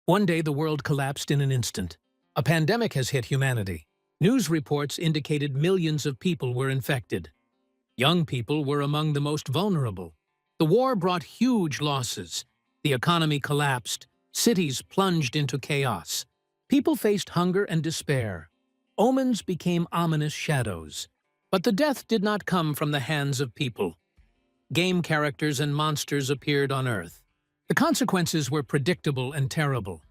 One day, the world collapsed in an instant. A pandemic has hit humanity. News reports indicated millions of people were infected. Young people were among the most vulnerable. The war brought huge losses. The economy collapsed. Cities plunged into chaos. People faced hunger and despair. Omens became ominous shadows. But the death did not come from the hands of people. Game characters and monsters appeared on Earth. The consequences were predictable and terrible.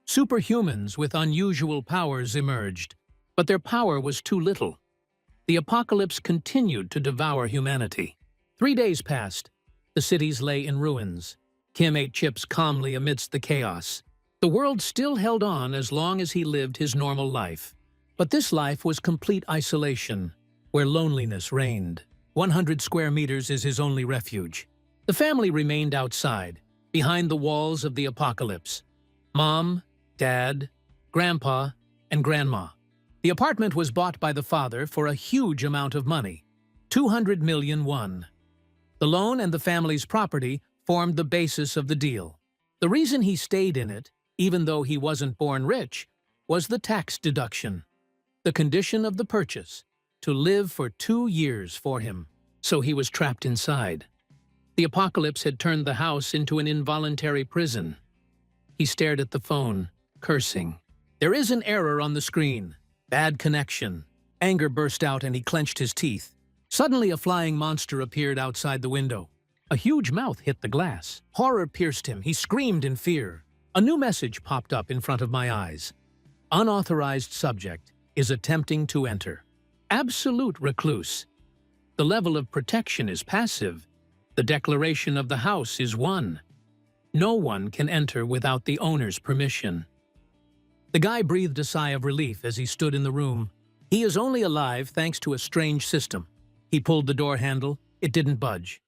Superhumans with unusual powers emerged, but their power was too little. The apocalypse continued to devour humanity. 3 days passed. The cities lay in ruins. Kim ate chips calmly amidst the chaos. The world still held on as long as he lived his normal life. But this life was complete isolation, where loneliness reigned. 100 square meters is his only refuge. The family remained outside, behind the walls of the apocalypse. Mom, Dad, Grandpa, and Grandma. The apartment was bought by the father for a huge amount of money, 200 million won. The loan and the family's property formed the basis of the deal. The reason he stayed in it, even though he wasn't born rich, was the tax deduction. The condition of the purchase, to live for 2 years for him. So he was trapped inside. The apocalypse had turned the house into an involuntary prison. He stared at the phone, cursing. There is an error on the screen. Bad connection. Anger burst out and he clenched his teeth. Suddenly a flying monster appeared outside the window. A huge mouth hit the glass. Horror pierced him. He screamed in fear. A new message popped up in front of my eyes. Unauthorized subject is attempting to enter. Absolute recluse. The level of protection is passive. The declaration of the house is 1. No one can enter without the owner's permission. The guy breathed a sigh of relief as he stood in the room. He is only alive thanks to a strange system. He pulled the door handle. It didn't budge.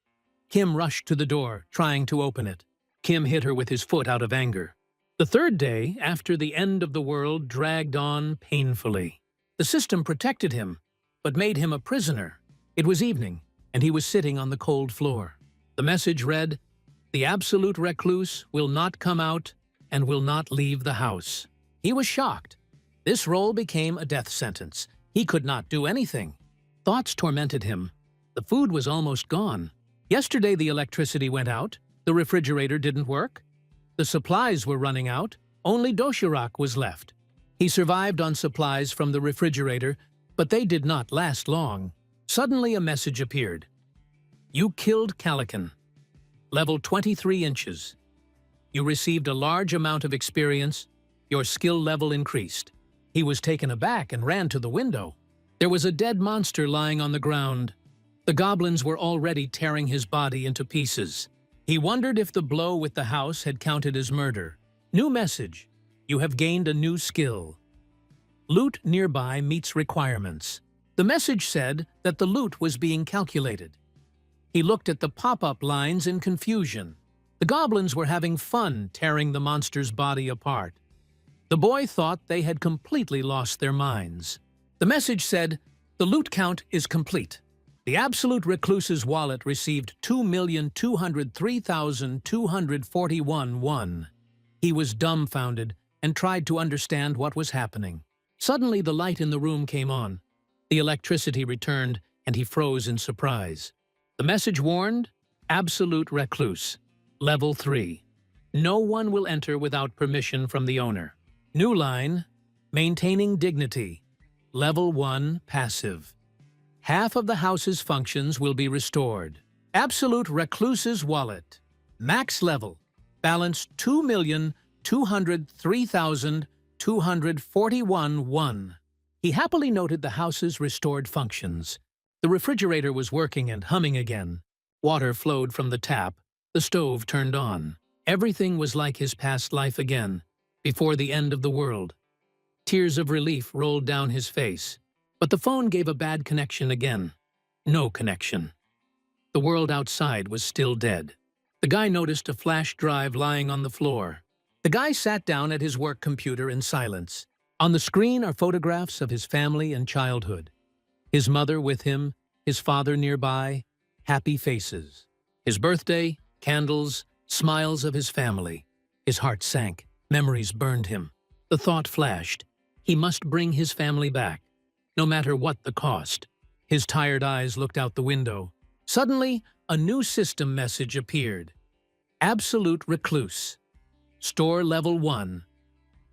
Kim rushed to the door, trying to open it. Kim hit her with his foot out of anger. The 3rd day, after the end of the world, dragged on painfully. The system protected him, but made him a prisoner. It was evening, and he was sitting on the cold floor. The message read, "The absolute recluse will not come out and will not leave the house." He was shocked. This role became a death sentence. He could not do anything. Thoughts tormented him. The food was almost gone. Yesterday the electricity went out. The refrigerator didn't work. The supplies were running out. Only doshirak was left. He survived on supplies from the refrigerator, but they did not last long. Suddenly a message appeared. You killed Calican. Level 23 inches. You received a large amount of experience. Your skill level increased. He was taken aback and ran to the window. There was a dead monster lying on the ground. The goblins were already tearing his body into pieces. He wondered if the blow with the house had counted as murder. New message. You have gained a new skill. Loot nearby meets requirements. The message said that the loot was being calculated. He looked at the pop-up lines in confusion. The goblins were having fun tearing the monster's body apart. The boy thought they had completely lost their minds. The message said, the loot count is complete. The absolute recluse's wallet received 2,203,241 won. He was dumbfounded and tried to understand what was happening. Suddenly the light in the room came on. The electricity returned and he froze in surprise. The message warned, absolute recluse. Level 3. No one will enter without permission from the owner. New line, maintaining dignity. Level 1, passive. Half of the house's functions will be restored. Absolute recluse's wallet. Max level. Balance 2,203,241 won. He happily noted the house's restored functions. The refrigerator was working and humming again. Water flowed from the tap. The stove turned on. Everything was like his past life again, before the end of the world. Tears of relief rolled down his face. But the phone gave a bad connection again. No connection. The world outside was still dead. The guy noticed a flash drive lying on the floor. The guy sat down at his work computer in silence. On the screen are photographs of his family and childhood. His mother with him, his father nearby, happy faces. His birthday, candles, smiles of his family. His heart sank. Memories burned him. The thought flashed. He must bring his family back, no matter what the cost. His tired eyes looked out the window. Suddenly, a new system message appeared. Absolute Recluse. Store Level 1.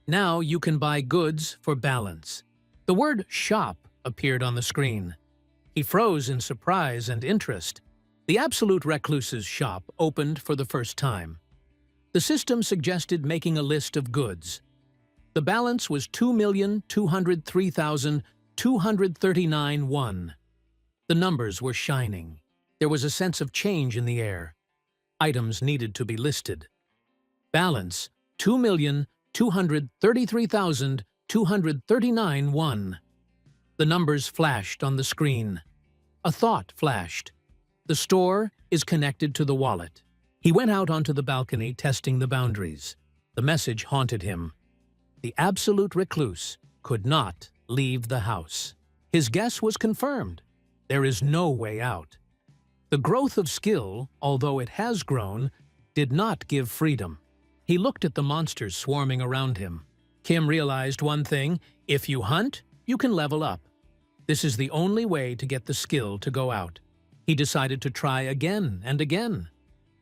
Now you can buy goods for balance. The word shop appeared on the screen. He froze in surprise and interest. The Absolute Recluse's shop opened for the first time. The system suggested making a list of goods. The balance was 2,203,239 won. The numbers were shining. There was a sense of change in the air. Items needed to be listed. Balance 2,233,239 won. The numbers flashed on the screen. A thought flashed. The store is connected to the wallet. He went out onto the balcony, testing the boundaries. The message haunted him. The Absolute Recluse could not leave the house. His guess was confirmed. There is no way out. The growth of skill, although it has grown, did not give freedom. He looked at the monsters swarming around him. Kim realized one thing: if you hunt, you can level up. This is the only way to get the skill to go out. He decided to try again and again.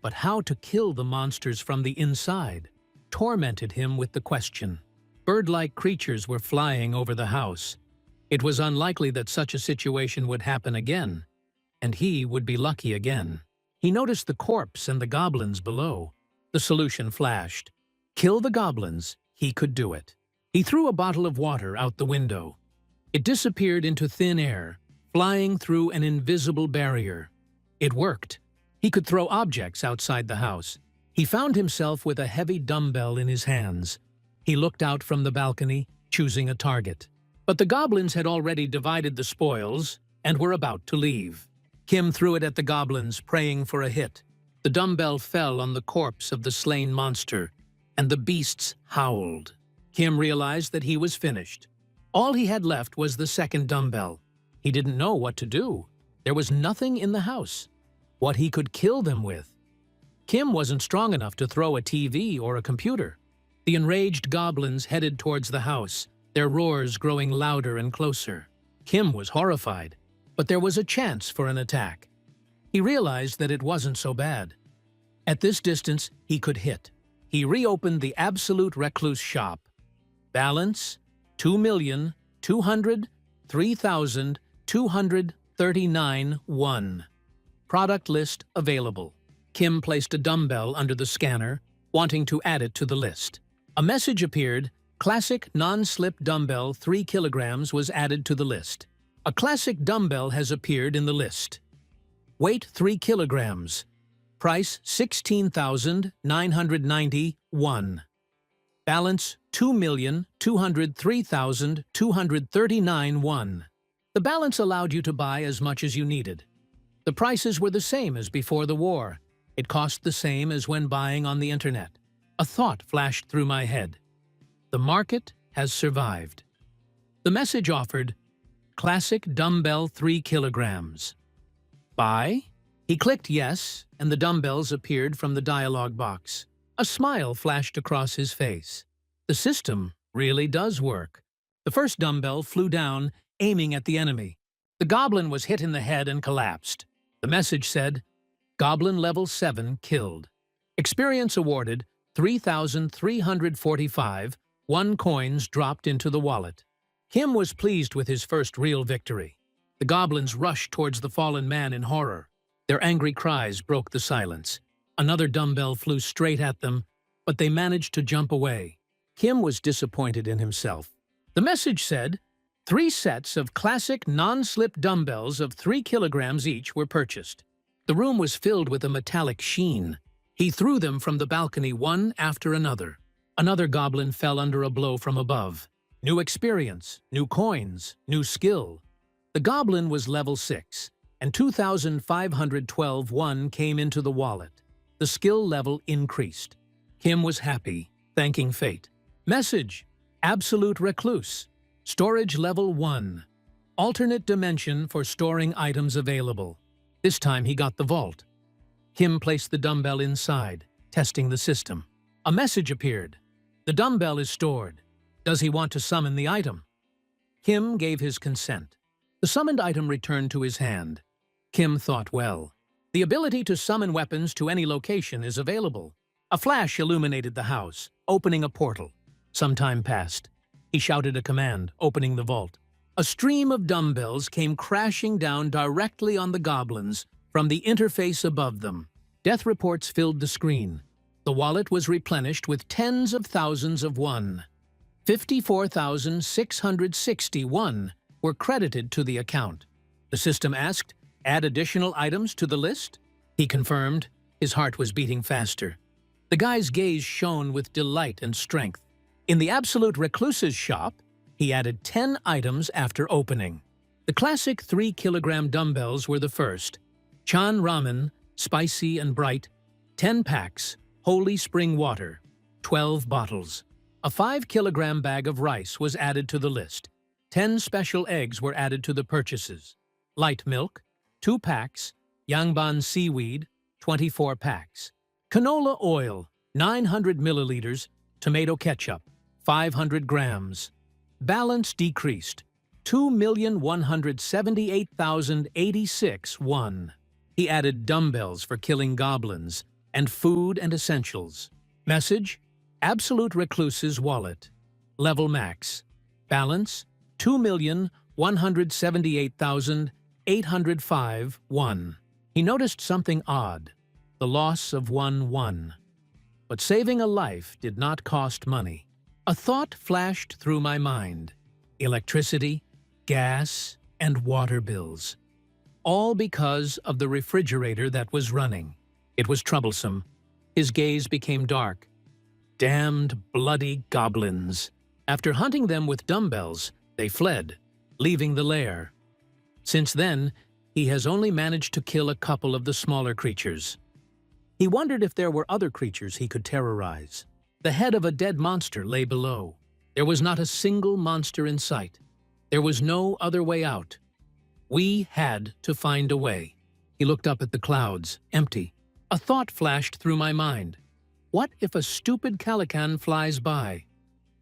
But how to kill the monsters from the inside tormented him with the question. Bird-like creatures were flying over the house. It was unlikely that such a situation would happen again, and he would be lucky again. He noticed the corpse and the goblins below. The solution flashed. Kill the goblins. He could do it. He threw a bottle of water out the window. It disappeared into thin air, flying through an invisible barrier. It worked. He could throw objects outside the house. He found himself with a heavy dumbbell in his hands. He looked out from the balcony, choosing a target. But the goblins had already divided the spoils and were about to leave. Kim threw it at the goblins, praying for a hit. The dumbbell fell on the corpse of the slain monster, and the beasts howled. Kim realized that he was finished. All he had left was the second dumbbell. He didn't know what to do. There was nothing in the house. What he could kill them with. Kim wasn't strong enough to throw a TV or a computer. The enraged goblins headed towards the house, their roars growing louder and closer. Kim was horrified, but there was a chance for an attack. He realized that it wasn't so bad. At this distance, he could hit. He reopened the Absolute Recluse shop. Balance 2,203,239 won. Product list available. Kim placed a dumbbell under the scanner, wanting to add it to the list. A message appeared. Classic non-slip dumbbell 3 kilograms was added to the list. A classic dumbbell has appeared in the list. Weight 3 kilograms. Price 16,990 won. Balance 2,203,239 won. The balance allowed you to buy as much as you needed. The prices were the same as before the war. It cost the same as when buying on the internet. A thought flashed through my head. The market has survived. The message offered, Classic dumbbell 3 kilograms. Buy? He clicked yes, and the dumbbells appeared from the dialog box. A smile flashed across his face. The system really does work. The first dumbbell flew down, aiming at the enemy. The goblin was hit in the head and collapsed. The message said, Goblin level 7 killed. Experience awarded 3,345, 1 coins dropped into the wallet. Kim was pleased with his first real victory. The goblins rushed towards the fallen man in horror. Their angry cries broke the silence. Another dumbbell flew straight at them, but they managed to jump away. Kim was disappointed in himself. The message said, 3 sets of classic non-slip dumbbells of 3 kilograms each were purchased. The room was filled with a metallic sheen. He threw them from the balcony one after another. Another goblin fell under a blow from above. New experience, new coins, new skill. The goblin was level 6, and 2,512 won came into the wallet. The skill level increased. Kim was happy, thanking fate. Message: Absolute Recluse. Storage level 1. Alternate dimension for storing items available. This time he got the vault. Kim placed the dumbbell inside, testing the system. A message appeared. The dumbbell is stored. Does he want to summon the item? Kim gave his consent. The summoned item returned to his hand. Kim thought well. The ability to summon weapons to any location is available. A flash illuminated the house, opening a portal. Some time passed. He shouted a command, opening the vault. A stream of dumbbells came crashing down directly on the goblins from the interface above them. Death reports filled the screen. The wallet was replenished with tens of thousands of won. 54,661 were credited to the account. The system asked, "Add additional items to the list?" He confirmed. His heart was beating faster. The guy's gaze shone with delight and strength. In the Absolute Recluse's shop, he added 10 items after opening. The classic 3-kilogram dumbbells were the first. Chan ramen, spicy and bright, 10 packs, holy spring water, 12 bottles. A 5-kilogram bag of rice was added to the list. 10 special eggs were added to the purchases. Light milk, 2 packs, yangban seaweed, 24 packs. Canola oil, 900 milliliters, tomato ketchup, 500 grams. Balance decreased, 2,178,086 won. He added dumbbells for killing goblins, and food and essentials. Message: Absolute Recluse's wallet. Level max. Balance: 2,178,805 won. He noticed something odd: the loss of 1 won. But saving a life did not cost money. A thought flashed through my mind. Electricity, gas, and water bills. All because of the refrigerator that was running. It was troublesome. His gaze became dark. Damned, bloody goblins. After hunting them with dumbbells, they fled, leaving the lair. Since then, he has only managed to kill a couple of the smaller creatures. He wondered if there were other creatures he could terrorize. The head of a dead monster lay below. There was not a single monster in sight. There was no other way out. We had to find a way. He looked up at the clouds, empty. A thought flashed through my mind. What if a stupid calican flies by?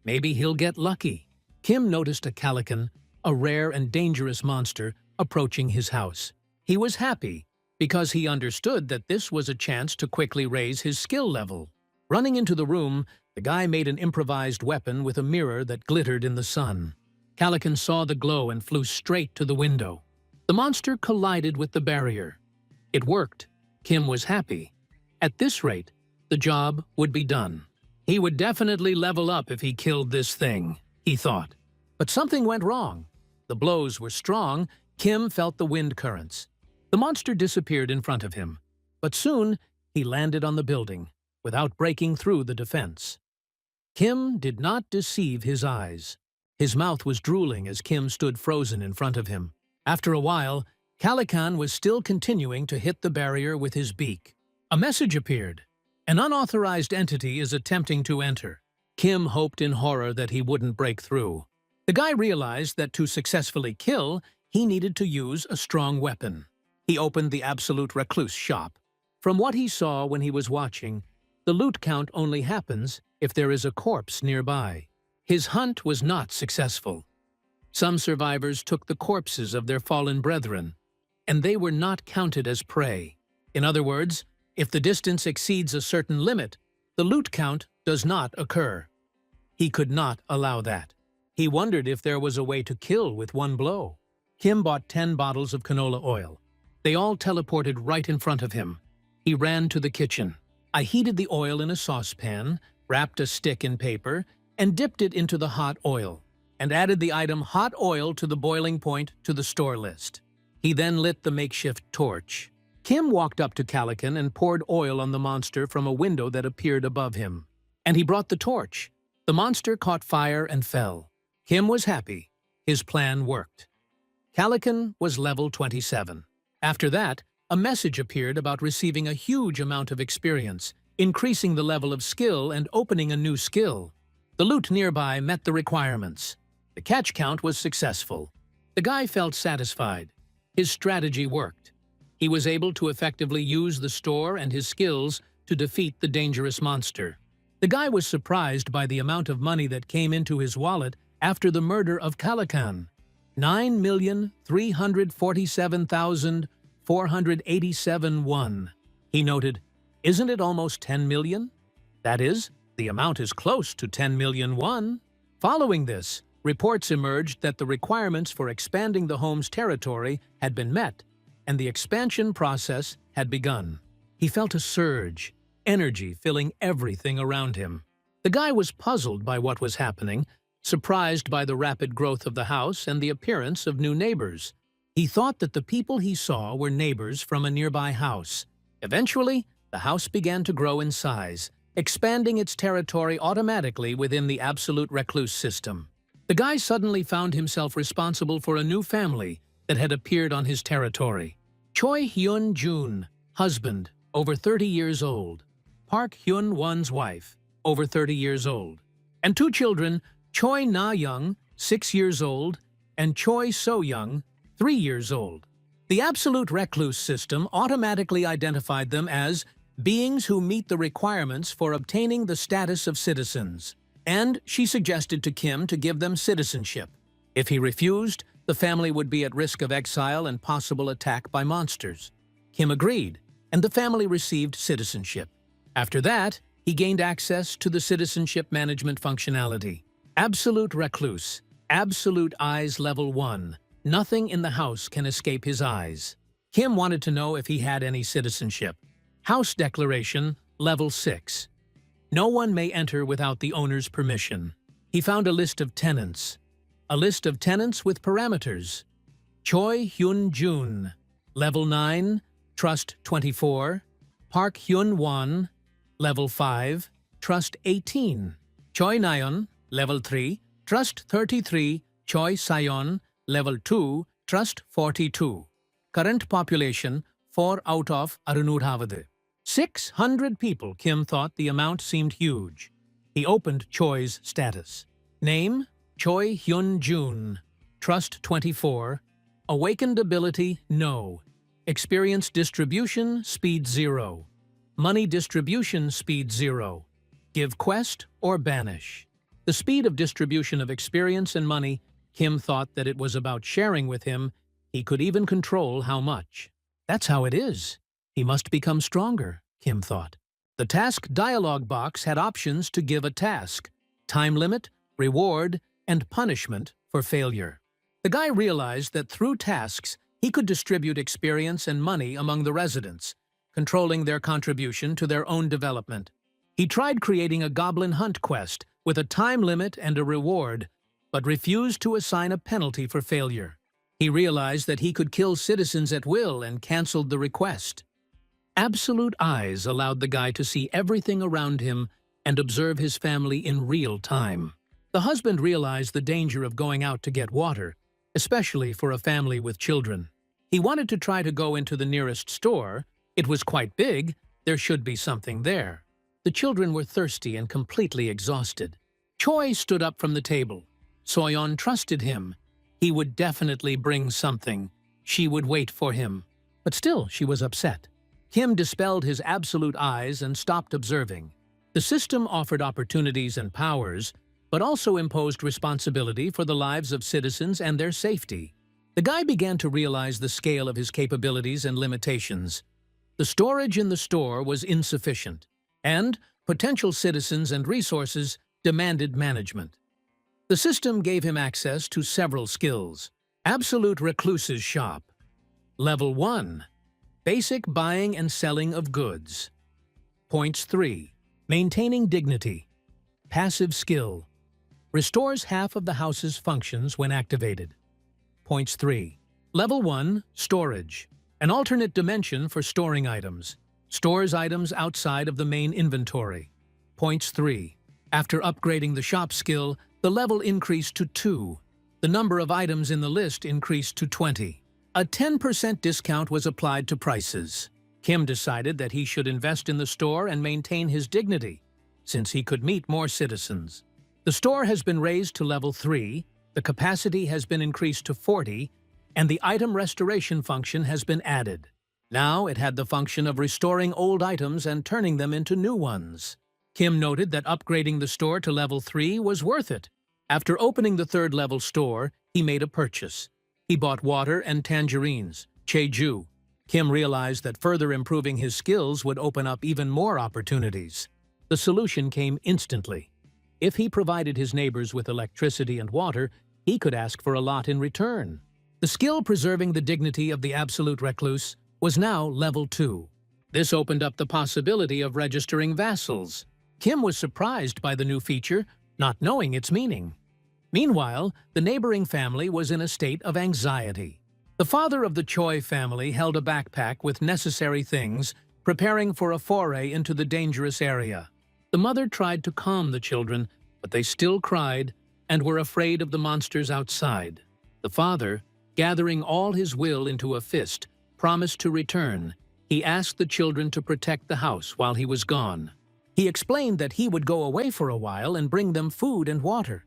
Maybe he'll get lucky. Kim noticed a calican, a rare and dangerous monster, approaching his house. He was happy because he understood that this was a chance to quickly raise his skill level. Running into the room, the guy made an improvised weapon with a mirror that glittered in the sun. Calican saw the glow and flew straight to the window. The monster collided with the barrier. It worked. Kim was happy. At this rate, the job would be done. He would definitely level up if he killed this thing, he thought. But something went wrong. The blows were strong. Kim felt the wind currents. The monster disappeared in front of him. But soon, he landed on the building, without breaking through the defense. Kim did not deceive his eyes. His mouth was drooling as Kim stood frozen in front of him. After a while, Calican was still continuing to hit the barrier with his beak. A message appeared. An unauthorized entity is attempting to enter. Kim hoped in horror that he wouldn't break through. The guy realized that to successfully kill, he needed to use a strong weapon. He opened the Absolute Recluse shop. From what he saw when he was watching, the loot count only happens if there is a corpse nearby. His hunt was not successful. Some survivors took the corpses of their fallen brethren, and they were not counted as prey. In other words, if the distance exceeds a certain limit, the loot count does not occur. He could not allow that. He wondered if there was a way to kill with one blow. Kim bought 10 bottles of canola oil. They all teleported right in front of him. He ran to the kitchen. I heated the oil in a saucepan, wrapped a stick in paper, and dipped it into the hot oil, and added the item hot oil to the boiling point to the store list. He then lit the makeshift torch. Kim walked up to Calican and poured oil on the monster from a window that appeared above him. And he brought the torch. The monster caught fire and fell. Kim was happy. His plan worked. Calican was level 27. After that, a message appeared about receiving a huge amount of experience, increasing the level of skill and opening a new skill. The loot nearby met the requirements. The catch count was successful. The guy felt satisfied. His strategy worked. He was able to effectively use the store and his skills to defeat the dangerous monster. The guy was surprised by the amount of money that came into his wallet after the murder of Kalakan. 9,347,487 won. He noted, "Isn't it almost 10 million? That is, the amount is close to 10 million won." Following this, reports emerged that the requirements for expanding the home's territory had been met, and the expansion process had begun. He felt a surge, energy filling everything around him. The guy was puzzled by what was happening, surprised by the rapid growth of the house and the appearance of new neighbors. He thought that the people he saw were neighbors from a nearby house. Eventually, the house began to grow in size, expanding its territory automatically within the absolute recluse system. The guy suddenly found himself responsible for a new family that had appeared on his territory. Choi Hyun-jun, husband, over 30 years old. Park Hyun-won's wife, over 30 years old. And two children, Choi Na-young, 6 years old, and Choi So-young, 3 years old. The absolute recluse system automatically identified them as beings who meet the requirements for obtaining the status of citizens, and she suggested to Kim to give them citizenship. If he refused, the family would be at risk of exile and possible attack by monsters. Kim agreed, and the family received citizenship. After that, he gained access to the citizenship management functionality. Absolute recluse, absolute eyes level 1. Nothing in the house can escape his eyes. Kim wanted to know if he had any citizenship. House declaration, level 6. No one may enter without the owner's permission. He found a list of tenants. A list of tenants with parameters. Choi Hyun-jun, level 9, trust 24. Park Hyun-won, level 5, trust 18. Choi Na-yeon, level 3, trust 33. Choi Sayon, level 2, trust 42. Current population, 4 out of 620. 600 people. Kim thought the amount seemed huge. He opened Choi's status. Name, Choi Hyun-jun. Trust 24. Awakened ability, no. Experience distribution, speed 0. Money distribution, speed 0. Give quest or banish. The speed of distribution of experience and money, Kim thought that it was about sharing with him. He could even control how much. That's how it is. He must become stronger, Kim thought. The task dialog box had options to give a task, time limit, reward, and punishment for failure. The guy realized that through tasks, he could distribute experience and money among the residents, controlling their contribution to their own development. He tried creating a goblin hunt quest with a time limit and a reward, but refused to assign a penalty for failure. He realized that he could kill citizens at will and canceled the request. Absolute eyes allowed the guy to see everything around him and observe his family in real time. The husband realized the danger of going out to get water, especially for a family with children. He wanted to try to go into the nearest store. It was quite big. There should be something there. The children were thirsty and completely exhausted. Choi stood up from the table. Soyeon trusted him. He would definitely bring something. She would wait for him. But still, she was upset. Kim dispelled his absolute eyes and stopped observing. The system offered opportunities and powers, but also imposed responsibility for the lives of citizens and their safety. The guy began to realize the scale of his capabilities and limitations. The storage in the store was insufficient, and potential citizens and resources demanded management. The system gave him access to several skills. Absolute Recluse's Shop. Level 1. Basic buying and selling of goods. Points 3. Maintaining dignity. Passive skill. Restores half of the house's functions when activated. Points 3. Level 1. Storage. An alternate dimension for storing items. Stores items outside of the main inventory. Points 3. After upgrading the shop skill, the level increased to 2. The number of items in the list increased to 20. A 10% discount was applied to prices. Kim decided that he should invest in the store and maintain his dignity, since he could meet more citizens. The store has been raised to level 3, the capacity has been increased to 40, and the item restoration function has been added. Now it had the function of restoring old items and turning them into new ones. Kim noted that upgrading the store to level 3 was worth it. After opening the third-level store, he made a purchase. He bought water and tangerines, Jeju. Kim realized that further improving his skills would open up even more opportunities. The solution came instantly. If he provided his neighbors with electricity and water, he could ask for a lot in return. The skill preserving the dignity of the absolute recluse was now level 2. This opened up the possibility of registering vassals. Kim was surprised by the new feature, not knowing its meaning. Meanwhile, the neighboring family was in a state of anxiety. The father of the Choi family held a backpack with necessary things, preparing for a foray into the dangerous area. The mother tried to calm the children, but they still cried and were afraid of the monsters outside. The father, gathering all his will into a fist, promised to return. He asked the children to protect the house while he was gone. He explained that he would go away for a while and bring them food and water.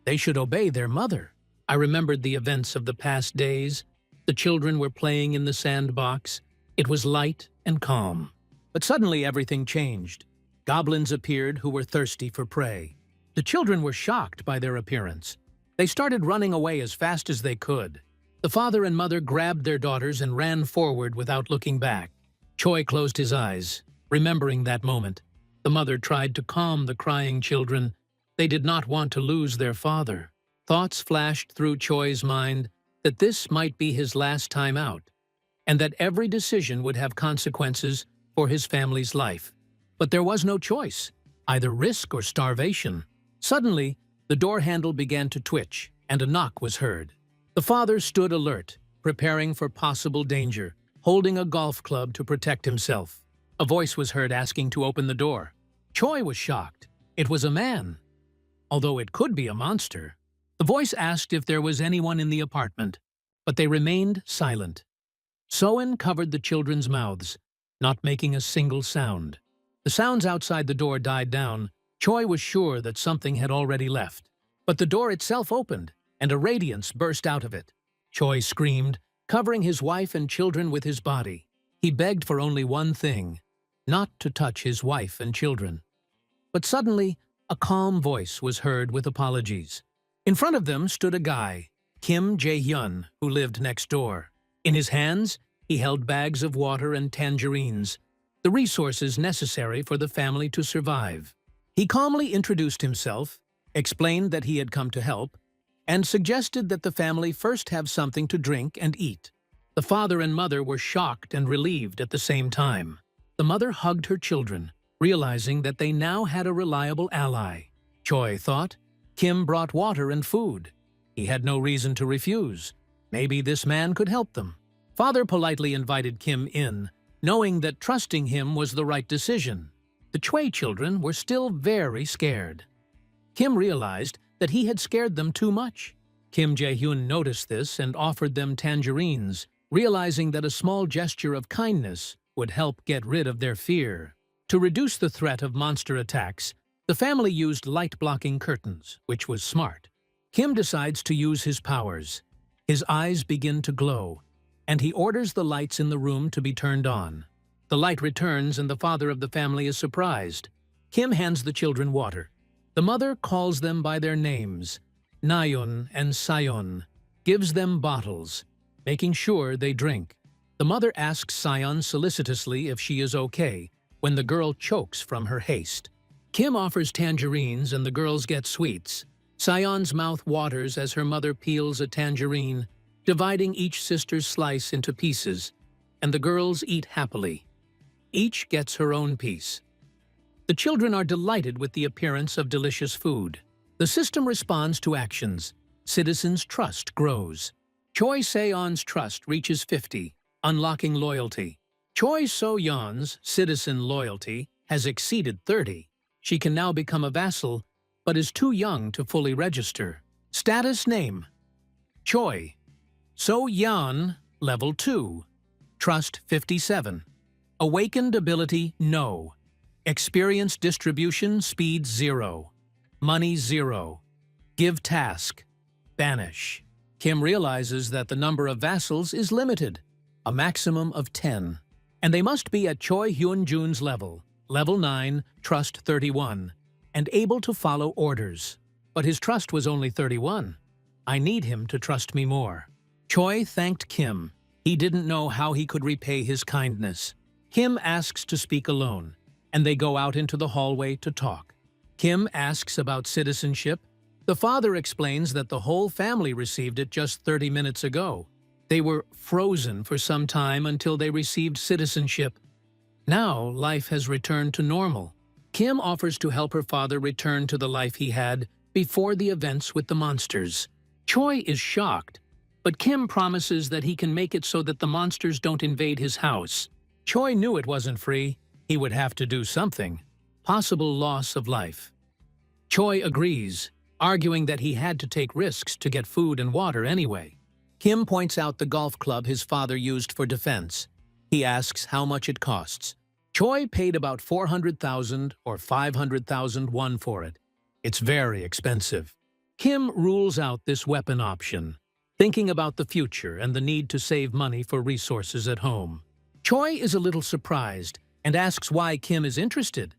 They should obey their mother. I remembered the events of the past days. The children were playing in the sandbox. It was light and calm. But suddenly everything changed. Goblins appeared who were thirsty for prey. The children were shocked by their appearance. They started running away as fast as they could. The father and mother grabbed their daughters and ran forward without looking back. Choi closed his eyes, remembering that moment. The mother tried to calm the crying children. They did not want to lose their father. Thoughts flashed through Choi's mind that this might be his last time out, and that every decision would have consequences for his family's life. But there was no choice, either risk or starvation. Suddenly, the door handle began to twitch, and a knock was heard. The father stood alert, preparing for possible danger, holding a golf club to protect himself. A voice was heard asking to open the door. Choi was shocked. It was a man, although it could be a monster. The voice asked if there was anyone in the apartment, but they remained silent. Soen covered the children's mouths, not making a single sound. The sounds outside the door died down. Choi was sure that something had already left. But the door itself opened, and a radiance burst out of it. Choi screamed, covering his wife and children with his body. He begged for only one thing, not to touch his wife and children. But suddenly, a calm voice was heard with apologies. In front of them stood a guy, Kim Jae-hyun, who lived next door. In his hands, he held bags of water and tangerines, the resources necessary for the family to survive. He calmly introduced himself, explained that he had come to help, and suggested that the family first have something to drink and eat. The father and mother were shocked and relieved at the same time. The mother hugged her children, realizing that they now had a reliable ally. Choi thought, Kim brought water and food. He had no reason to refuse. Maybe this man could help them. Father politely invited Kim in, knowing that trusting him was the right decision. The Choi children were still very scared. Kim realized that he had scared them too much. Kim Jae-hyun noticed this and offered them tangerines, realizing that a small gesture of kindness would help get rid of their fear. To reduce the threat of monster attacks, the family used light-blocking curtains, which was smart. Kim decides to use his powers. His eyes begin to glow, and he orders the lights in the room to be turned on. The light returns and the father of the family is surprised. Kim hands the children water. The mother calls them by their names, Nayeon and Sayeon, gives them bottles, making sure they drink. The mother asks Sayeon solicitously if she is okay when the girl chokes from her haste. Kim offers tangerines and the girls get sweets. Sayeon's mouth waters as her mother peels a tangerine, dividing each sister's slice into pieces, and the girls eat happily. Each gets her own piece. The children are delighted with the appearance of delicious food. The system responds to actions. Citizens' trust grows. Choi Se-yeon's trust reaches 50, unlocking loyalty. Choi So-yeon's citizen loyalty has exceeded 30. She can now become a vassal, but is too young to fully register. Status name: Choi. So-yeon, level 2. Trust 57. Awakened ability, no. Experience distribution, speed 0. Money 0. Give task. Banish. Kim realizes that the number of vassals is limited, a maximum of 10, and they must be at Choi Hyun-jun's level. level 9, trust 31, and able to follow orders. But his trust was only 31. I need him to trust me more. Choi thanked Kim. He didn't know how he could repay his kindness. Kim asks to speak alone, and they go out into the hallway to talk. Kim asks about citizenship. The father explains that the whole family received it just 30 minutes ago. They were frozen for some time until they received citizenship. Now, life has returned to normal. Kim offers to help her father return to the life he had before the events with the monsters. Choi is shocked, but Kim promises that he can make it so that the monsters don't invade his house. Choi knew it wasn't free. He would have to do something. Possible loss of life. Choi agrees, arguing that he had to take risks to get food and water anyway. Kim points out the golf club his father used for defense. He asks how much it costs. Choi paid about 400,000 or 500,000 won for it. It's very expensive. Kim rules out this weapon option, thinking about the future and the need to save money for resources at home. Choi is a little surprised and asks why Kim is interested.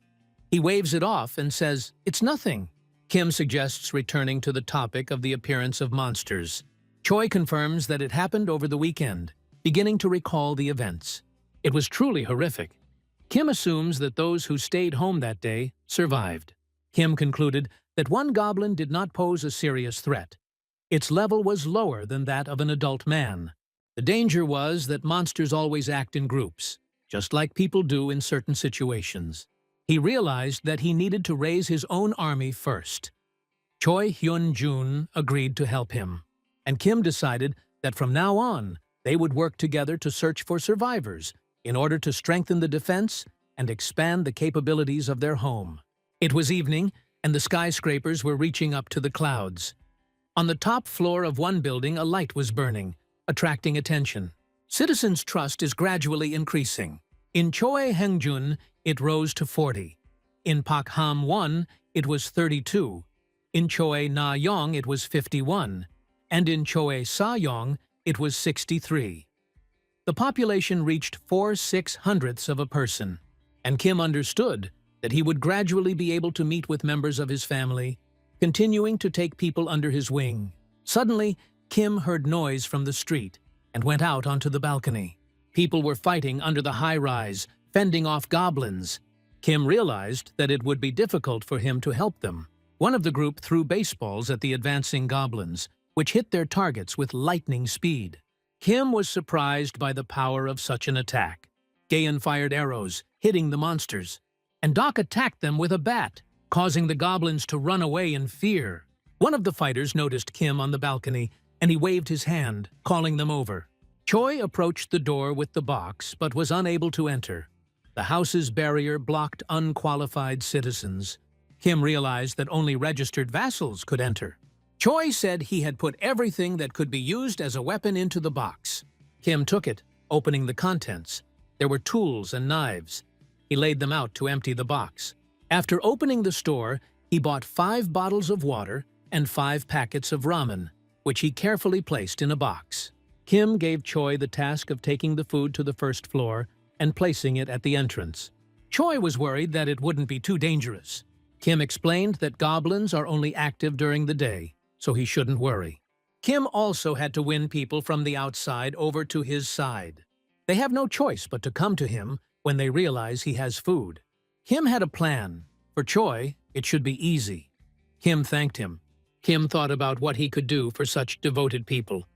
He waves it off and says, "It's nothing." Kim suggests returning to the topic of the appearance of monsters. Choi confirms that it happened over the weekend, beginning to recall the events. It was truly horrific. Kim assumes that those who stayed home that day survived. Kim concluded that one goblin did not pose a serious threat. Its level was lower than that of an adult man. The danger was that monsters always act in groups, just like people do in certain situations. He realized that he needed to raise his own army first. Choi Hyun-jun agreed to help him, and Kim decided that from now on, they would work together to search for survivors in order to strengthen the defense and expand the capabilities of their home. It was evening, and the skyscrapers were reaching up to the clouds. On the top floor of one building, a light was burning, attracting attention. Citizens' trust is gradually increasing. In Choi Hengjun, it rose to 40. In Pak Ham 1, it was 32. In Choi Na Yong, it was 51. And in Choi Sa Yong, it was 63. The population reached 4/600ths of a person, and Kim understood that he would gradually be able to meet with members of his family, continuing to take people under his wing. Suddenly, Kim heard noise from the street and went out onto the balcony. People were fighting under the high-rise, fending off goblins. Kim realized that it would be difficult for him to help them. One of the group threw baseballs at the advancing goblins, which hit their targets with lightning speed. Kim was surprised by the power of such an attack. Gaeun fired arrows, hitting the monsters, and Doc attacked them with a bat, causing the goblins to run away in fear. One of the fighters noticed Kim on the balcony, and he waved his hand, calling them over. Choi approached the door with the box, but was unable to enter. The house's barrier blocked unqualified citizens. Kim realized that only registered vassals could enter. Choi said he had put everything that could be used as a weapon into the box. Kim took it, opening the contents. There were tools and knives. He laid them out to empty the box. After opening the store, he bought 5 bottles of water and 5 packets of ramen, which he carefully placed in a box. Kim gave Choi the task of taking the food to the first floor and placing it at the entrance. Choi was worried that it wouldn't be too dangerous. Kim explained that goblins are only active during the day, so he shouldn't worry. Kim also had to win people from the outside over to his side. They have no choice but to come to him when they realize he has food. Kim had a plan. For Choi, it should be easy. Kim thanked him. Kim thought about what he could do for such devoted people.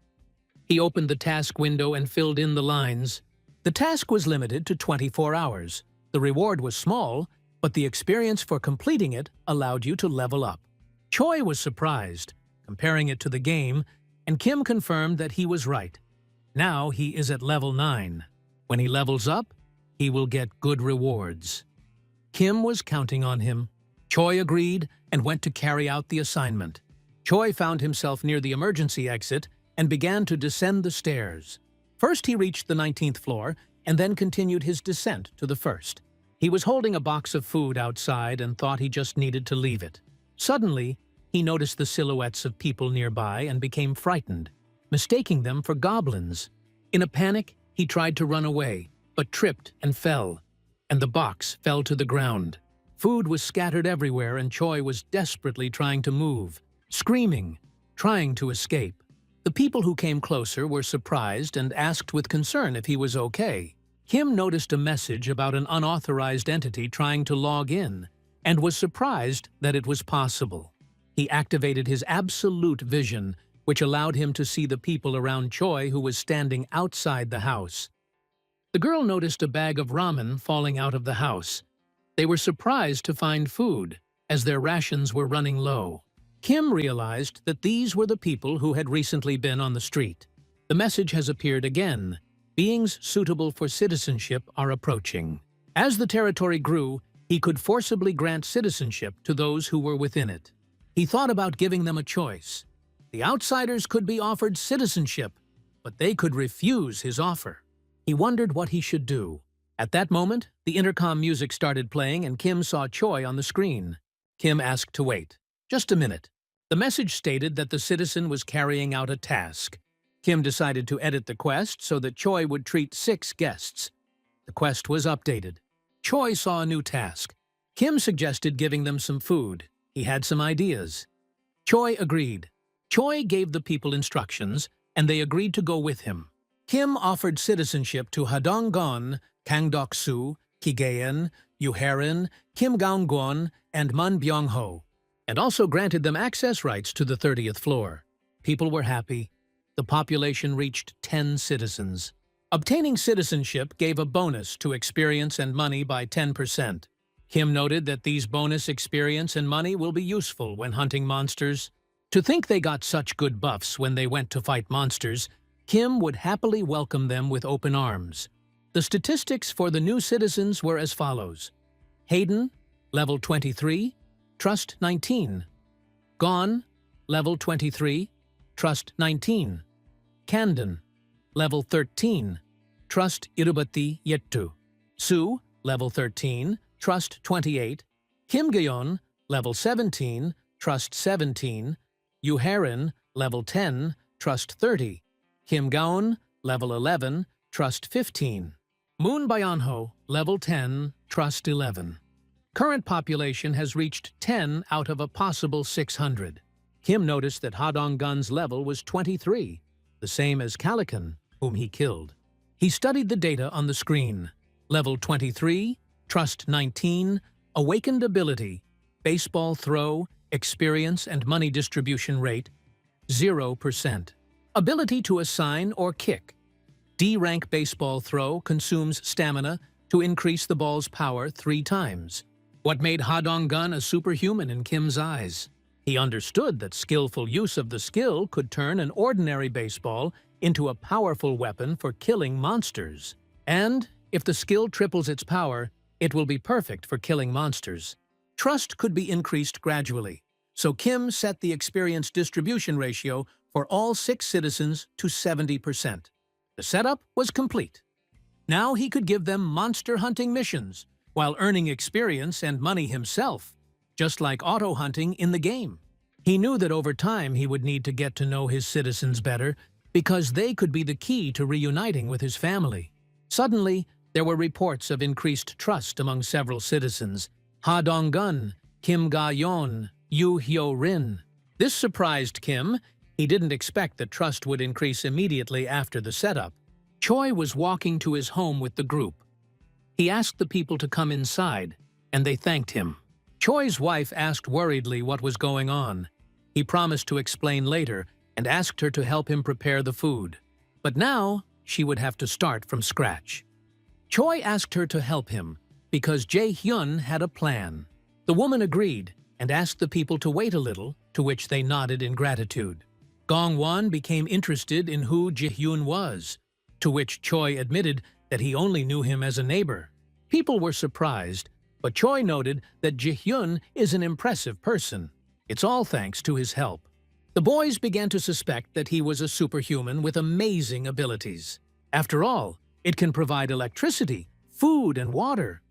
He opened the task window and filled in the lines. The task was limited to 24 hours. The reward was small, but the experience for completing it allowed you to level up. Choi was surprised, comparing it to the game, and Kim confirmed that he was right. Now he is at level 9. When he levels up, he will get good rewards. Kim was counting on him. Choi agreed and went to carry out the assignment. Choi found himself near the emergency exit and began to descend the stairs. First he reached the 19th floor and then continued his descent to the 1st. He was holding a box of food outside and thought he just needed to leave it. Suddenly, he noticed the silhouettes of people nearby and became frightened, mistaking them for goblins. In a panic, he tried to run away, but tripped and fell. and the box fell to the ground. Food was scattered everywhere and Choi was desperately trying to move, screaming, trying to escape. The people who came closer were surprised and asked with concern if he was okay. Kim noticed a message about an unauthorized entity trying to log in and was surprised that it was possible. He activated his absolute vision, which allowed him to see the people around Choi who was standing outside the house. The girl noticed a bag of ramen falling out of the house. They were surprised to find food, as their rations were running low. Kim realized that these were the people who had recently been on the street. The message has appeared again. Beings suitable for citizenship are approaching. As the territory grew, he could forcibly grant citizenship to those who were within it. He thought about giving them a choice. The outsiders could be offered citizenship, but they could refuse his offer. He wondered what he should do. At that moment, the intercom music started playing and Kim saw Choi on the screen. Kim asked to wait. Just a minute. The message stated that the citizen was carrying out a task. Kim decided to edit the quest so that Choi would treat 6 guests. The quest was updated. Choi saw a new task. Kim suggested giving them some food. He had some ideas. Choi agreed. Choi gave the people instructions, and they agreed to go with him. Kim offered citizenship to Hadonggon, Kangdok-su, Kigayan, Yuharin, Kim Gaungwon, and Mun Byung-ho, and also granted them access rights to the 30th floor. People were happy. The population reached 10 citizens. Obtaining citizenship gave a bonus to experience and money by 10%. Kim noted that these bonus experience and money will be useful when hunting monsters. To think they got such good buffs when they went to fight monsters, Kim would happily welcome them with open arms. The statistics for the new citizens were as follows. Hayden, level 23, Trust 19. Gon, level 23, Trust 19. Kandon, level 13, Trust Irubati Yettu. Su, level 13, Trust 28. Kim Gayon, level 17, Trust 17. Yuharin, level 10, Trust 30. Kim Gaon, level 11, Trust 15. Moon Byonho, level 10, Trust 11. Current population has reached 10 out of a possible 600. Kim noticed that Hadonggun's level was 23, the same as Calican, whom he killed. He studied the data on the screen. Level 23, Trust 19, Awakened Ability, Baseball Throw, Experience and Money Distribution Rate, 0%. Ability to assign or kick. D-rank baseball throw consumes stamina to increase the ball's power 3 times. What made Hadonggun a superhuman in Kim's eyes? He understood that skillful use of the skill could turn an ordinary baseball into a powerful weapon for killing monsters. And, if the skill triples its power, it will be perfect for killing monsters. Trust could be increased gradually, so Kim set the experience distribution ratio for all 6 citizens to 70%. The setup was complete. Now he could give them monster hunting missions, while earning experience and money himself, just like auto hunting in the game. He knew that over time he would need to get to know his citizens better, because they could be the key to reuniting with his family. Suddenly, there were reports of increased trust among several citizens. Ha Dong-gun, Kim Ga-yeon, Yu Hyo-rin. This surprised Kim. He didn't expect that trust would increase immediately after the setup. Choi was walking to his home with the group. He asked the people to come inside, and they thanked him. Choi's wife asked worriedly what was going on. He promised to explain later and asked her to help him prepare the food. But now, she would have to start from scratch. Choi asked her to help him because Jae-hyun had a plan. The woman agreed and asked the people to wait a little, to which they nodded in gratitude. Gong-won became interested in who Jae-hyun was, to which Choi admitted that he only knew him as a neighbor. People were surprised, but Choi noted that Jae-hyun is an impressive person. It's all thanks to his help. The boys began to suspect that he was a superhuman with amazing abilities. After all, it can provide electricity, food, and water.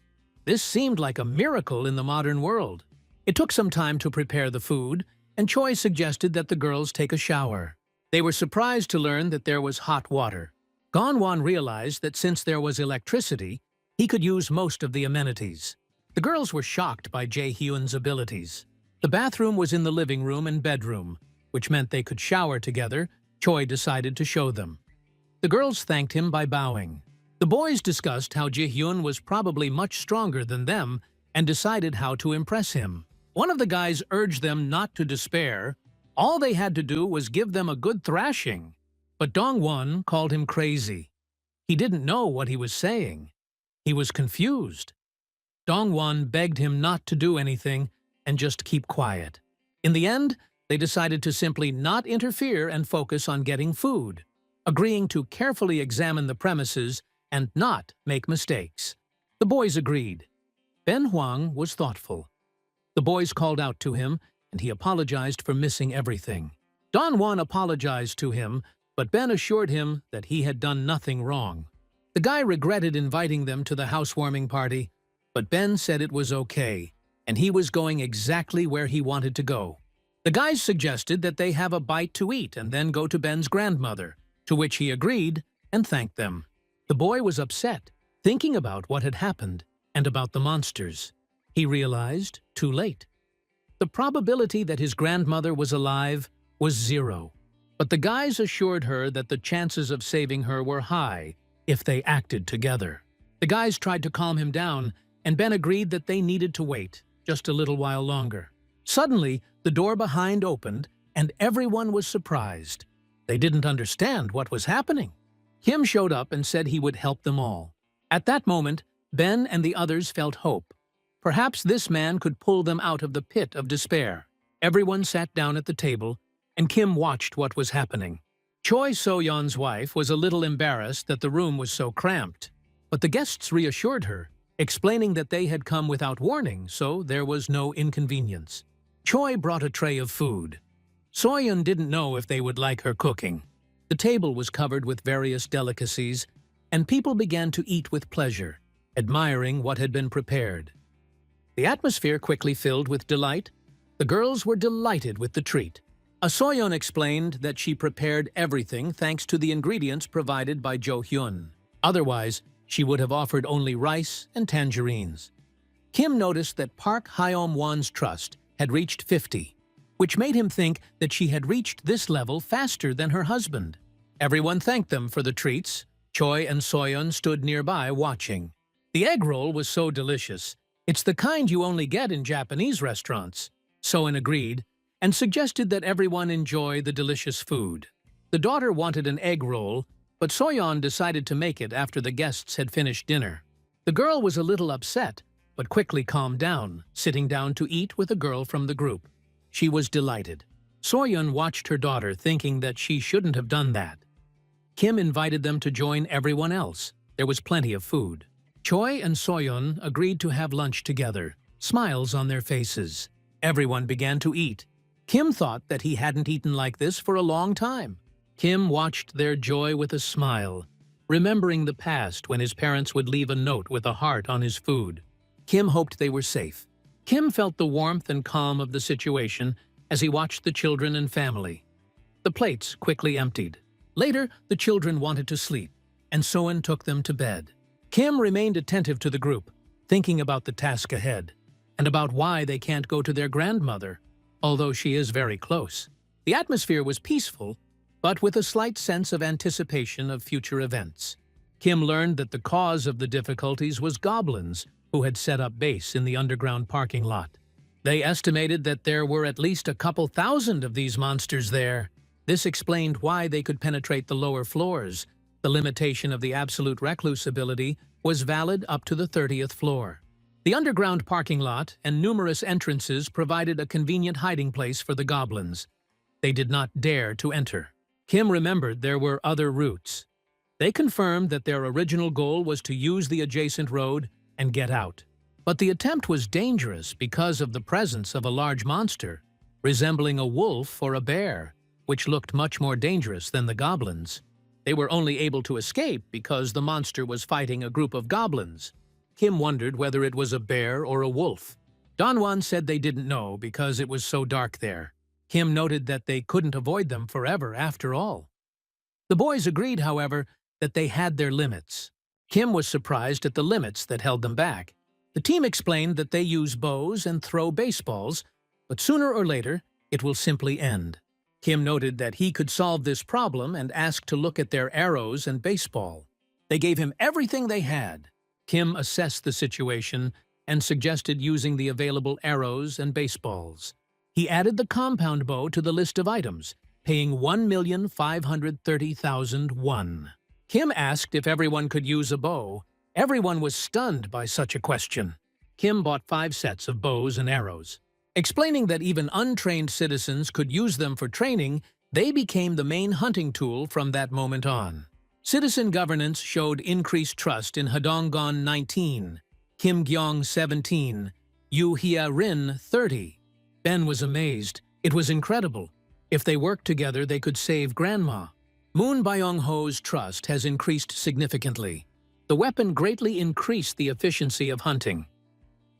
This seemed like a miracle in the modern world. It took some time to prepare the food, and Choi suggested that the girls take a shower. They were surprised to learn that there was hot water. Gong-won realized that since there was electricity, He could use most of the amenities. The girls were shocked by Jae-hyun's abilities. The bathroom was in the living room and bedroom, which meant they could shower together. Choi decided to show them. The girls thanked him by bowing. The boys discussed how Jae-hyun was probably much stronger than them and decided how to impress him. One of the guys urged them not to despair. All they had to do was give them a good thrashing. But Dongwon called him crazy. He didn't know what he was saying. He was confused. Dongwon begged him not to do anything and just keep quiet. In the end, they decided to simply not interfere and focus on getting food, agreeing to carefully examine the premises and not make mistakes. The boys agreed. Ben Huang was thoughtful. The boys called out to him, and he apologized for missing everything. Dongwon apologized to him, but Ben assured him that he had done nothing wrong. The guy regretted inviting them to the housewarming party, but Ben said it was okay, and he was going exactly where he wanted to go. The guys suggested that they have a bite to eat and then go to Ben's grandmother, to which he agreed and thanked them. The boy was upset, thinking about what had happened and about the monsters. He realized, too late. The probability that his grandmother was alive was 0, but the guys assured her that the chances of saving her were high if they acted together. The guys tried to calm him down, and Ben agreed that they needed to wait just a little while longer. Suddenly, the door behind opened, and everyone was surprised. They didn't understand what was happening. Kim showed up and said he would help them all. At that moment, Ben and the others felt hope. Perhaps this man could pull them out of the pit of despair. Everyone sat down at the table, and Kim watched what was happening. Choi So-yeon's wife was a little embarrassed that the room was so cramped, but the guests reassured her, explaining that they had come without warning, so there was no inconvenience. Choi brought a tray of food. So-yeon didn't know if they would like her cooking. The table was covered with various delicacies, and people began to eat with pleasure, admiring what had been prepared. The atmosphere quickly filled with delight. The girls were delighted with the treat. So-yeon explained that she prepared everything thanks to the ingredients provided by Jo-hyun. Otherwise, she would have offered only rice and tangerines. Kim noticed that Park Hyom-won's trust had reached 50, which made him think that she had reached this level faster than her husband. Everyone thanked them for the treats. Choi and So-yeon stood nearby watching. The egg roll was so delicious. It's the kind you only get in Japanese restaurants. So-yeon agreed and suggested that everyone enjoy the delicious food. The daughter wanted an egg roll, but So-yeon decided to make it after the guests had finished dinner. The girl was a little upset, but quickly calmed down, sitting down to eat with a girl from the group. She was delighted. So-yeon watched her daughter, thinking that she shouldn't have done that. Kim invited them to join everyone else. There was plenty of food. Choi and So-yeon agreed to have lunch together, smiles on their faces. Everyone began to eat. Kim thought that he hadn't eaten like this for a long time. Kim watched their joy with a smile, remembering the past when his parents would leave a note with a heart on his food. Kim hoped they were safe. Kim felt the warmth and calm of the situation as he watched the children and family. The plates quickly emptied. Later, the children wanted to sleep, and So-yeon took them to bed. Kim remained attentive to the group, thinking about the task ahead, and about why they can't go to their grandmother, although she is very close. The atmosphere was peaceful, but with a slight sense of anticipation of future events. Kim learned that the cause of the difficulties was goblins who had set up base in the underground parking lot. They estimated that there were at least a couple thousand of these monsters there. This explained why they could penetrate the lower floors. The limitation of the absolute recluse ability was valid up to the 30th floor. The underground parking lot and numerous entrances provided a convenient hiding place for the goblins. They did not dare to enter. Kim remembered there were other routes. They confirmed that their original goal was to use the adjacent road and get out. But the attempt was dangerous because of the presence of a large monster, resembling a wolf or a bear, which looked much more dangerous than the goblins. They were only able to escape because the monster was fighting a group of goblins. Kim wondered whether it was a bear or a wolf. Dongwon said they didn't know because it was so dark there. Kim noted that they couldn't avoid them forever after all. The boys agreed, however, that they had their limits. Kim was surprised at the limits that held them back. The team explained that they use bows and throw baseballs, but sooner or later, it will simply end. Kim noted that he could solve this problem and asked to look at their arrows and baseball. They gave him everything they had. Kim assessed the situation and suggested using the available arrows and baseballs. He added the compound bow to the list of items, paying 1,530,000 won. Kim asked if everyone could use a bow. Everyone was stunned by such a question. Kim bought 5 sets of bows and arrows. Explaining that even untrained citizens could use them for training, they became the main hunting tool from that moment on. Citizen governance showed increased trust in Hadonggon 19, Kim Gyeong 17, Yoo Hya-rin 30. Ben was amazed. It was incredible. If they worked together, they could save Grandma. Moon Byung-ho's trust has increased significantly. The weapon greatly increased the efficiency of hunting.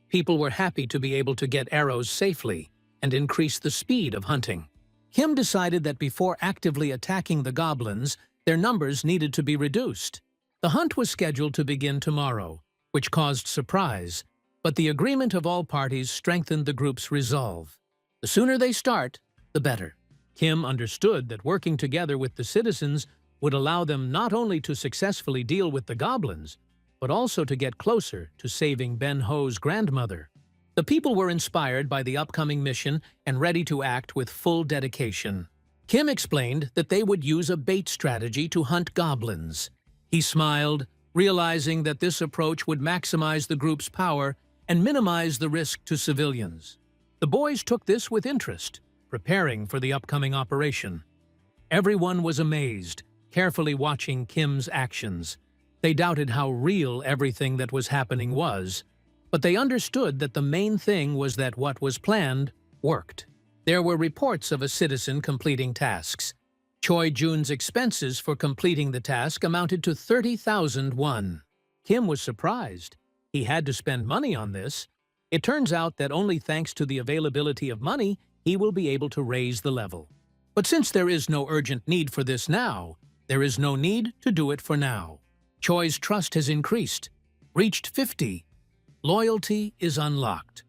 People were happy to be able to get arrows safely and increase the speed of hunting. Kim decided that before actively attacking the goblins, their numbers needed to be reduced. The hunt was scheduled to begin tomorrow, which caused surprise, but the agreement of all parties strengthened the group's resolve. The sooner they start, the better. Kim understood that working together with the citizens would allow them not only to successfully deal with the goblins, but also to get closer to saving Ben-ho's grandmother. The people were inspired by the upcoming mission and ready to act with full dedication. Kim explained that they would use a bait strategy to hunt goblins. He smiled, realizing that this approach would maximize the group's power and minimize the risk to civilians. The boys took this with interest, preparing for the upcoming operation. Everyone was amazed, carefully watching Kim's actions. They doubted how real everything that was happening was, but they understood that the main thing was that what was planned worked. There were reports of a citizen completing tasks. Choi Jun's expenses for completing the task amounted to 30,000 won. Kim was surprised. He had to spend money on this. It turns out that only thanks to the availability of money, he will be able to raise the level. But since there is no urgent need for this now, there is no need to do it for now. Choi's trust has increased, reached 50. Loyalty is unlocked.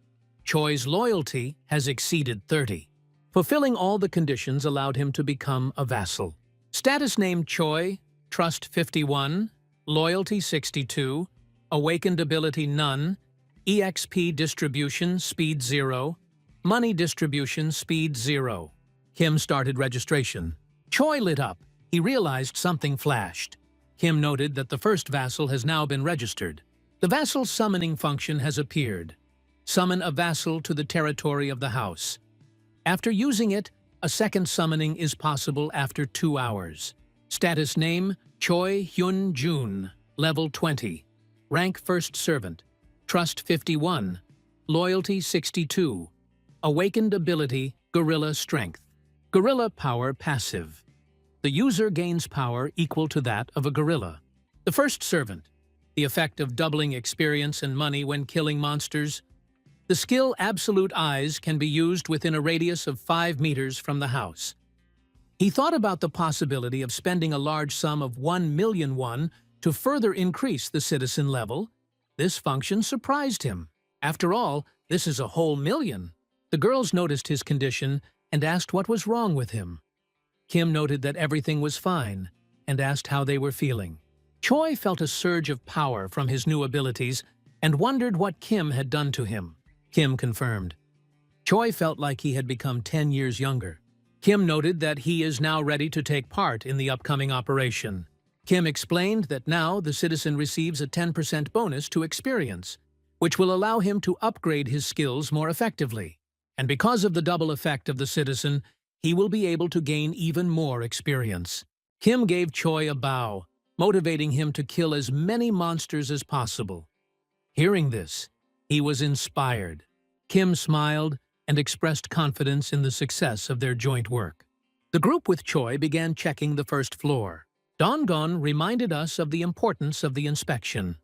Choi's loyalty has exceeded 30. Fulfilling all the conditions allowed him to become a vassal. Status named Choi, Trust 51, Loyalty 62, Awakened Ability None, EXP Distribution Speed 0, Money Distribution Speed 0. Kim started registration. Choi lit up. He realized something flashed. Kim noted that the first vassal has now been registered. The vassal summoning function has appeared. Summon a vassal to the territory of the house. After using it, a second summoning is possible after 2 hours. Status name, Choi Hyun Jun, Level 20. Rank First Servant. Trust 51. Loyalty 62. Awakened Ability, Gorilla Strength. Gorilla Power Passive. The user gains power equal to that of a gorilla. The First Servant. The effect of doubling experience and money when killing monsters. The skill Absolute Eyes can be used within a radius of 5 meters from the house. He thought about the possibility of spending a large sum of 1 million won to further increase the citizen level. This function surprised him. After all, this is a whole million. The girls noticed his condition and asked what was wrong with him. Kim noted that everything was fine and asked how they were feeling. Choi felt a surge of power from his new abilities and wondered what Kim had done to him. Kim confirmed. Choi felt like he had become 10 years younger. Kim noted that he is now ready to take part in the upcoming operation. Kim explained that now the citizen receives a 10% bonus to experience, which will allow him to upgrade his skills more effectively. And because of the double effect of the citizen, he will be able to gain even more experience. Kim gave Choi a bow, motivating him to kill as many monsters as possible. Hearing this, he was inspired. Kim smiled and expressed confidence in the success of their joint work. The group with Choi began checking the first floor. Donggon reminded us of the importance of the inspection.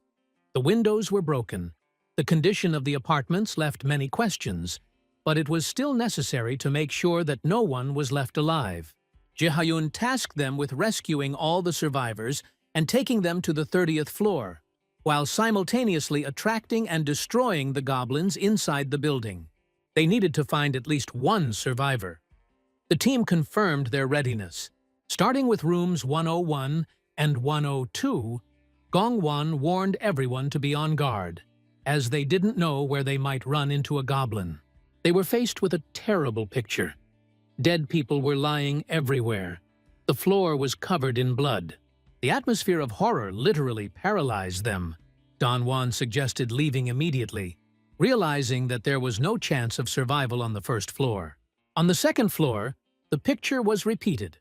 The windows were broken. The condition of the apartments left many questions, but it was still necessary to make sure that no one was left alive. Ji-hyun tasked them with rescuing all the survivors and taking them to the 30th floor. while simultaneously attracting and destroying the goblins inside the building. They needed to find at least one survivor. The team confirmed their readiness. Starting with rooms 101 and 102, Gongwan warned everyone to be on guard, as they didn't know where they might run into a goblin. They were faced with a terrible picture. Dead people were lying everywhere. The floor was covered in blood. The atmosphere of horror literally paralyzed them. Dongwan suggested leaving immediately, realizing that there was no chance of survival on the first floor. On the second floor, the picture was repeated.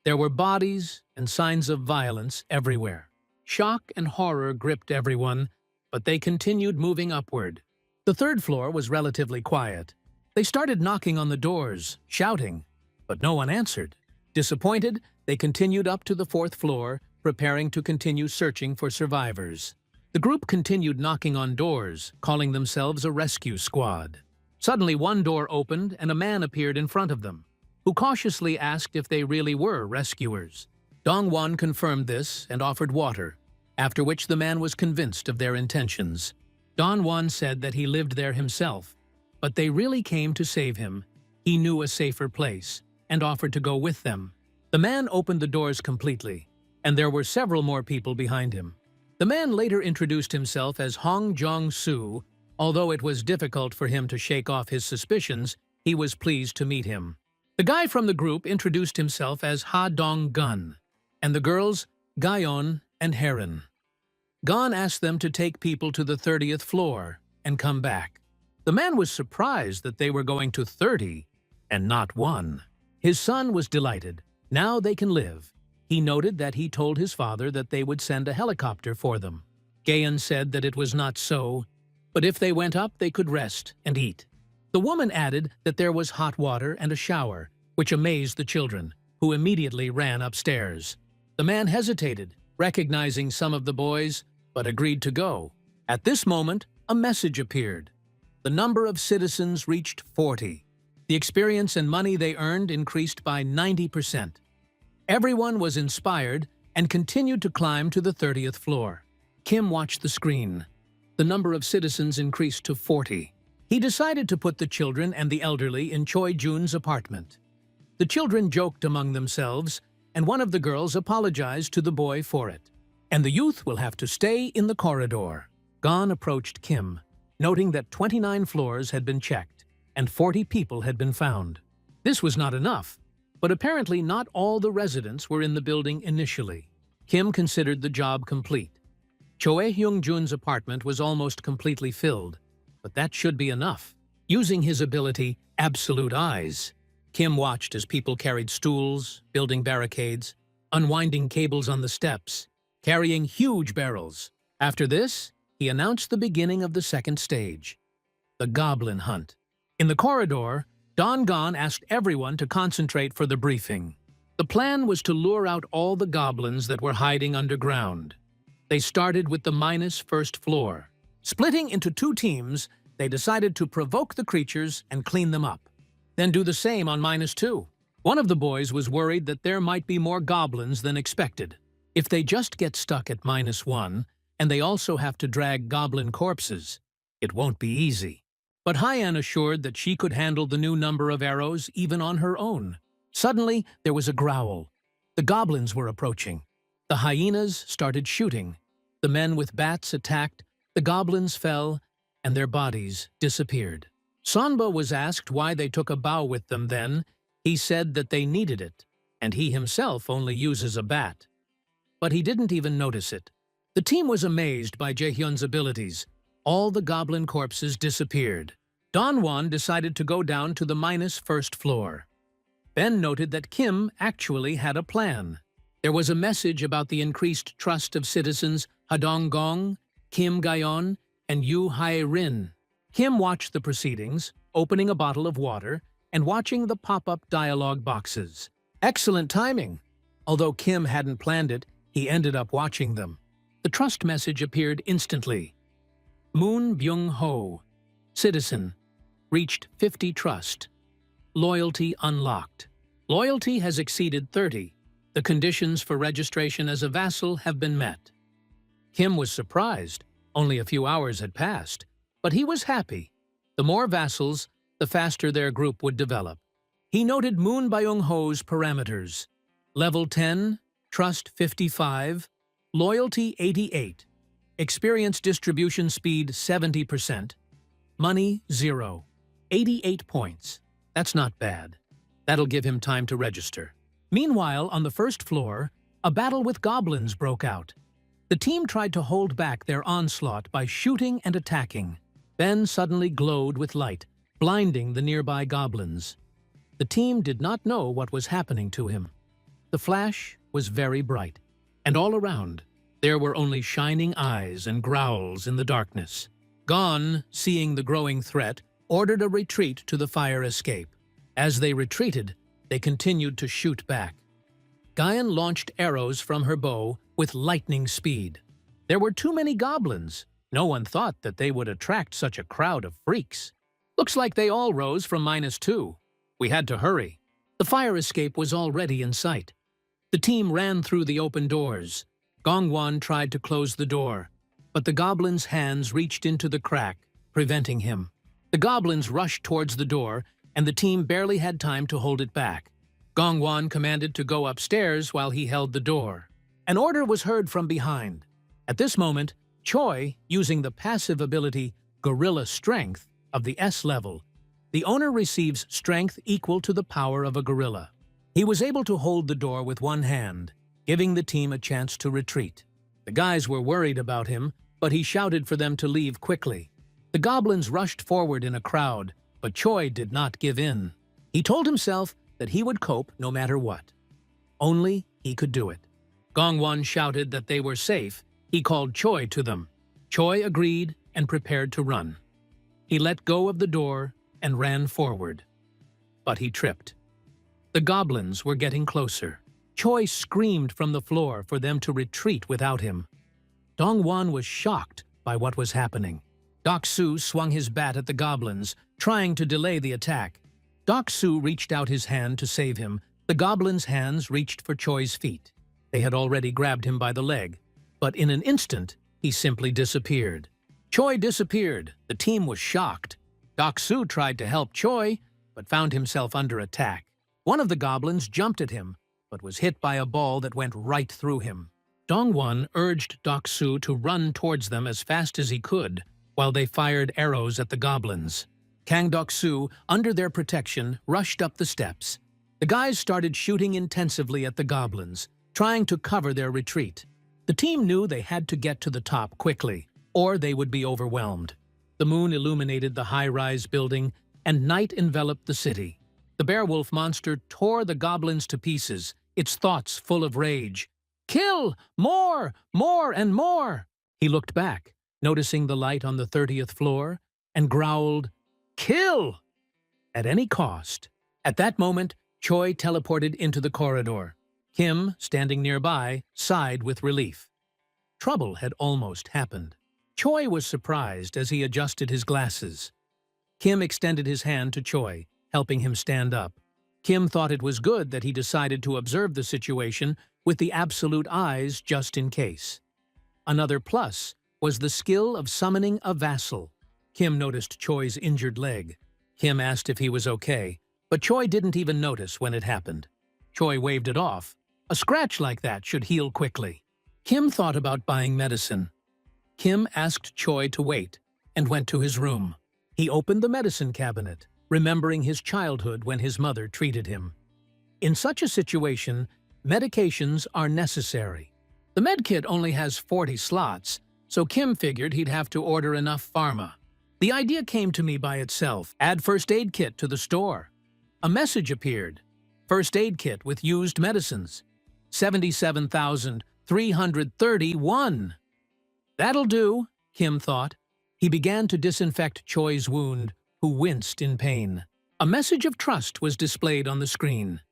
There were bodies and signs of violence everywhere. Shock and horror gripped everyone, but they continued moving upward. The third floor was relatively quiet. They started knocking on the doors, shouting, but no one answered. Disappointed, they continued up to the fourth floor, preparing to continue searching for survivors. The group continued knocking on doors, calling themselves a rescue squad. Suddenly, one door opened and a man appeared in front of them, who cautiously asked if they really were rescuers. Dongwan confirmed this and offered water, after which the man was convinced of their intentions. Dongwan said that he lived there himself, but they really came to save him. He knew a safer place and offered to go with them. The man opened the doors completely, and there were several more people behind him. The man later introduced himself as Hong Jong-soo. Although it was difficult for him to shake off his suspicions, he was pleased to meet him. The guy from the group introduced himself as Ha Dong-gun, and the girls, Gayon and Heron. Gon asked them to take people to the 30th floor and come back. The man was surprised that they were going to 30 and not 1. His son was delighted. Now they can live. He noted that he told his father that they would send a helicopter for them. Gayon said that it was not so, but if they went up, they could rest and eat. The woman added that there was hot water and a shower, which amazed the children, who immediately ran upstairs. The man hesitated, recognizing some of the boys, but agreed to go. At this moment, a message appeared. The number of citizens reached 40. The experience and money they earned increased by 90%. Everyone was inspired and continued to climb to the 30th floor. Kim watched the screen. The number of citizens increased to 40. He decided to put the children and the elderly in Choi Jun's apartment. The children joked among themselves, and one of the girls apologized to the boy for it. And the youth will have to stay in the corridor. Gon approached Kim, noting that 29 floors had been checked, and 40 people had been found. This was not enough, but apparently not all the residents were in the building initially. Kim considered the job complete. Choi Hyung-jun's apartment was almost completely filled, but that should be enough. Using his ability, Absolute Eyes, Kim watched as people carried stools, building barricades, unwinding cables on the steps, carrying huge barrels. After this, he announced the beginning of the second stage, the Goblin Hunt. In the corridor, Gon asked everyone to concentrate for the briefing. The plan was to lure out all the goblins that were hiding underground. They started with the -1st floor. Splitting into 2 teams, they decided to provoke the creatures and clean them up. Then do the same on -2. One of the boys was worried that there might be more goblins than expected. If they just get stuck at -1, and they also have to drag goblin corpses, it won't be easy. But Hyan assured that she could handle the new number of arrows even on her own. Suddenly, there was a growl. The goblins were approaching. The hyenas started shooting. The men with bats attacked, the goblins fell, and their bodies disappeared. Sonba was asked why they took a bow with them then. He said that they needed it, and he himself only uses a bat. But he didn't even notice it. The team was amazed by Jaehyun's abilities. All the goblin corpses disappeared. Dongwan decided to go down to the -1st floor. Ben noted that Kim actually had a plan. There was a message about the increased trust of citizens Hadong-gong, Kim Gayon, and Yu Hae-rin. Kim watched the proceedings, opening a bottle of water and watching the pop-up dialogue boxes. Excellent timing. Although Kim hadn't planned it, he ended up watching them. The trust message appeared instantly. Moon Byung-ho, citizen, reached 50 trust. Loyalty unlocked. Loyalty has exceeded 30. The conditions for registration as a vassal have been met. Kim was surprised. Only a few hours had passed, but he was happy. The more vassals, the faster their group would develop. He noted Moon Byung-ho's parameters. Level 10, Trust 55, Loyalty 88, Experience distribution speed 70%, Money 0, 88 points. That's not bad. That'll give him time to register. Meanwhile, on the first floor, a battle with goblins broke out. The team tried to hold back their onslaught by shooting and attacking. Ben suddenly glowed with light, blinding the nearby goblins. The team did not know what was happening to him. The flash was very bright, and all around, there were only shining eyes and growls in the darkness. Gon, seeing the growing threat, ordered a retreat to the fire escape. As they retreated, they continued to shoot back. Guyan launched arrows from her bow with lightning speed. There were too many goblins. No one thought that they would attract such a crowd of freaks. Looks like they all rose from -2. We had to hurry. The fire escape was already in sight. The team ran through the open doors. Gongwan tried to close the door, but the goblin's hands reached into the crack, preventing him. The goblins rushed towards the door, and the team barely had time to hold it back. Gongwan commanded to go upstairs while he held the door. An order was heard from behind. At this moment, Choi, using the passive ability Gorilla Strength of the S level, the owner receives strength equal to the power of a gorilla. He was able to hold the door with one hand, giving the team a chance to retreat. The guys were worried about him, but he shouted for them to leave quickly. The goblins rushed forward in a crowd, but Choi did not give in. He told himself that he would cope no matter what. Only he could do it. Gongwan shouted that they were safe. He called Choi to them. Choi agreed and prepared to run. He let go of the door and ran forward. But he tripped. The goblins were getting closer. Choi screamed from the floor for them to retreat without him. Dongwan was shocked by what was happening. Doksu swung his bat at the goblins, trying to delay the attack. Doksu reached out his hand to save him. The goblins' hands reached for Choi's feet. They had already grabbed him by the leg, but in an instant, he simply disappeared. Choi disappeared. The team was shocked. Doksu tried to help Choi, but found himself under attack. One of the goblins jumped at him, but was hit by a ball that went right through him. Dongwon urged Doksu to run towards them as fast as he could, while they fired arrows at the goblins. Kang Doksu, under their protection, rushed up the steps. The guys started shooting intensively at the goblins, trying to cover their retreat. The team knew they had to get to the top quickly, or they would be overwhelmed. The moon illuminated the high-rise building, and night enveloped the city. The bear-wolf monster tore the goblins to pieces, its thoughts full of rage. "Kill! More! More and more!" He looked back, noticing the light on the 30th floor, and growled, "Kill!" at any cost. At that moment, Choi teleported into the corridor. Kim, standing nearby, sighed with relief. Trouble had almost happened. Choi was surprised as he adjusted his glasses. Kim extended his hand to Choi, helping him stand up. Kim thought it was good that he decided to observe the situation with the absolute eyes just in case. Another plus was the skill of summoning a vassal. Kim noticed Choi's injured leg. Kim asked if he was okay, but Choi didn't even notice when it happened. Choi waved it off. A scratch like that should heal quickly. Kim thought about buying medicine. Kim asked Choi to wait and went to his room. He opened the medicine cabinet, remembering his childhood when his mother treated him. In such a situation, medications are necessary. The medkit only has 40 slots, so Kim figured he'd have to order enough pharma. The idea came to me by itself. Add first aid kit to the store. A message appeared. First aid kit with used medicines. 77,331. That'll do, Kim thought. He began to disinfect Choi's wound, who winced in pain. A message of trust was displayed on the screen.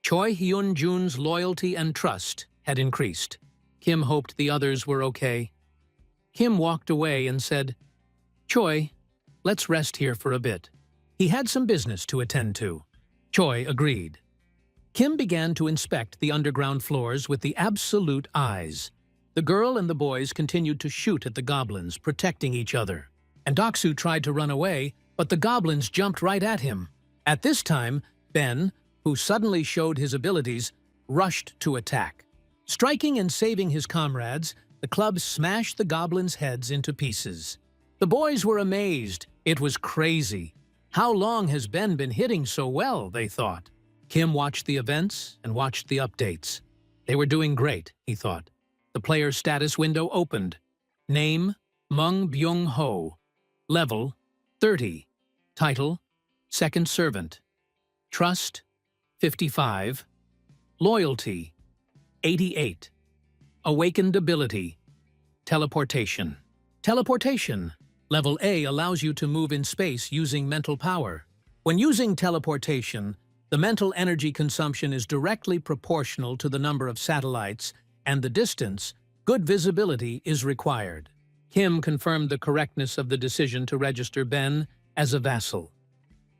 Choi Hyun-jun's loyalty and trust had increased. Kim hoped the others were okay. Kim walked away and said, "Choi, let's rest here for a bit." He had some business to attend to. Choi agreed. Kim began to inspect the underground floors with the absolute eyes. The girl and the boys continued to shoot at the goblins, protecting each other. And Doksu tried to run away, but the goblins jumped right at him. At this time, Ben, who suddenly showed his abilities, rushed to attack. Striking and saving his comrades, the club smashed the goblins' heads into pieces. The boys were amazed. It was crazy. How long has Ben been hitting so well, they thought. Kim watched the events and watched the updates. They were doing great, he thought. The player's status window opened. Name, Mung Byung-ho. Level, 30. Title, Second Servant. Trust, 55. Loyalty, 88. Awakened ability, teleportation. Teleportation. Level A allows you to move in space using mental power. When using teleportation, the mental energy consumption is directly proportional to the number of satellites, and the distance. Good visibility is required. Kim confirmed the correctness of the decision to register Ben as a vassal.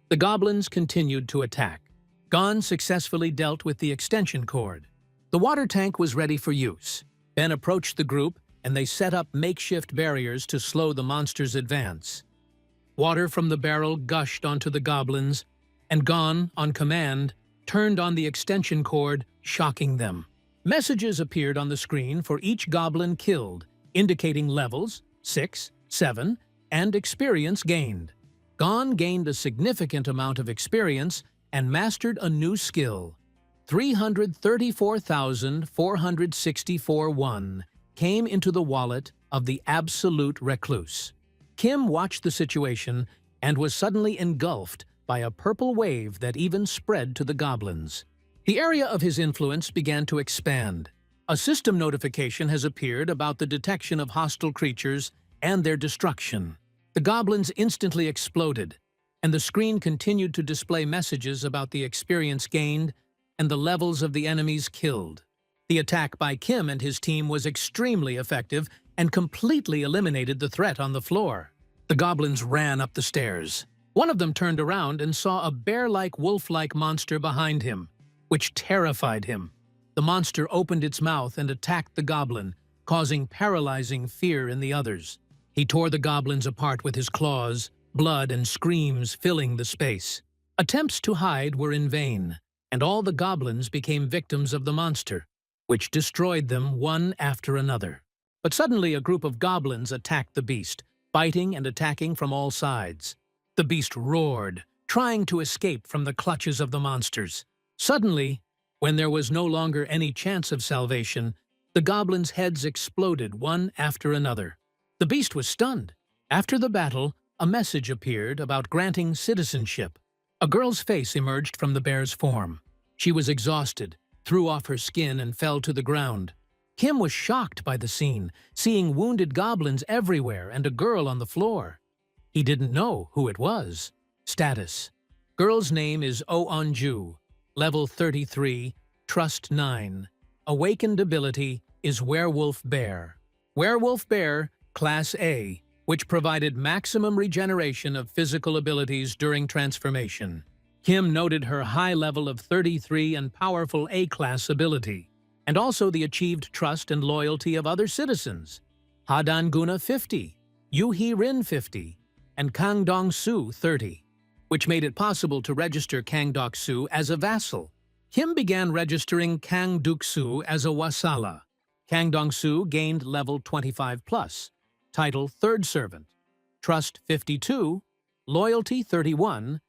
The goblins continued to attack. Gon successfully dealt with the extension cord. The water tank was ready for use. Ben approached the group, and they set up makeshift barriers to slow the monster's advance. Water from the barrel gushed onto the goblins, and Gon, on command, turned on the extension cord, shocking them. Messages appeared on the screen for each goblin killed, indicating levels, 6, 7, and experience gained. Gon gained a significant amount of experience and mastered a new skill. 334,464 won came into the wallet of the absolute recluse. Kim watched the situation and was suddenly engulfed by a purple wave that even spread to the goblins. The area of his influence began to expand. A system notification has appeared about the detection of hostile creatures and their destruction. The goblins instantly exploded, and the screen continued to display messages about the experience gained and the levels of the enemies killed. The attack by Kim and his team was extremely effective and completely eliminated the threat on the floor. The goblins ran up the stairs. One of them turned around and saw a bear-like, wolf-like monster behind him, which terrified him. The monster opened its mouth and attacked the goblin, causing paralyzing fear in the others. He tore the goblins apart with his claws, blood and screams filling the space. Attempts to hide were in vain, and all the goblins became victims of the monster, which destroyed them one after another. But suddenly a group of goblins attacked the beast, biting and attacking from all sides. The beast roared, trying to escape from the clutches of the monsters. Suddenly, when there was no longer any chance of salvation, the goblins' heads exploded one after another. The beast was stunned. After the battle, a message appeared about granting citizenship. A girl's face emerged from the bear's form. She was exhausted, threw off her skin, and fell to the ground. Kim was shocked by the scene, seeing wounded goblins everywhere and a girl on the floor. He didn't know who it was. Status. Girl's name is Oh-On-Ju. Level 33, Trust 9. Awakened ability is Werewolf Bear. Werewolf Bear, Class A, which provided maximum regeneration of physical abilities during transformation. Kim noted her high level of 33 and powerful A-class ability, and also the achieved trust and loyalty of other citizens. Hadan Guna 50, Yuhi Rin 50, and Kang Dong-Su 30, which made it possible to register Kang Dok-Su as a vassal. Kim began registering Kang Duk-Su as a wasala. Kang Dong-Su gained level 25+, title Third Servant, Trust 52, Loyalty 31,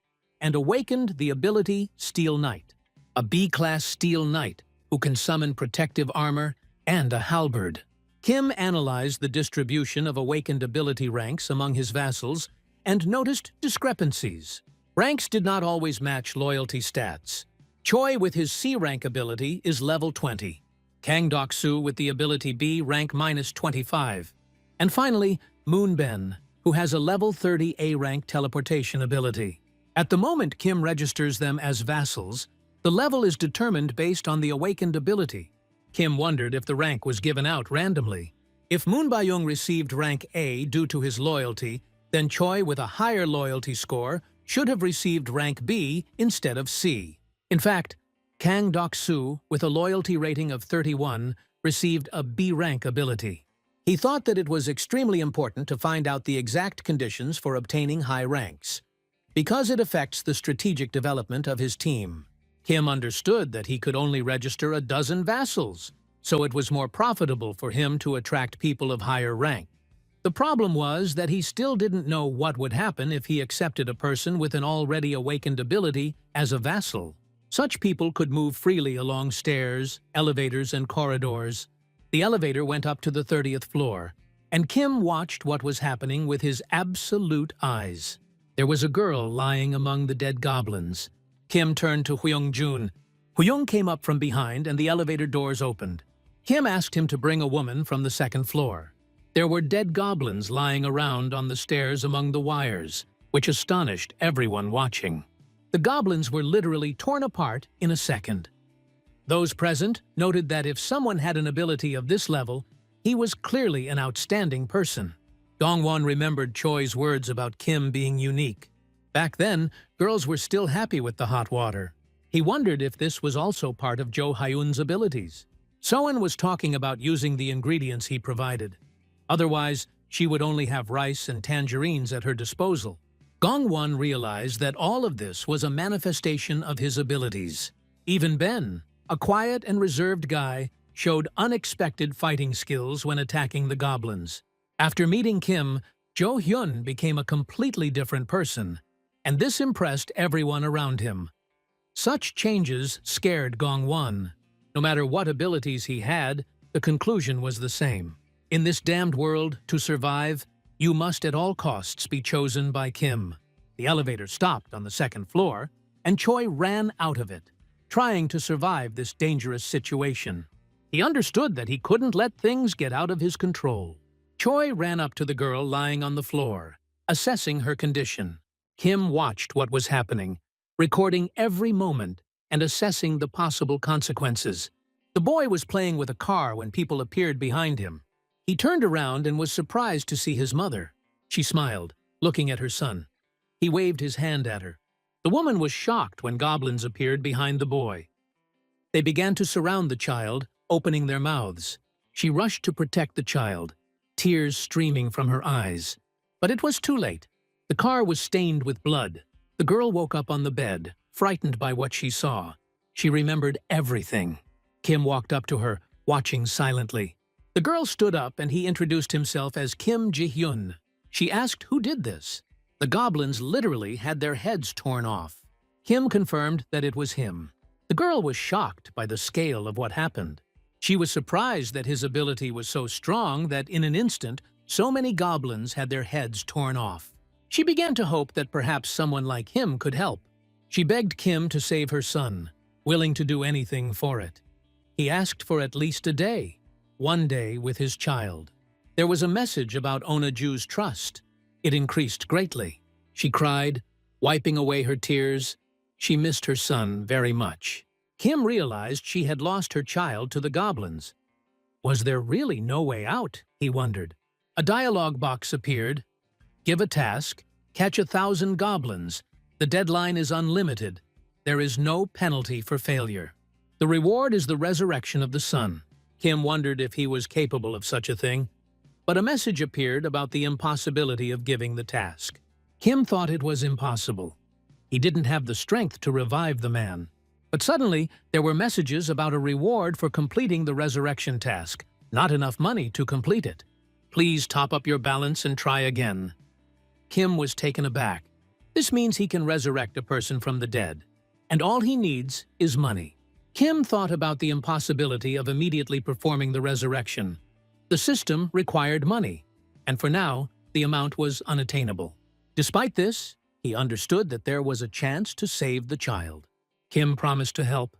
and awakened the ability Steel Knight, a B-class Steel Knight who can summon protective armor and a halberd. Kim analyzed the distribution of awakened ability ranks among his vassals and noticed discrepancies. Ranks did not always match loyalty stats. Choi with his C-rank ability is level 20. Kang Dok-Su with the ability B rank -25. And finally, Moonben, who has a level 30 A-rank teleportation ability. At the moment Kim registers them as vassals, the level is determined based on the awakened ability. Kim wondered if the rank was given out randomly. If Moon Bayong received rank A due to his loyalty, then Choi with a higher loyalty score should have received rank B instead of C. In fact, Kang Dok-Su, with a loyalty rating of 31, received a B-rank ability. He thought that it was extremely important to find out the exact conditions for obtaining high ranks, because it affects the strategic development of his team. Kim understood that he could only register a dozen vassals, so it was more profitable for him to attract people of higher rank. The problem was that he still didn't know what would happen if he accepted a person with an already awakened ability as a vassal. Such people could move freely along stairs, elevators, and corridors. The elevator went up to the 30th floor, and Kim watched what was happening with his absolute eyes. There was a girl lying among the dead goblins. Kim turned to Hyung-jun. Hyung came up from behind, and the elevator doors opened. Kim asked him to bring a woman from the second floor. There were dead goblins lying around on the stairs among the wires, which astonished everyone watching. The goblins were literally torn apart in a second. Those present noted that if someone had an ability of this level, he was clearly an outstanding person. Dongwon remembered Choi's words about Kim being unique. Back then, girls were still happy with the hot water. He wondered if this was also part of Jo Hyun's abilities. Soen was talking about using the ingredients he provided. Otherwise, she would only have rice and tangerines at her disposal. Gongwon realized that all of this was a manifestation of his abilities. Even Ben, a quiet and reserved guy, showed unexpected fighting skills when attacking the goblins. After meeting Kim, Jo Hyun became a completely different person, and this impressed everyone around him. Such changes scared Gongwon. No matter what abilities he had, the conclusion was the same. In this damned world, to survive, you must at all costs be chosen by Kim. The elevator stopped on the second floor, and Choi ran out of it, trying to survive this dangerous situation. He understood that he couldn't let things get out of his control. Choi ran up to the girl lying on the floor, assessing her condition. Kim watched what was happening, recording every moment and assessing the possible consequences. The boy was playing with a car when people appeared behind him. He turned around and was surprised to see his mother. She smiled, looking at her son. He waved his hand at her. The woman was shocked when goblins appeared behind the boy. They began to surround the child, opening their mouths. She rushed to protect the child, tears streaming from her eyes. But it was too late. The car was stained with blood. The girl woke up on the bed, frightened by what she saw. She remembered everything. Kim walked up to her, watching silently. The girl stood up and he introduced himself as Kim Ji-hyun. She asked who did this. The goblins literally had their heads torn off. Kim confirmed that it was him. The girl was shocked by the scale of what happened. She was surprised that his ability was so strong that in an instant, so many goblins had their heads torn off. She began to hope that perhaps someone like him could help. She begged Kim to save her son, willing to do anything for it. He asked for at least a day, one day with his child. There was a message about Onaju's trust. It increased greatly. She cried, wiping away her tears. She missed her son very much. Kim realized she had lost her child to the goblins. Was there really no way out, he wondered. A dialogue box appeared. Give a task, catch 1,000 goblins. The deadline is unlimited. There is no penalty for failure. The reward is the resurrection of the son. Kim wondered if he was capable of such a thing. But a message appeared about the impossibility of giving the task. Kim thought it was impossible. He didn't have the strength to revive the man. But suddenly, there were messages about a reward for completing the resurrection task. Not enough money to complete it. Please top up your balance and try again. Kim was taken aback. This means he can resurrect a person from the dead. And all he needs is money. Kim thought about the impossibility of immediately performing the resurrection. The system required money, and for now, the amount was unattainable. Despite this, he understood that there was a chance to save the child. Kim promised to help.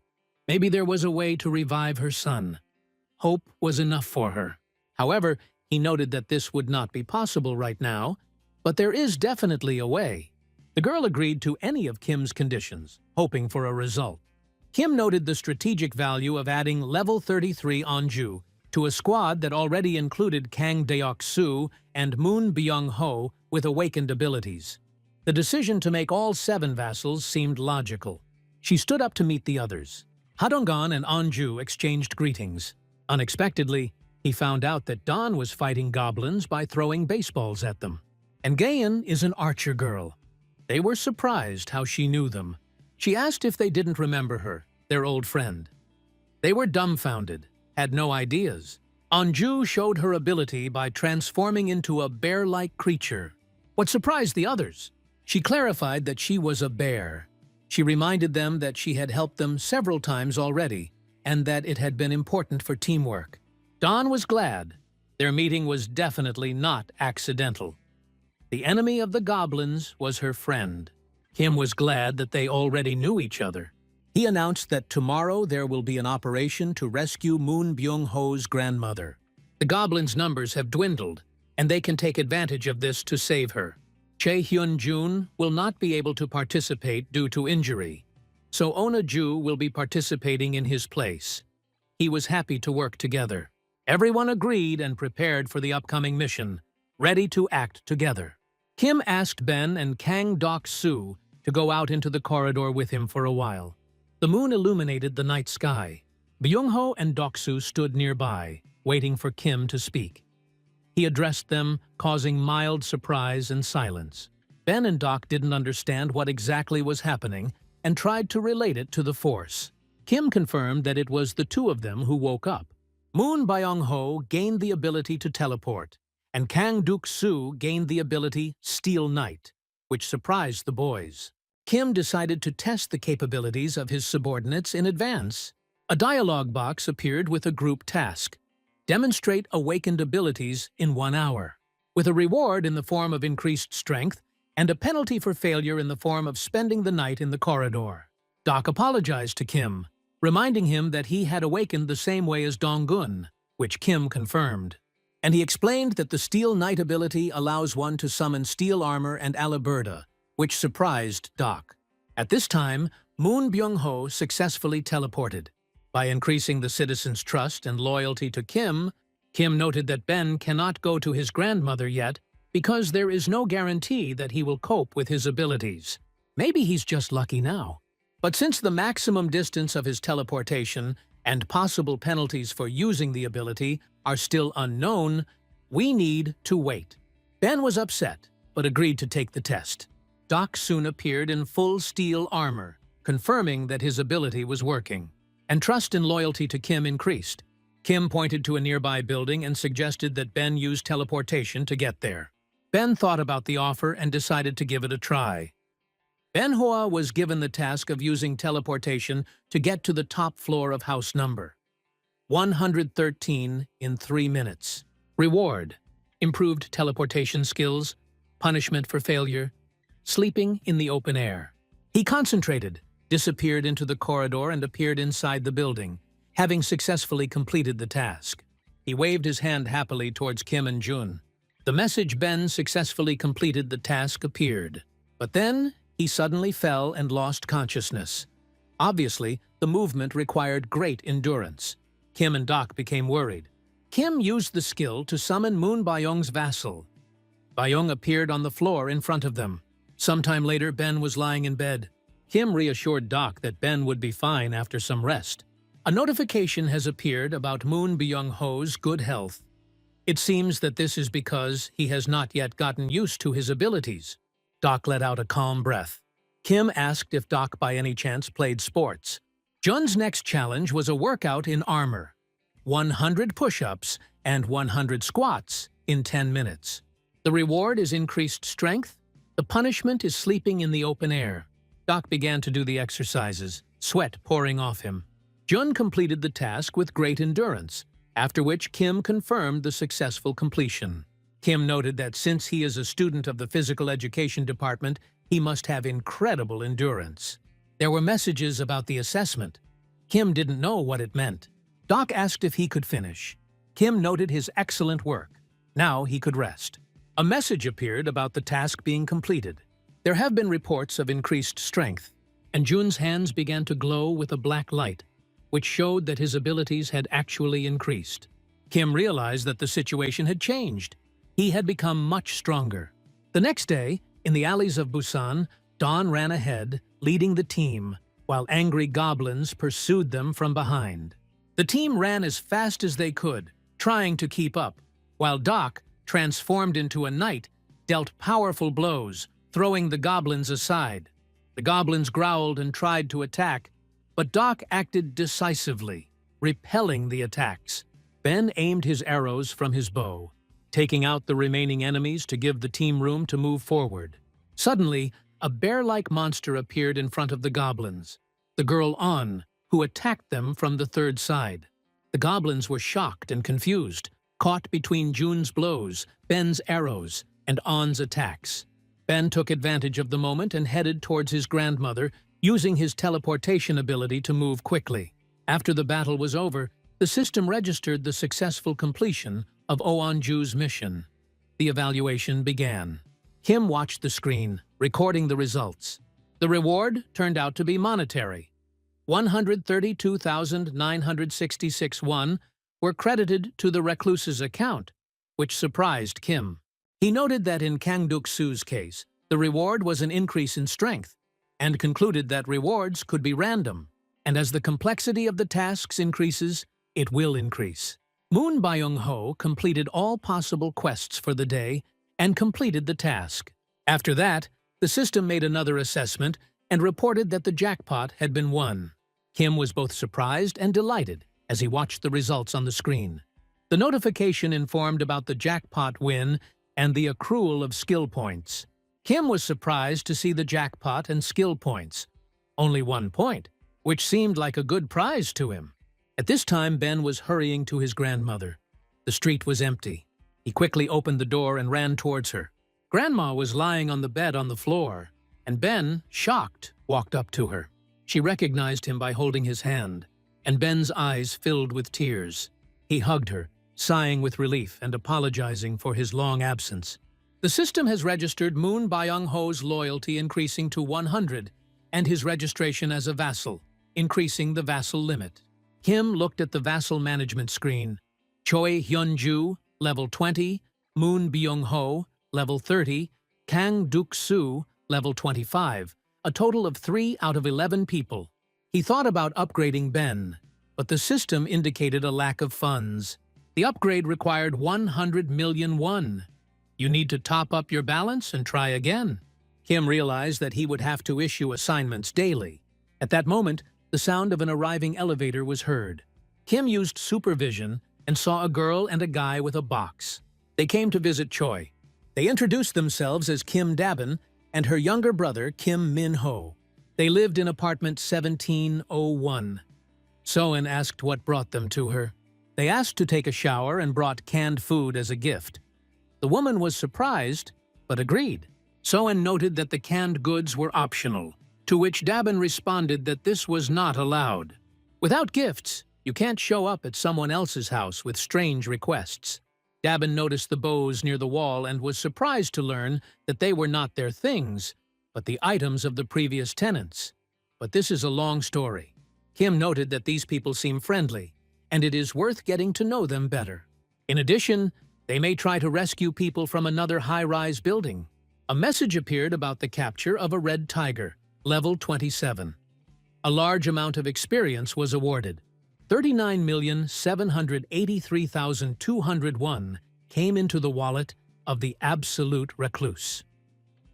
Maybe there was a way to revive her son. Hope was enough for her. However, he noted that this would not be possible right now, but there is definitely a way. The girl agreed to any of Kim's conditions, hoping for a result. Kim noted the strategic value of adding level 33 Anju to a squad that already included Kang Deok-soo and Moon Byung-ho with awakened abilities. The decision to make all 7 vassals seemed logical. She stood up to meet the others. Hadonggan and Anju exchanged greetings. Unexpectedly, he found out that Dawn was fighting goblins by throwing baseballs at them. And Gayan is an archer girl. They were surprised how she knew them. She asked if they didn't remember her, their old friend. They were dumbfounded, had no ideas. Anju showed her ability by transforming into a bear-like creature. What surprised the others? She clarified that she was a bear. She reminded them that she had helped them several times already, and that it had been important for teamwork. Dawn was glad. Their meeting was definitely not accidental. The enemy of the goblins was her friend. Kim was glad that they already knew each other. He announced that tomorrow there will be an operation to rescue Moon Byung-ho's grandmother. The goblins' numbers have dwindled, and they can take advantage of this to save her. Chae Hyun-jun will not be able to participate due to injury, so Ona-ju will be participating in his place. He was happy to work together. Everyone agreed and prepared for the upcoming mission, ready to act together. Kim asked Ben and Kang Dok-soo to go out into the corridor with him for a while. The moon illuminated the night sky. Byung-ho and Dok-soo stood nearby, waiting for Kim to speak. He addressed them, causing mild surprise and silence. Ben and Dok didn't understand what exactly was happening and tried to relate it to the Force. Kim confirmed that it was the two of them who woke up. Moon Byung-ho gained the ability to teleport, and Kang Duk-soo gained the ability Steel Knight, which surprised the boys. Kim decided to test the capabilities of his subordinates in advance. A dialogue box appeared with a group task. Demonstrate awakened abilities in 1 hour, with a reward in the form of increased strength and a penalty for failure in the form of spending the night in the corridor. Dok apologized to Kim, reminding him that he had awakened the same way as Dong-gun, which Kim confirmed. And he explained that the Steel Knight ability allows one to summon steel armor and alaberda, which surprised Dok. At this time, Moon Byung-ho successfully teleported. By increasing the citizens' trust and loyalty to Kim, Kim noted that Ben cannot go to his grandmother yet because there is no guarantee that he will cope with his abilities. Maybe he's just lucky now. But since the maximum distance of his teleportation and possible penalties for using the ability are still unknown, we need to wait. Ben was upset, but agreed to take the test. Dok soon appeared in full steel armor, confirming that his ability was working. And trust and loyalty to Kim increased. Kim pointed to a nearby building and suggested that Ben use teleportation to get there. Ben thought about the offer and decided to give it a try. MANHUA was given the task of using teleportation to get to the top floor of house number 113 in 3 minutes. Reward: improved teleportation skills, punishment for failure, sleeping in the open air. He concentrated, disappeared into the corridor and appeared inside the building, having successfully completed the task. He waved his hand happily towards Kim and Jun. The message Ben successfully completed the task appeared. But then, he suddenly fell and lost consciousness. Obviously, the movement required great endurance. Kim and Dok became worried. Kim used the skill to summon Moon Byung's vassal. Byung appeared on the floor in front of them. Sometime later, Ben was lying in bed. Kim reassured Dok that Ben would be fine after some rest. A notification has appeared about Moon Byung-ho's good health. It seems that this is because he has not yet gotten used to his abilities. Dok let out a calm breath. Kim asked if Dok by any chance played sports. Jun's next challenge was a workout in armor. 100 push-ups and 100 squats in 10 minutes. The reward is increased strength. The punishment is sleeping in the open air. Dok began to do the exercises, sweat pouring off him. Jun completed the task with great endurance, after which Kim confirmed the successful completion. Kim noted that since he is a student of the physical education department, he must have incredible endurance. There were messages about the assessment. Kim didn't know what it meant. Dok asked if he could finish. Kim noted his excellent work. Now he could rest. A message appeared about the task being completed. There have been reports of increased strength, and Jun's hands began to glow with a black light, which showed that his abilities had actually increased. Kim realized that the situation had changed. He had become much stronger. The next day, in the alleys of Busan, Dawn ran ahead, leading the team, while angry goblins pursued them from behind. The team ran as fast as they could, trying to keep up, while Doc, transformed into a knight, dealt powerful blows, throwing the goblins aside. The goblins growled and tried to attack, but Doc acted decisively, repelling the attacks. Ben aimed his arrows from his bow, taking out the remaining enemies to give the team room to move forward. Suddenly, a bear-like monster appeared in front of the goblins, the girl On, who attacked them from the third side. The goblins were shocked and confused, caught between Jun's blows, Ben's arrows, and On's attacks. Ben took advantage of the moment and headed towards his grandmother, using his teleportation ability to move quickly. After the battle was over, the system registered the successful completion of Oonju's mission. The evaluation began. Kim watched the screen, recording the results. The reward turned out to be monetary. 132,966 won were credited to the recluse's account, which surprised Kim. He noted that in Kang Duk-soo's case, the reward was an increase in strength, and concluded that rewards could be random, and as the complexity of the tasks increases, it will increase. Moon Byung-ho completed all possible quests for the day and completed the task. After that, the system made another assessment and reported that the jackpot had been won. Kim was both surprised and delighted as he watched the results on the screen. The notification informed about the jackpot win and the accrual of skill points. Kim was surprised to see the jackpot and skill points. Only 1 point, which seemed like a good prize to him. At this time, Ben was hurrying to his grandmother. The street was empty. He quickly opened the door and ran towards her. Grandma was lying on the bed on the floor, and Ben, shocked, walked up to her. She recognized him by holding his hand, and Ben's eyes filled with tears. He hugged her, sighing with relief and apologizing for his long absence. The system has registered Moon Byung-ho's loyalty increasing to 100, and his registration as a vassal, increasing the vassal limit. Kim looked at the vassal management screen. Choi Hyun-ju, level 20, Moon Byung-ho, level 30, Kang Duk-soo, level 25, a total of 3 out of 11 people. He thought about upgrading Ben, but the system indicated a lack of funds. The upgrade required 100 million won. You need to top up your balance and try again. Kim realized that he would have to issue assignments daily. At that moment, the sound of an arriving elevator was heard. Kim used supervision and saw a girl and a guy with a box. They came to visit Choi. They introduced themselves as Kim Dabin and her younger brother, Kim Min-ho. They lived in apartment 1701. Soen asked what brought them to her. They asked to take a shower and brought canned food as a gift. The woman was surprised, but agreed. Soen noted that the canned goods were optional, to which Dabin responded that this was not allowed. Without gifts, you can't show up at someone else's house with strange requests. Dabin noticed the bows near the wall and was surprised to learn that they were not their things, but the items of the previous tenants. But this is a long story. Kim noted that these people seem friendly, and it is worth getting to know them better. In addition, they may try to rescue people from another high-rise building. A message appeared about the capture of a red tiger, level 27. A large amount of experience was awarded. 39,783,201 came into the wallet of the absolute recluse.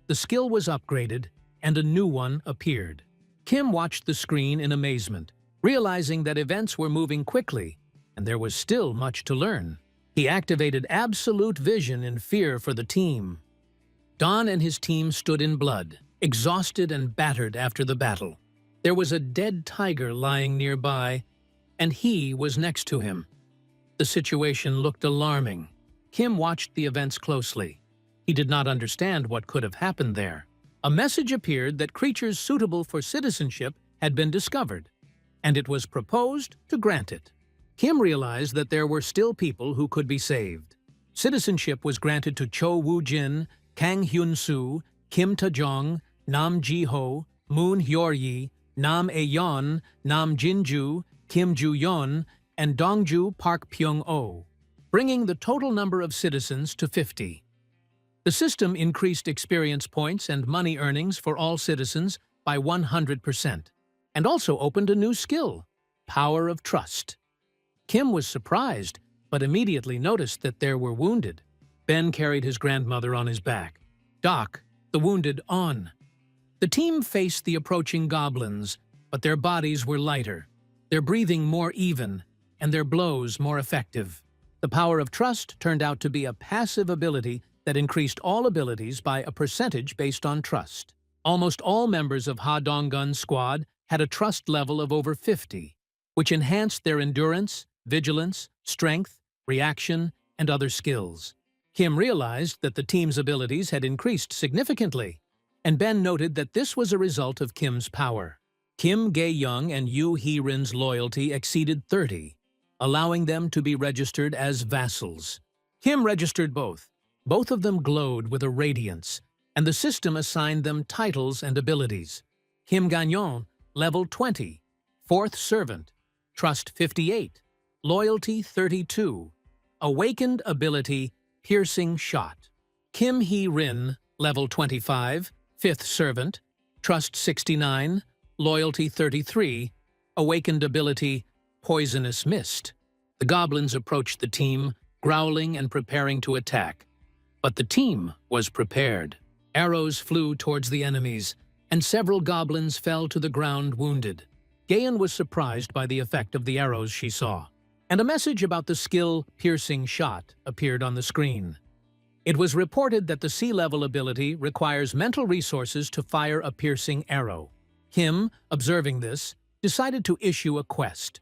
The skill was upgraded, and a new one appeared. Kim watched the screen in amazement, realizing that events were moving quickly, and there was still much to learn. He activated absolute vision in fear for the team. Don and his team stood in blood, exhausted and battered after the battle. There was a dead tiger lying nearby, and he was next to him. The situation looked alarming. Kim watched the events closely. He did not understand what could have happened there. A message appeared that creatures suitable for citizenship had been discovered, and it was proposed to grant it. Kim realized that there were still people who could be saved. Citizenship was granted to Cho Woo-jin, Kang Hyun-soo, Kim Ta-jong, Nam Ji-ho, Moon Hyor-yi, Nam A-yeon, Nam Jin-ju, Kim Ju-yeon, and Dongju Park Pyong-oh, bringing the total number of citizens to 50. The system increased experience points and money earnings for all citizens by 100%, and also opened a new skill, Power of Trust. Kim was surprised, but immediately noticed that there were wounded. Ben carried his grandmother on his back. Doc, the wounded, on. The team faced the approaching goblins, but their bodies were lighter, their breathing more even, and their blows more effective. The power of trust turned out to be a passive ability that increased all abilities by a percentage based on trust. Almost all members of Ha Donggun's squad had a trust level of over 50, which enhanced their endurance, vigilance, strength, reaction, and other skills. Kim realized that the team's abilities had increased significantly, and Ben noted that this was a result of Kim's power. Kim Gae-young and Yu Hee-rin's loyalty exceeded 30, allowing them to be registered as vassals. Kim registered both. Both of them glowed with a radiance, and the system assigned them titles and abilities. Kim Gagnon, level 20, Fourth Servant, Trust 58, Loyalty 32, Awakened Ability, Piercing Shot. Kim Hee-rin, level 25, Fifth Servant, Trust 69, Loyalty 33, Awakened Ability, Poisonous Mist. The goblins approached the team, growling and preparing to attack. But the team was prepared. Arrows flew towards the enemies, and several goblins fell to the ground wounded. Gaean was surprised by the effect of the arrows she saw, and a message about the skill Piercing Shot appeared on the screen. It was reported that the sea-level ability requires mental resources to fire a piercing arrow. Kim, observing this, decided to issue a quest.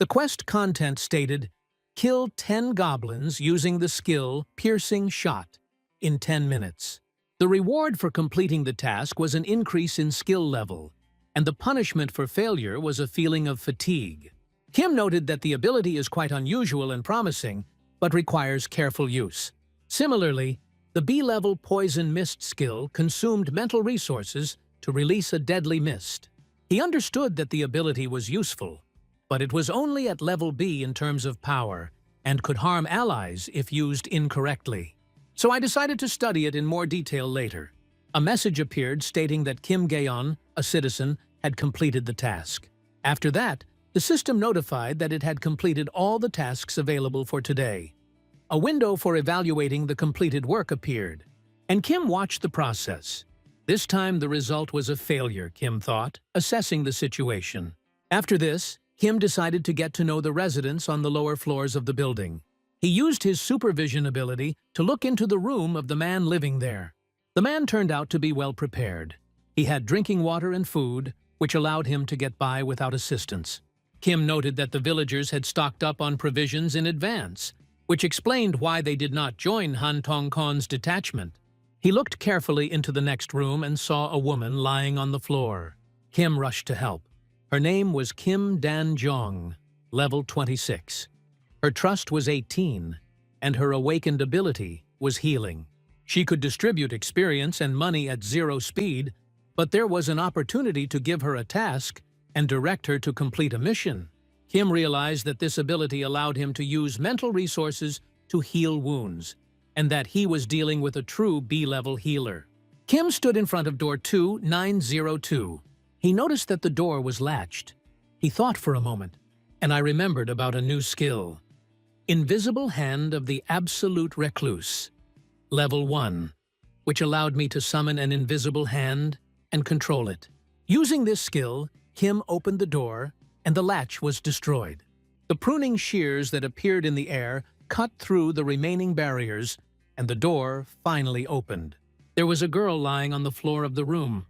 The quest content stated, "Kill 10 goblins using the skill Piercing Shot in 10 minutes." The reward for completing the task was an increase in skill level, and the punishment for failure was a feeling of fatigue. Kim noted that the ability is quite unusual and promising, but requires careful use. Similarly, the B-level Poison Mist skill consumed mental resources to release a deadly mist. He understood that the ability was useful, but it was only at level B in terms of power, and could harm allies if used incorrectly. So I decided to study it in more detail later. A message appeared stating that Kim Gaeon, a citizen, had completed the task. After that, the system notified that it had completed all the tasks available for today. A window for evaluating the completed work appeared, and Kim watched the process. This time the result was a failure, Kim thought, assessing the situation. After this, Kim decided to get to know the residents on the lower floors of the building. He used his supervision ability to look into the room of the man living there. The man turned out to be well prepared. He had drinking water and food, which allowed him to get by without assistance. Kim noted that the villagers had stocked up on provisions in advance, which explained why they did not join Han Tong-kon's detachment. He looked carefully into the next room and saw a woman lying on the floor. Kim rushed to help. Her name was Kim Dan-jong, level 26. Her trust was 18, and her awakened ability was healing. She could distribute experience and money at 0 speed, but there was an opportunity to give her a task and direct her to complete a mission. Kim realized that this ability allowed him to use mental resources to heal wounds, and that he was dealing with a true B-level healer. Kim stood in front of door 2902. He noticed that the door was latched. He thought for a moment, and I remembered about a new skill. Invisible Hand of the Absolute Recluse, level 1, which allowed me to summon an invisible hand and control it. Using this skill, Kim opened the door, and the latch was destroyed. The pruning shears that appeared in the air cut through the remaining barriers, and the door finally opened. There was a girl lying on the floor of the room.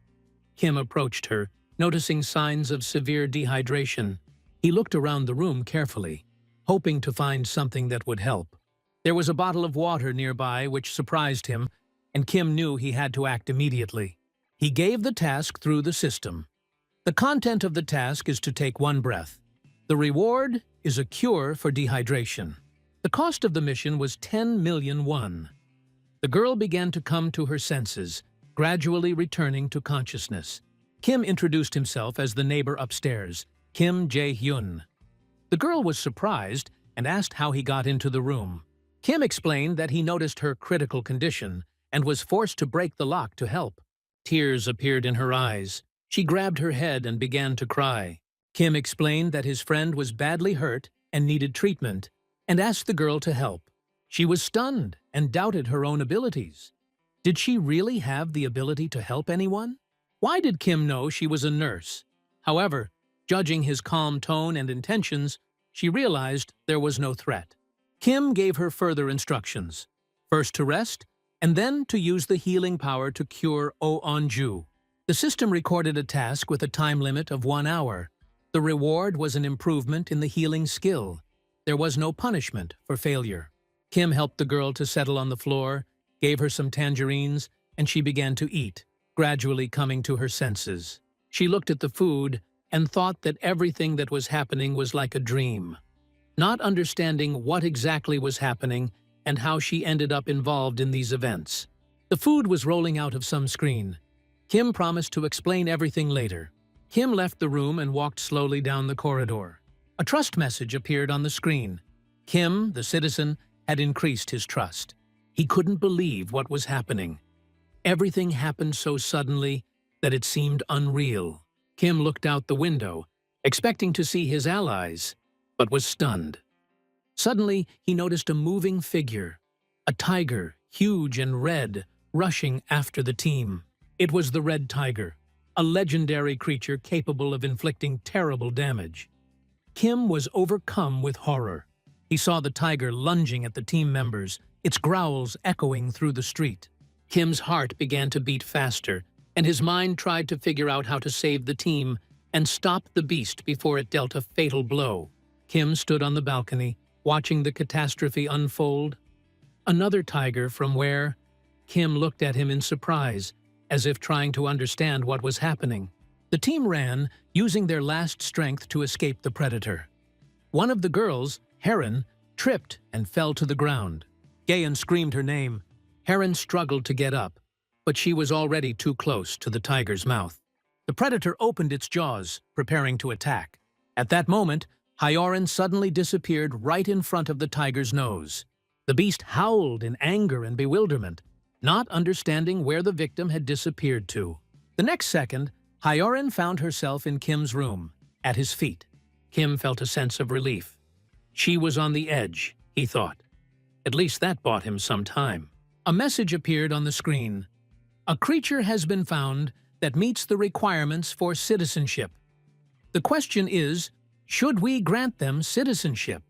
Kim approached her, noticing signs of severe dehydration. He looked around the room carefully, hoping to find something that would help. There was a bottle of water nearby which surprised him, and Kim knew he had to act immediately. He gave the task through the system. The content of the task is to take 1 breath. The reward is a cure for dehydration. The cost of the mission was 10 million won. The girl began to come to her senses, gradually returning to consciousness. Kim introduced himself as the neighbor upstairs, Kim Jae-hyun. The girl was surprised and asked how he got into the room. Kim explained that he noticed her critical condition and was forced to break the lock to help. Tears appeared in her eyes. She grabbed her head and began to cry. Kim explained that his friend was badly hurt and needed treatment, and asked the girl to help. She was stunned and doubted her own abilities. Did she really have the ability to help anyone? Why did Kim know she was a nurse? However, judging his calm tone and intentions, she realized there was no threat. Kim gave her further instructions, first to rest, and then to use the healing power to cure Ju. The system recorded a task with a time limit of 1 hour. The reward was an improvement in the healing skill. There was no punishment for failure. Kim helped the girl to settle on the floor, gave her some tangerines, and she began to eat, gradually coming to her senses. She looked at the food and thought that everything that was happening was like a dream. Not understanding what exactly was happening and how she ended up involved in these events. The food was rolling out of some screen. Kim promised to explain everything later. Kim left the room and walked slowly down the corridor. A trust message appeared on the screen. Kim, the citizen, had increased his trust. He couldn't believe what was happening. Everything happened so suddenly that it seemed unreal. Kim looked out the window, expecting to see his allies, but was stunned. Suddenly, he noticed a moving figure, a tiger, huge and red, rushing after the team. It was the red tiger, a legendary creature capable of inflicting terrible damage. Kim was overcome with horror. He saw the tiger lunging at the team members, its growls echoing through the street. Kim's heart began to beat faster, and his mind tried to figure out how to save the team and stop the beast before it dealt a fatal blow. Kim stood on the balcony, watching the catastrophe unfold. Another tiger from where? Kim looked at him in surprise, as if trying to understand what was happening. The team ran, using their last strength to escape the predator. One of the girls, Heron, tripped and fell to the ground. Gayan screamed her name. Heron struggled to get up, but she was already too close to the tiger's mouth. The predator opened its jaws, preparing to attack. At that moment, Hyorin suddenly disappeared right in front of the tiger's nose. The beast howled in anger and bewilderment, not understanding where the victim had disappeared to. The next second, Hyorin found herself in Kim's room, at his feet. Kim felt a sense of relief. She was on the edge, he thought. At least that bought him some time. A message appeared on the screen. A creature has been found that meets the requirements for citizenship. The question is, should we grant them citizenship?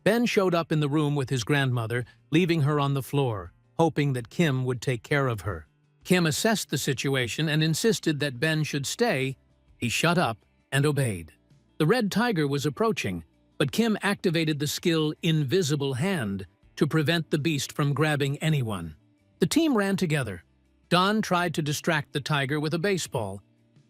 Ben showed up in the room with his grandmother, leaving her on the floor, hoping that Kim would take care of her. Kim assessed the situation and insisted that Ben should stay. He shut up and obeyed. The red tiger was approaching, but Kim activated the skill Invisible Hand to prevent the beast from grabbing anyone. The team ran together. Don tried to distract the tiger with a baseball,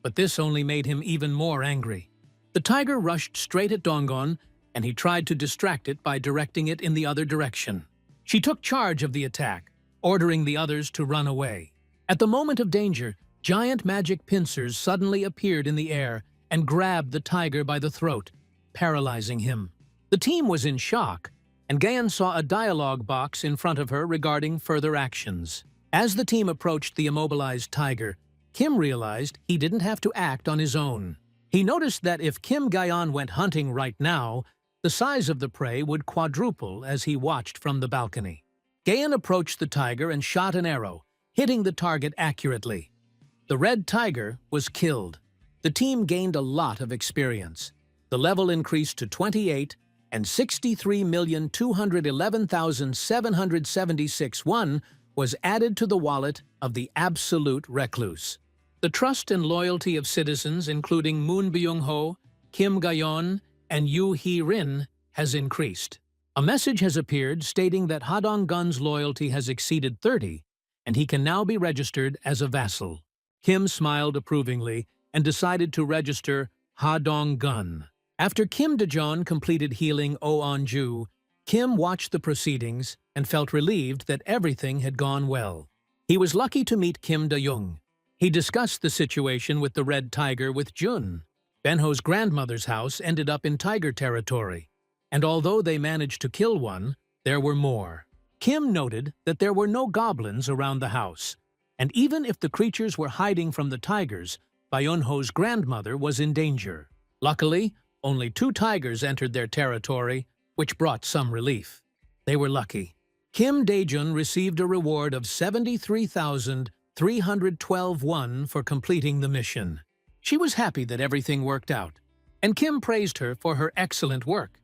but this only made him even more angry. The tiger rushed straight at Dongon, and he tried to distract it by directing it in the other direction. She took charge of the attack, ordering the others to run away. At the moment of danger, giant magic pincers suddenly appeared in the air and grabbed the tiger by the throat, paralyzing him. The team was in shock, and Gayan saw a dialogue box in front of her regarding further actions. As the team approached the immobilized tiger, Kim realized he didn't have to act on his own. He noticed that if Kim Gayan went hunting right now, the size of the prey would quadruple as he watched from the balcony. Gayan approached the tiger and shot an arrow, hitting the target accurately. The red tiger was killed. The team gained a lot of experience. The level increased to 28, and 63,211,776 won was added to the wallet of the absolute recluse. The trust and loyalty of citizens, including Moon Byung-ho, Kim Gayon, and Yoo Hee-rin, has increased. A message has appeared stating that Ha Dong-gun's loyalty has exceeded 30, and he can now be registered as a vassal. Kim smiled approvingly and decided to register Ha Dong-gun. After Kim Daejeon completed healing Ju, Kim watched the proceedings and felt relieved that everything had gone well. He was lucky to meet Kim Da-young. He discussed the situation with the red tiger with Jun. Benho's grandmother's house ended up in tiger territory, and although they managed to kill one, there were more. Kim noted that there were no goblins around the house, and even if the creatures were hiding from the tigers, Byun-ho's grandmother was in danger. Luckily, only 2 tigers entered their territory, which brought some relief. They were lucky. Kim Daejun received a reward of 73,312 won for completing the mission. She was happy that everything worked out, and Kim praised her for her excellent work.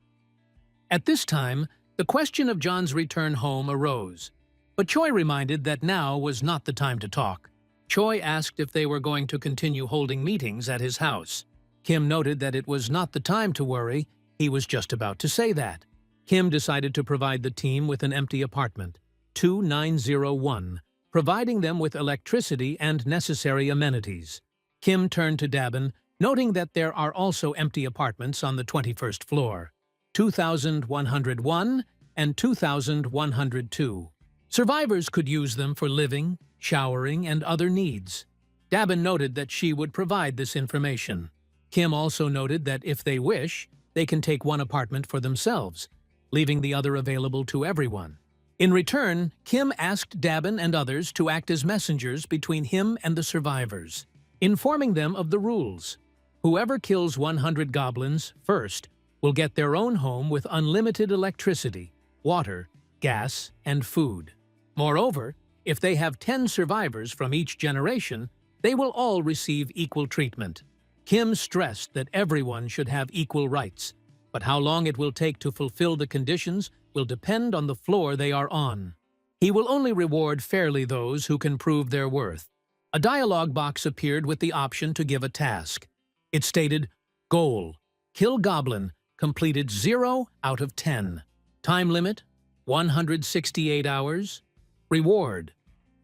At this time, the question of John's return home arose, but Choi reminded that now was not the time to talk. Choi asked if they were going to continue holding meetings at his house. Kim noted that it was not the time to worry, he was just about to say that. Kim decided to provide the team with an empty apartment, 2901, providing them with electricity and necessary amenities. Kim turned to Dabin, noting that there are also empty apartments on the 21st floor, 2101 and 2102. Survivors could use them for living, showering, and other needs. Dabin noted that she would provide this information. Kim also noted that if they wish, they can take one apartment for themselves, leaving the other available to everyone. In return, Kim asked Dabin and others to act as messengers between him and the survivors, informing them of the rules. Whoever kills 100 goblins first will get their own home with unlimited electricity, water, gas, and food. Moreover, if they have 10 survivors from each generation, they will all receive equal treatment. Kim stressed that everyone should have equal rights, but how long it will take to fulfill the conditions will depend on the floor they are on. He will only reward fairly those who can prove their worth. A dialogue box appeared with the option to give a task. It stated, Goal: kill goblin, completed 0 out of 10. Time limit: 168 hours. Reward: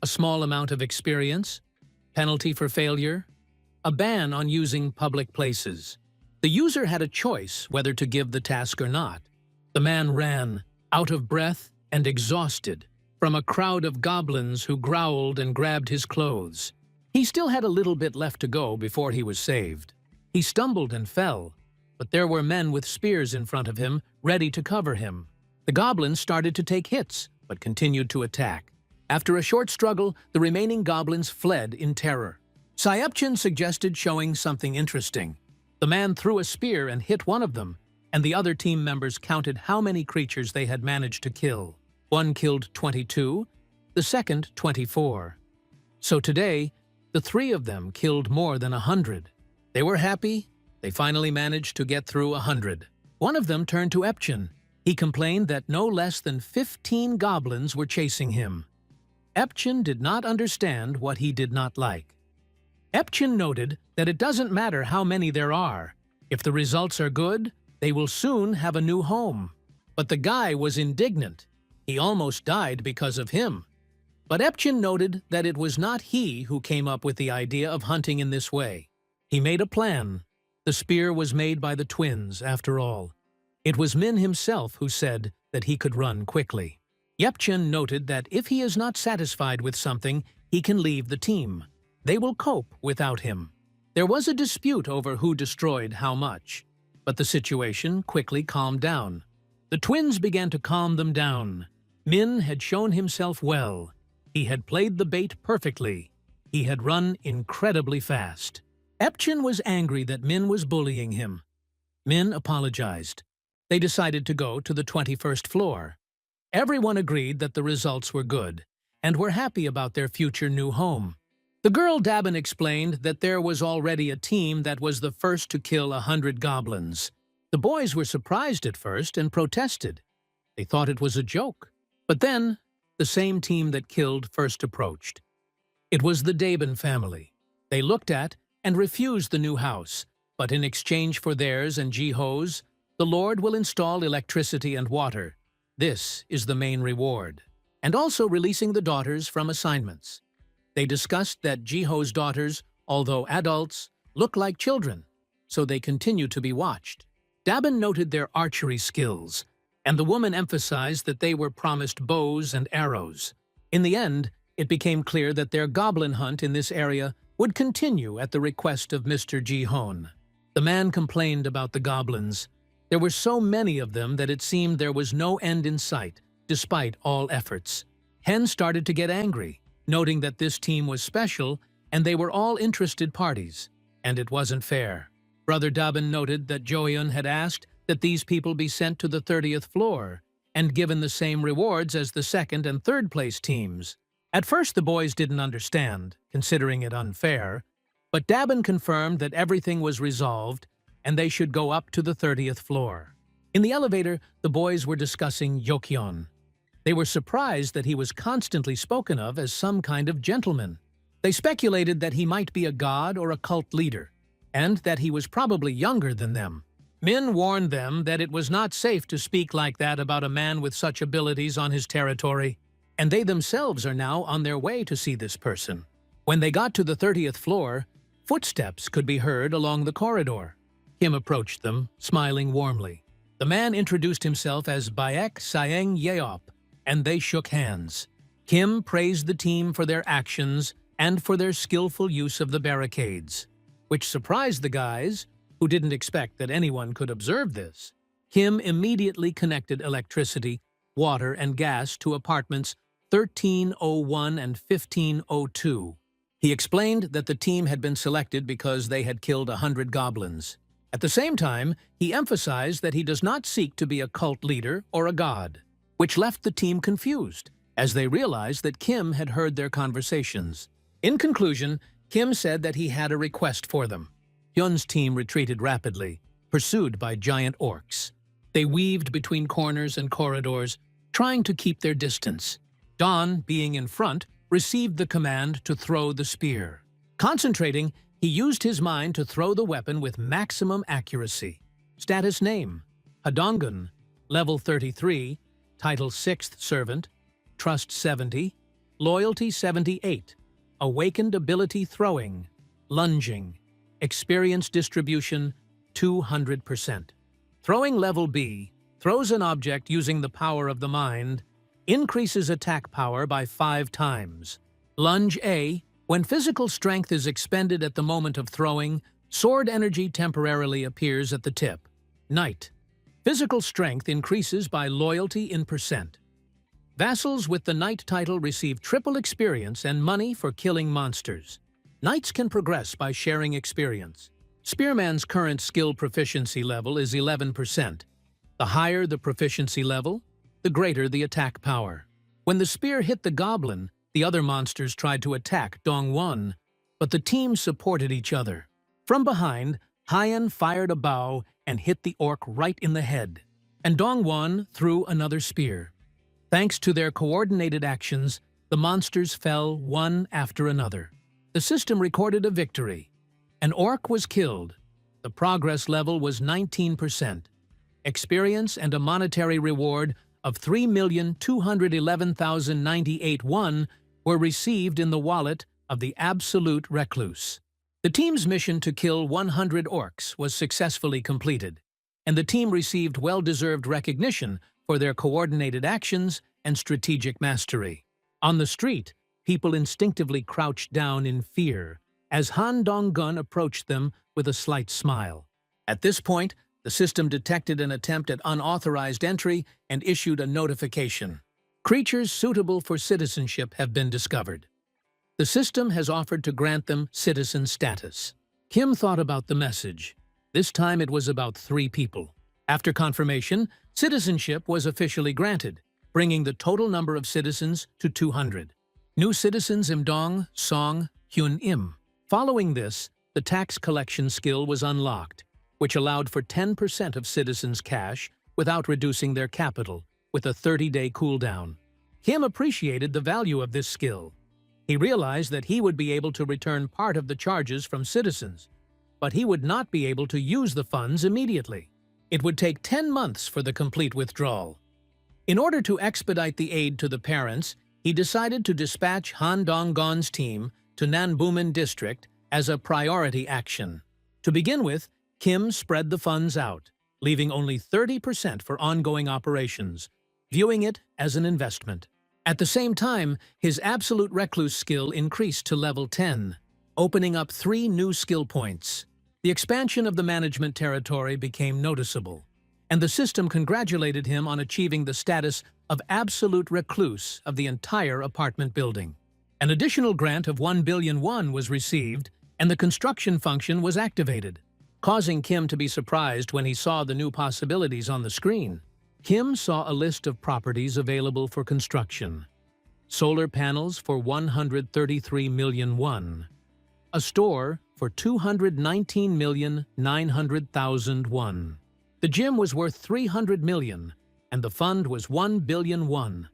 a small amount of experience. Penalty for failure: a ban on using public places. The user had a choice whether to give the task or not. The man ran, out of breath and exhausted, from a crowd of goblins who growled and grabbed his clothes. He still had a little bit left to go before he was saved. He stumbled and fell, but there were men with spears in front of him, ready to cover him. The goblins started to take hits, but continued to attack. After a short struggle, the remaining goblins fled in terror. Sayepchin suggested showing something interesting. The man threw a spear and hit one of them, and the other team members counted how many creatures they had managed to kill. One killed 22, the second 24. So today, the 3 of them killed more than 100. They were happy. They finally managed to get through 100. One of them turned to Epchin. He complained that no less than 15 goblins were chasing him. Epchin did not understand what he did not like. Epchin noted that it doesn't matter how many there are. If the results are good, they will soon have a new home. But the guy was indignant. He almost died because of him. But Epchin noted that it was not he who came up with the idea of hunting in this way. He made a plan. The spear was made by the twins, after all. It was Min himself who said that he could run quickly. Yepchin noted that if he is not satisfied with something, he can leave the team. They will cope without him. There was a dispute over who destroyed how much, but the situation quickly calmed down. The twins began to calm them down. Min had shown himself well. He had played the bait perfectly. He had run incredibly fast. Epchin was angry that Min was bullying him. Min apologized. They decided to go to the 21st floor. Everyone agreed that the results were good, and were happy about their future new home. The girl Dabin explained that there was already a team that was the first to kill 100 goblins. The boys were surprised at first and protested. They thought it was a joke. But then, the same team that killed first approached. It was the Dabin family. They looked at and refused the new house, but in exchange for theirs and Jiho's, the Lord will install electricity and water. This is the main reward. And also releasing the daughters from assignments. They discussed that Jiho's daughters, although adults, look like children, so they continue to be watched. Dabin noted their archery skills, and the woman emphasized that they were promised bows and arrows. In the end, it became clear that their goblin hunt in this area would continue at the request of Mr. Ji-hoon. The man complained about the goblins. There were so many of them that it seemed there was no end in sight, despite all efforts. Hen started to get angry, noting that this team was special and they were all interested parties, and it wasn't fair. Brother Dabin noted that Joyeon had asked that these people be sent to the 30th floor and given the same rewards as the second and third place teams. At first the boys didn't understand, considering it unfair, but Dabin confirmed that everything was resolved and they should go up to the 30th floor. In the elevator, the boys were discussing Yokyeon. They were surprised that he was constantly spoken of as some kind of gentleman. They speculated that he might be a god or a cult leader, and that he was probably younger than them. Min warned them that it was not safe to speak like that about a man with such abilities on his territory, and they themselves are now on their way to see this person. When they got to the 30th floor, footsteps could be heard along the corridor. Kim approached them, smiling warmly. The man introduced himself as Baek Saeng Yeop, and they shook hands. Kim praised the team for their actions and for their skillful use of the barricades, which surprised the guys, who didn't expect that anyone could observe this. Kim immediately connected electricity, water, and gas to apartments 1301 and 1502. He explained that the team had been selected because they had killed 100 goblins. At the same time, he emphasized that he does not seek to be a cult leader or a god, which left the team confused, as they realized that Kim had heard their conversations. In conclusion, Kim said that he had a request for them. Hyun's team retreated rapidly, pursued by giant orcs. They weaved between corners and corridors, trying to keep their distance. Don, being in front, received the command to throw the spear. Concentrating, he used his mind to throw the weapon with maximum accuracy. Status name: Hadongun, level 33, title 6th Servant, Trust 70, Loyalty 78, Awakened Ability Throwing, Lunging, Experience Distribution 200%. Throwing level B, throws an object using the power of the mind, increases attack power by 5 times. Lunge A, when physical strength is expended at the moment of throwing, sword energy temporarily appears at the tip. Knight, physical strength increases by loyalty in percent. Vassals with the Knight title receive triple experience and money for killing monsters. Knights can progress by sharing experience. Spearman's current skill proficiency level is 11%. The higher the proficiency level, the greater the attack power. When the spear hit the goblin, the other monsters tried to attack Dongwon, but the team supported each other. From behind, Hyan fired a bow and hit the orc right in the head, and Dongwon threw another spear. Thanks to their coordinated actions, the monsters fell one after another. The system recorded a victory. An orc was killed. The progress level was 19%. Experience and a monetary reward of 3,211,098 won were received in the wallet of the Absolute Recluse. The team's mission to kill 100 orcs was successfully completed, and the team received well-deserved recognition for their coordinated actions and strategic mastery. On the street, people instinctively crouched down in fear as Han Dong-gun approached them with a slight smile. At this point, the system detected an attempt at unauthorized entry and issued a notification. Creatures suitable for citizenship have been discovered. The system has offered to grant them citizen status. Kim thought about the message. This time it was about 3 people. After confirmation, citizenship was officially granted, bringing the total number of citizens to 200. New citizens Imdong, Song, Hyun Im. Following this, the tax collection skill was unlocked, which allowed for 10% of citizens' cash without reducing their capital, with a 30-day cooldown. Kim appreciated the value of this skill. He realized that he would be able to return part of the charges from citizens, but he would not be able to use the funds immediately. It would take 10 months for the complete withdrawal. In order to expedite the aid to the parents, he decided to dispatch Han Dong-gon's team to Nanbumen District as a priority action. To begin with, Kim spread the funds out, leaving only 30% for ongoing operations, viewing it as an investment. At the same time, his Absolute Recluse skill increased to level 10, opening up 3 new skill points. The expansion of the management territory became noticeable, and the system congratulated him on achieving the status of Absolute Recluse of the entire apartment building. An additional grant of 1 billion won was received, and the construction function was activated. causing Kim to be surprised when he saw the new possibilities on the screen. Kim saw a list of properties available for construction. Solar panels for 133 million won. A store for 219,900,000 won. The gym was worth 300 million, and the fund was 1 billion won.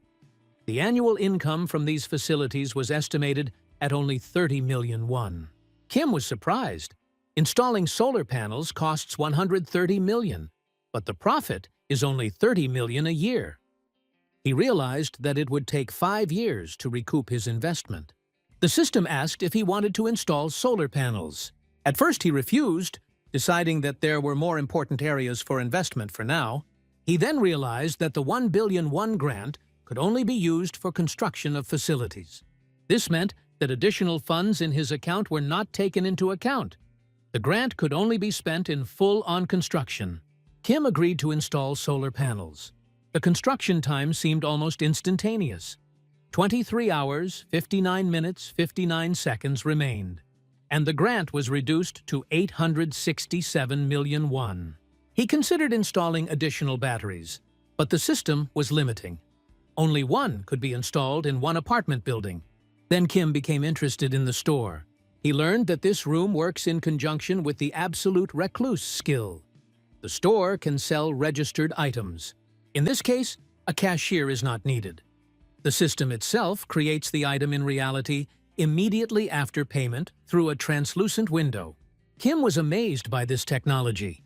The annual income from these facilities was estimated at only 30 million won. Kim was surprised. Installing solar panels costs 130 million, but the profit is only 30 million a year. He realized that it would take 5 years to recoup his investment. The system asked if he wanted to install solar panels. At first he refused, deciding that there were more important areas for investment for now. He then realized that the 1 billion won grant could only be used for construction of facilities. This meant that additional funds in his account were not taken into account. The grant could only be spent in full on construction. Kim agreed to install solar panels. The construction time seemed almost instantaneous. 23 hours, 59 minutes, 59 seconds remained, and the grant was reduced to 867 million won. He considered installing additional batteries, but the system was limiting. Only one could be installed in one apartment building. Then Kim became interested in the store. He learned that this room works in conjunction with the absolute recluse skill. The store can sell registered items. In this case, a cashier is not needed. The system itself creates the item in reality immediately after payment through a translucent window. Kim was amazed by this technology.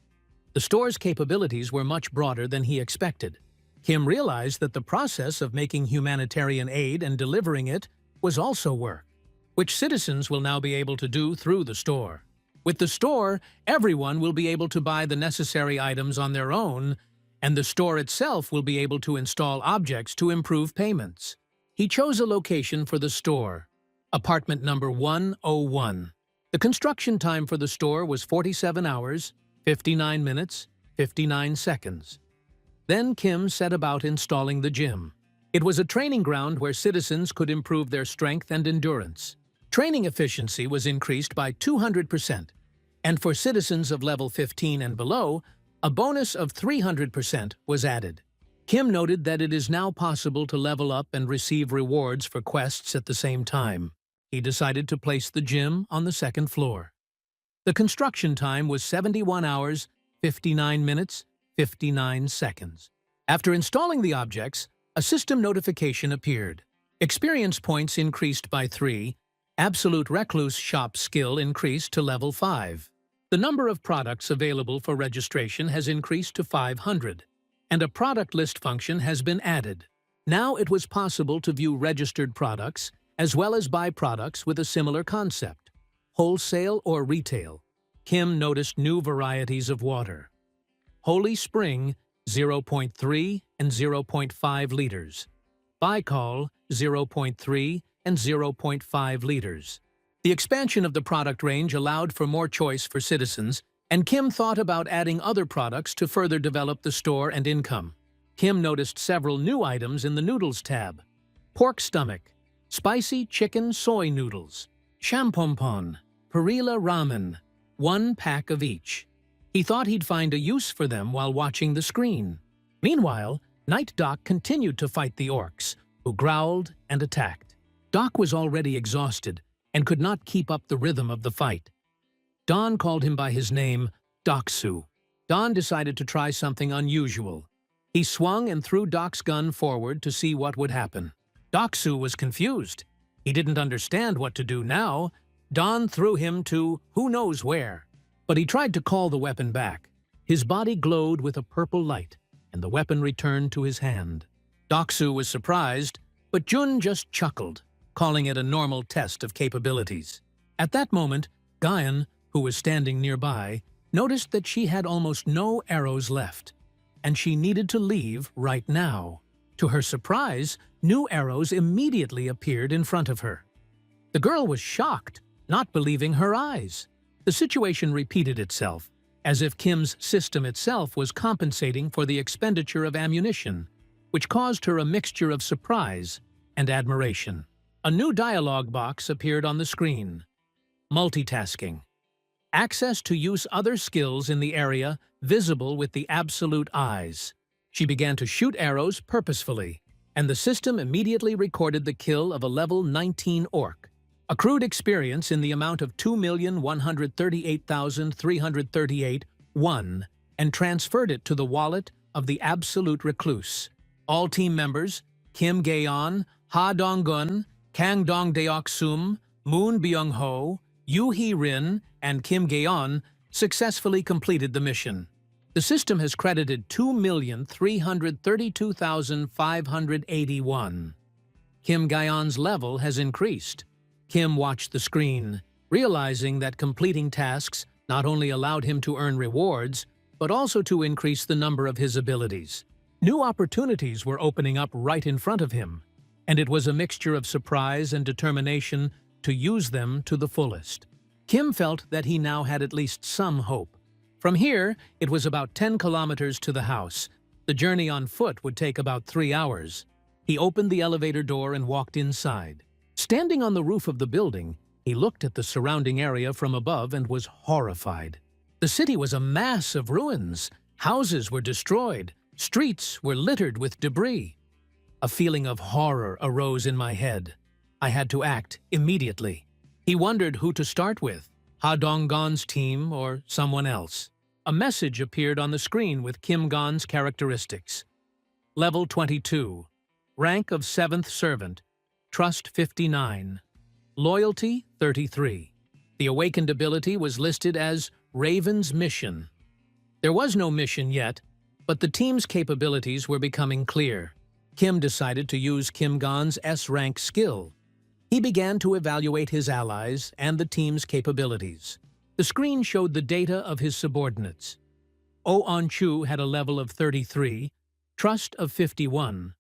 The store's capabilities were much broader than he expected. Kim realized that the process of making humanitarian aid and delivering it was also work, which citizens will now be able to do through the store. With the store, everyone will be able to buy the necessary items on their own, and the store itself will be able to install objects to improve payments. He chose a location for the store, apartment number 101. The construction time for the store was 47 hours, 59 minutes, 59 seconds. Then Kim set about installing the gym. It was a training ground where citizens could improve their strength and endurance. Training efficiency was increased by 200%, and for citizens of level 15 and below, a bonus of 300% was added. Kim noted that it is now possible to level up and receive rewards for quests at the same time. He decided to place the gym on the second floor. The construction time was 71 hours, 59 minutes, 59 seconds. After installing the objects, a system notification appeared. Experience points increased by 3. Absolute Recluse Shop skill increased to level 5. The number of products available for registration has increased to 500, and a product list function has been added. Now it was possible to view registered products as well as buy products with a similar concept, wholesale or retail. Kim noticed new varieties of water. Holy Spring, 0.3 and 0.5 liters. Baikal, 0.3 and 0.5 liters. The expansion of the product range allowed for more choice for citizens, and Kim thought about adding other products to further develop the store and income. Kim noticed several new items in the noodles tab. Pork stomach, spicy chicken soy noodles, champompon, perila ramen, 1 pack of each. He thought he'd find a use for them while watching the screen. Meanwhile, Night Doc continued to fight the orcs, who growled and attacked. Doc was already exhausted and could not keep up the rhythm of the fight. Don called him by his name, Doksu. Don decided to try something unusual. He swung and threw Doc's gun forward to see what would happen. Doksu was confused. He didn't understand what to do now. Don threw him to who knows where. But he tried to call the weapon back. His body glowed with a purple light, and the weapon returned to his hand. Doksu was surprised, but Jun just chuckled, calling it a normal test of capabilities. At that moment, Guyan, who was standing nearby, noticed that she had almost no arrows left, and she needed to leave right now. To her surprise, new arrows immediately appeared in front of her. The girl was shocked, not believing her eyes. The situation repeated itself, as if Kim's system itself was compensating for the expenditure of ammunition, which caused her a mixture of surprise and admiration. A new dialogue box appeared on the screen. Multitasking. access to use other skills in the area visible with the absolute eyes. She began to shoot arrows purposefully, and the system immediately recorded the kill of a level 19 orc. Accrued experience in the amount of 2,138,338 won, and transferred it to the wallet of the Absolute Recluse. All team members, Kim Gaeon, Ha Dong-gun, Kang Dong-deok Sum, Moon Byung-ho, Yoo Hee-rin, and Kim Gaeon successfully completed the mission. The system has credited 2,332,581. Kim Gaeon's level has increased. Kim watched the screen, realizing that completing tasks not only allowed him to earn rewards, but also to increase the number of his abilities. New opportunities were opening up right in front of him, and it was a mixture of surprise and determination to use them to the fullest. Kim felt that he now had at least some hope. From here, it was about 10 kilometers to the house. The journey on foot would take about 3 hours. He opened the elevator door and walked inside. Standing on the roof of the building, he looked at the surrounding area from above and was horrified. The city was a mass of ruins. Houses were destroyed. Streets were littered with debris. A feeling of horror arose in my head. I had to act immediately. He wondered who to start with, Ha Dong-gon's team or someone else. A message appeared on the screen with Kim Gon's characteristics. Level 22. Rank of 7th Servant. Trust 59. Loyalty 33. The awakened ability was listed as Raven's Mission. There was no mission yet, but the team's capabilities were becoming clear. Kim decided to use Kim Gon's S-rank skill. He began to evaluate his allies and the team's capabilities. The screen showed the data of his subordinates. Oh On-chu had a level of 33, Trust of 51,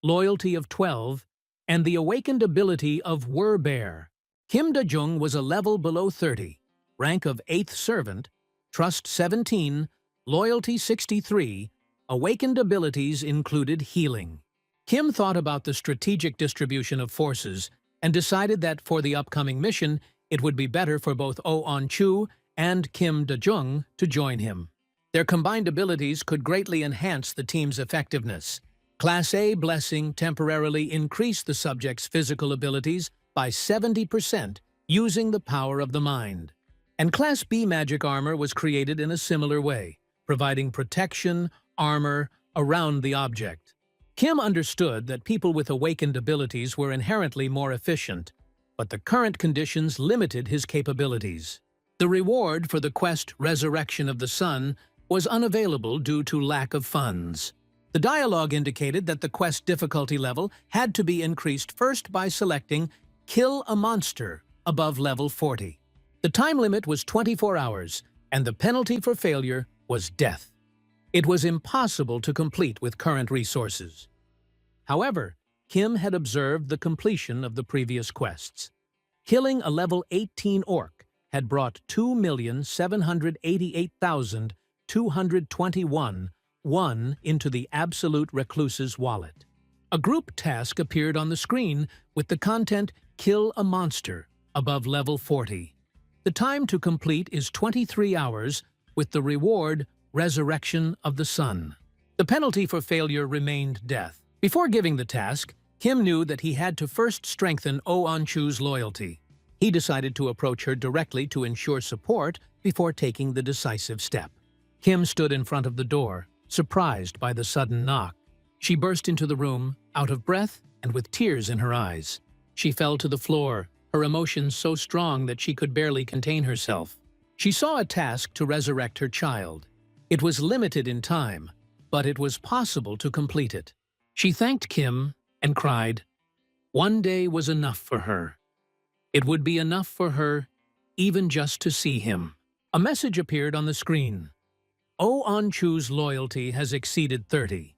Loyalty of 12, and the awakened ability of Bear. Kim Da-jung was a level below 30, rank of 8th Servant, Trust 17, Loyalty 63, awakened abilities included Healing. Kim thought about the strategic distribution of forces and decided that for the upcoming mission, it would be better for both Oh On-chu and Kim Da-jung to join him. Their combined abilities could greatly enhance the team's effectiveness. Class A Blessing temporarily increased the subject's physical abilities by 70% using the power of the mind. And Class B Magic Armor was created in a similar way, providing protection, armor, around the object. Kim understood that people with awakened abilities were inherently more efficient, but the current conditions limited his capabilities. The reward for the quest Resurrection of the Sun was unavailable due to lack of funds. The dialogue indicated that the quest difficulty level had to be increased first by selecting Kill a Monster above level 40. The time limit was 24 hours, and the penalty for failure was death. It was impossible to complete with current resources. However, Kim had observed the completion of the previous quests. Killing a level 18 orc had brought 2,788,221 won into the Absolute Recluse's wallet. A group task appeared on the screen with the content Kill a Monster above level 40. The time to complete is 23 hours with the reward Resurrection of the Sun. The penalty for failure remained death. Before giving the task, Kim knew that he had to first strengthen Oh On-chu's loyalty. He decided to approach her directly to ensure support before taking the decisive step. Kim stood in front of the door, surprised by the sudden knock. She burst into the room, out of breath and with tears in her eyes. She fell to the floor, her emotions so strong that she could barely contain herself. She saw a task to resurrect her child. It was limited in time, but it was possible to complete it. She thanked Kim and cried. One day was enough for her. It would be enough for her even just to see him. A message appeared on the screen. Oh On-chu's loyalty has exceeded 30.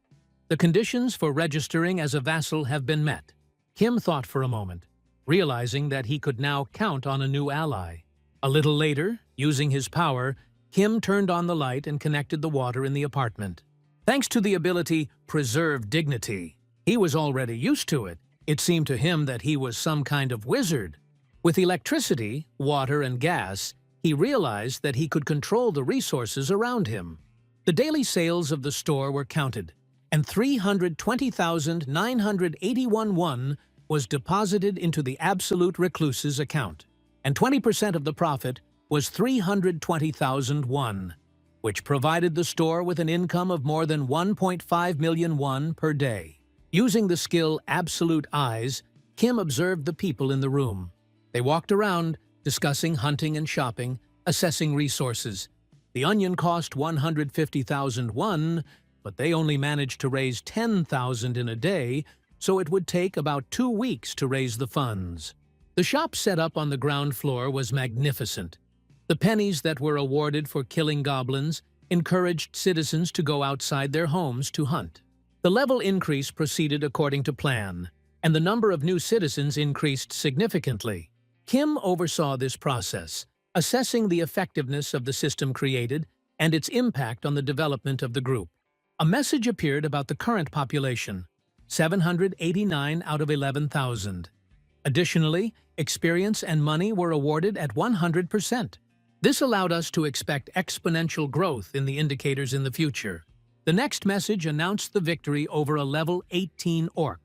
The conditions for registering as a vassal have been met. Kim thought for a moment, realizing that he could now count on a new ally. A little later, using his power, Kim turned on the light and connected the water in the apartment. Thanks to the ability Preserve Dignity, he was already used to it. It seemed to him that he was some kind of wizard. With electricity, water, and gas, he realized that he could control the resources around him. The daily sales of the store were counted, and 320,981 won was deposited into the Absolute Recluse's account, and 20% of the profit was 320,000 won, which provided the store with an income of more than 1.5 million won per day. Using the skill Absolute Eyes, Kim observed the people in the room. They walked around, discussing hunting and shopping, assessing resources. The onion cost 150,000 won, but they only managed to raise 10,000 in a day, so it would take about 2 weeks to raise the funds. The shop set up on the ground floor was magnificent. The pennies that were awarded for killing goblins encouraged citizens to go outside their homes to hunt. The level increase proceeded according to plan, and the number of new citizens increased significantly. Kim oversaw this process, assessing the effectiveness of the system created and its impact on the development of the group. A message appeared about the current population, 789 out of 11,000. Additionally, experience and money were awarded at 100%. This allowed us to expect exponential growth in the indicators in the future. The next message announced the victory over a level 18 orc,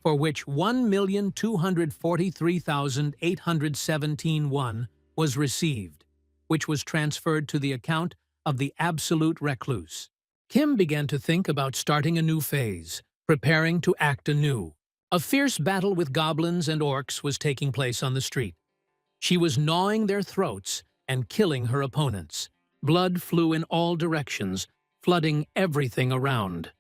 for which 1,243,817 won was received, which was transferred to the account of the Absolute Recluse. Kim began to think about starting a new phase, preparing to act anew. A fierce battle with goblins and orcs was taking place on the street. She was gnawing their throats and killing her opponents. Blood flew in all directions, flooding everything around.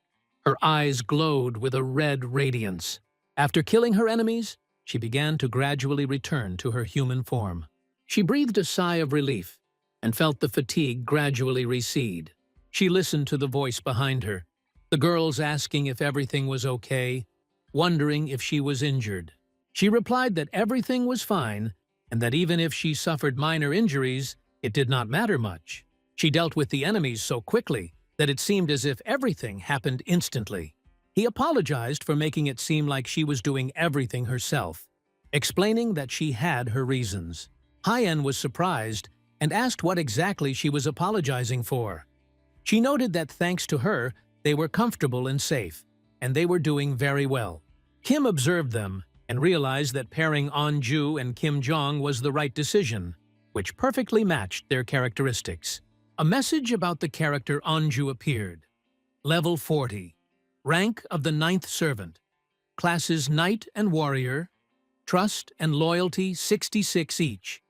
Her eyes glowed with a red radiance. After killing her enemies, she began to gradually return to her human form. She breathed a sigh of relief and felt the fatigue gradually recede. She listened to the voice behind her, the girls asking if everything was okay, wondering if she was injured. She replied that everything was fine, and that even if she suffered minor injuries, it did not matter much. She dealt with the enemies so quickly that it seemed as if everything happened instantly. He apologized for making it seem like she was doing everything herself, explaining that she had her reasons. Hyen was surprised and asked what exactly she was apologizing for. She noted that thanks to her, they were comfortable and safe, and they were doing very well. Kim observed them and realized that pairing Anju and Kim Jong was the right decision, which perfectly matched their characteristics. A message about the character Anju appeared. Level 40. Rank of the 9th Servant. Classes Knight and Warrior. Trust and Loyalty 66 each.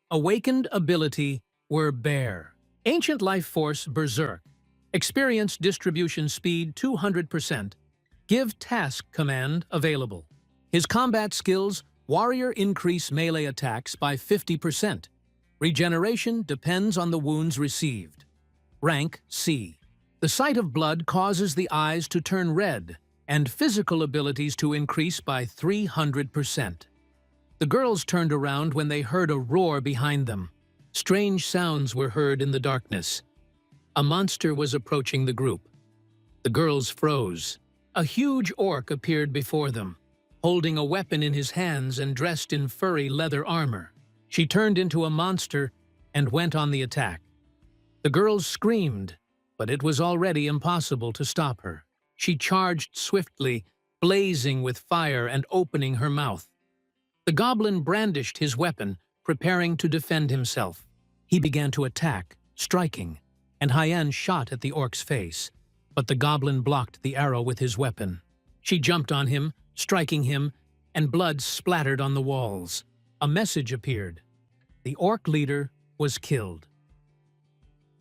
Awakened ability were Bear. Ancient Life Force Berserk. Experience distribution speed 200%. Give task command available. His combat skills, Warrior increase melee attacks by 50%. Regeneration depends on the wounds received. Rank C. The sight of blood causes the eyes to turn red, and physical abilities to increase by 300%. The girls turned around when they heard a roar behind them. Strange sounds were heard in the darkness. A monster was approaching the group. The girls froze. A huge orc appeared before them, holding a weapon in his hands and dressed in furry leather armor. She turned into a monster and went on the attack. The girls screamed, but it was already impossible to stop her. She charged swiftly, blazing with fire and opening her mouth. The goblin brandished his weapon, preparing to defend himself. He began to attack, striking, and Hyen shot at the orc's face, but the goblin blocked the arrow with his weapon. She jumped on him, striking him, and blood splattered on the walls. A message appeared. The orc leader was killed.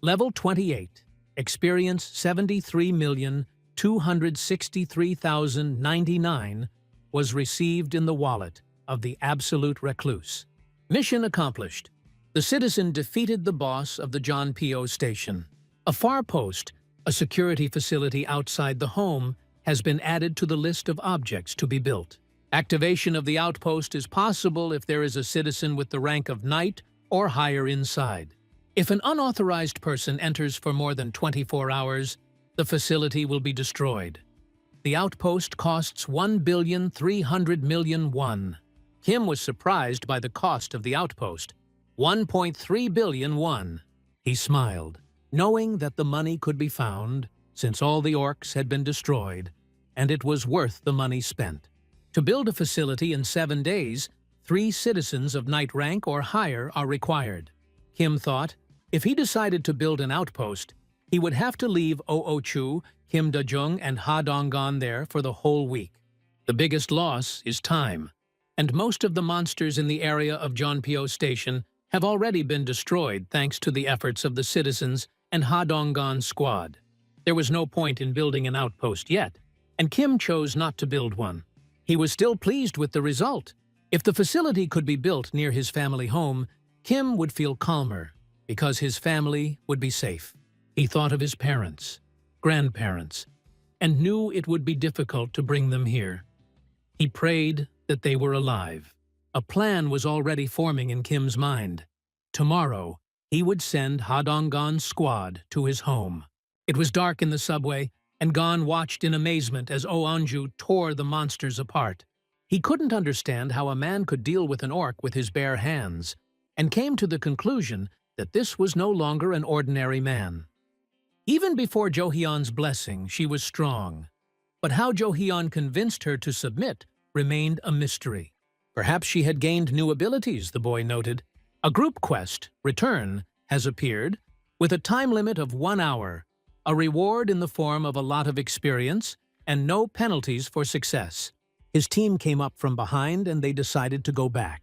Level 28. Experience 73,263,099 was received in the wallet of the Absolute Recluse. Mission accomplished. The citizen defeated the boss of the John P.O. station. A far post, a security facility outside the home, has been added to the list of objects to be built. Activation of the outpost is possible if there is a citizen with the rank of Knight or higher inside. If an unauthorized person enters for more than 24 hours, the facility will be destroyed. The outpost costs 1,300,000,000 won. Kim was surprised by the cost of the outpost, 1.3 billion won. He smiled, knowing that the money could be found since all the orcs had been destroyed, and it was worth the money spent. To build a facility in 7 days, 3 citizens of knight rank or higher are required. Kim thought, if he decided to build an outpost, he would have to leave Oochu, Kim Da-jung, and Ha Dong-gon there for the whole week. The biggest loss is time, and most of the monsters in the area of Jeonpyo Station have already been destroyed thanks to the efforts of the citizens and Ha Dong-gon's squad. There was no point in building an outpost yet, and Kim chose not to build one. He was still pleased with the result. If the facility could be built near his family home, Kim would feel calmer, because his family would be safe. He thought of his parents, grandparents, and knew it would be difficult to bring them here. He prayed that they were alive. A plan was already forming in Kim's mind. Tomorrow, he would send Ha Dong-gon's squad to his home. It was dark in the subway, and Gon watched in amazement as Oh-anju tore the monsters apart. He couldn't understand how a man could deal with an orc with his bare hands, and came to the conclusion that this was no longer an ordinary man. Even before Jo-hyun's blessing, she was strong. But how Jo-hyun convinced her to submit remained a mystery. Perhaps she had gained new abilities, the boy noted. A group quest, Return, has appeared, with a time limit of 1 hour, a reward in the form of a lot of experience, and no penalties for success. His team came up from behind and they decided to go back.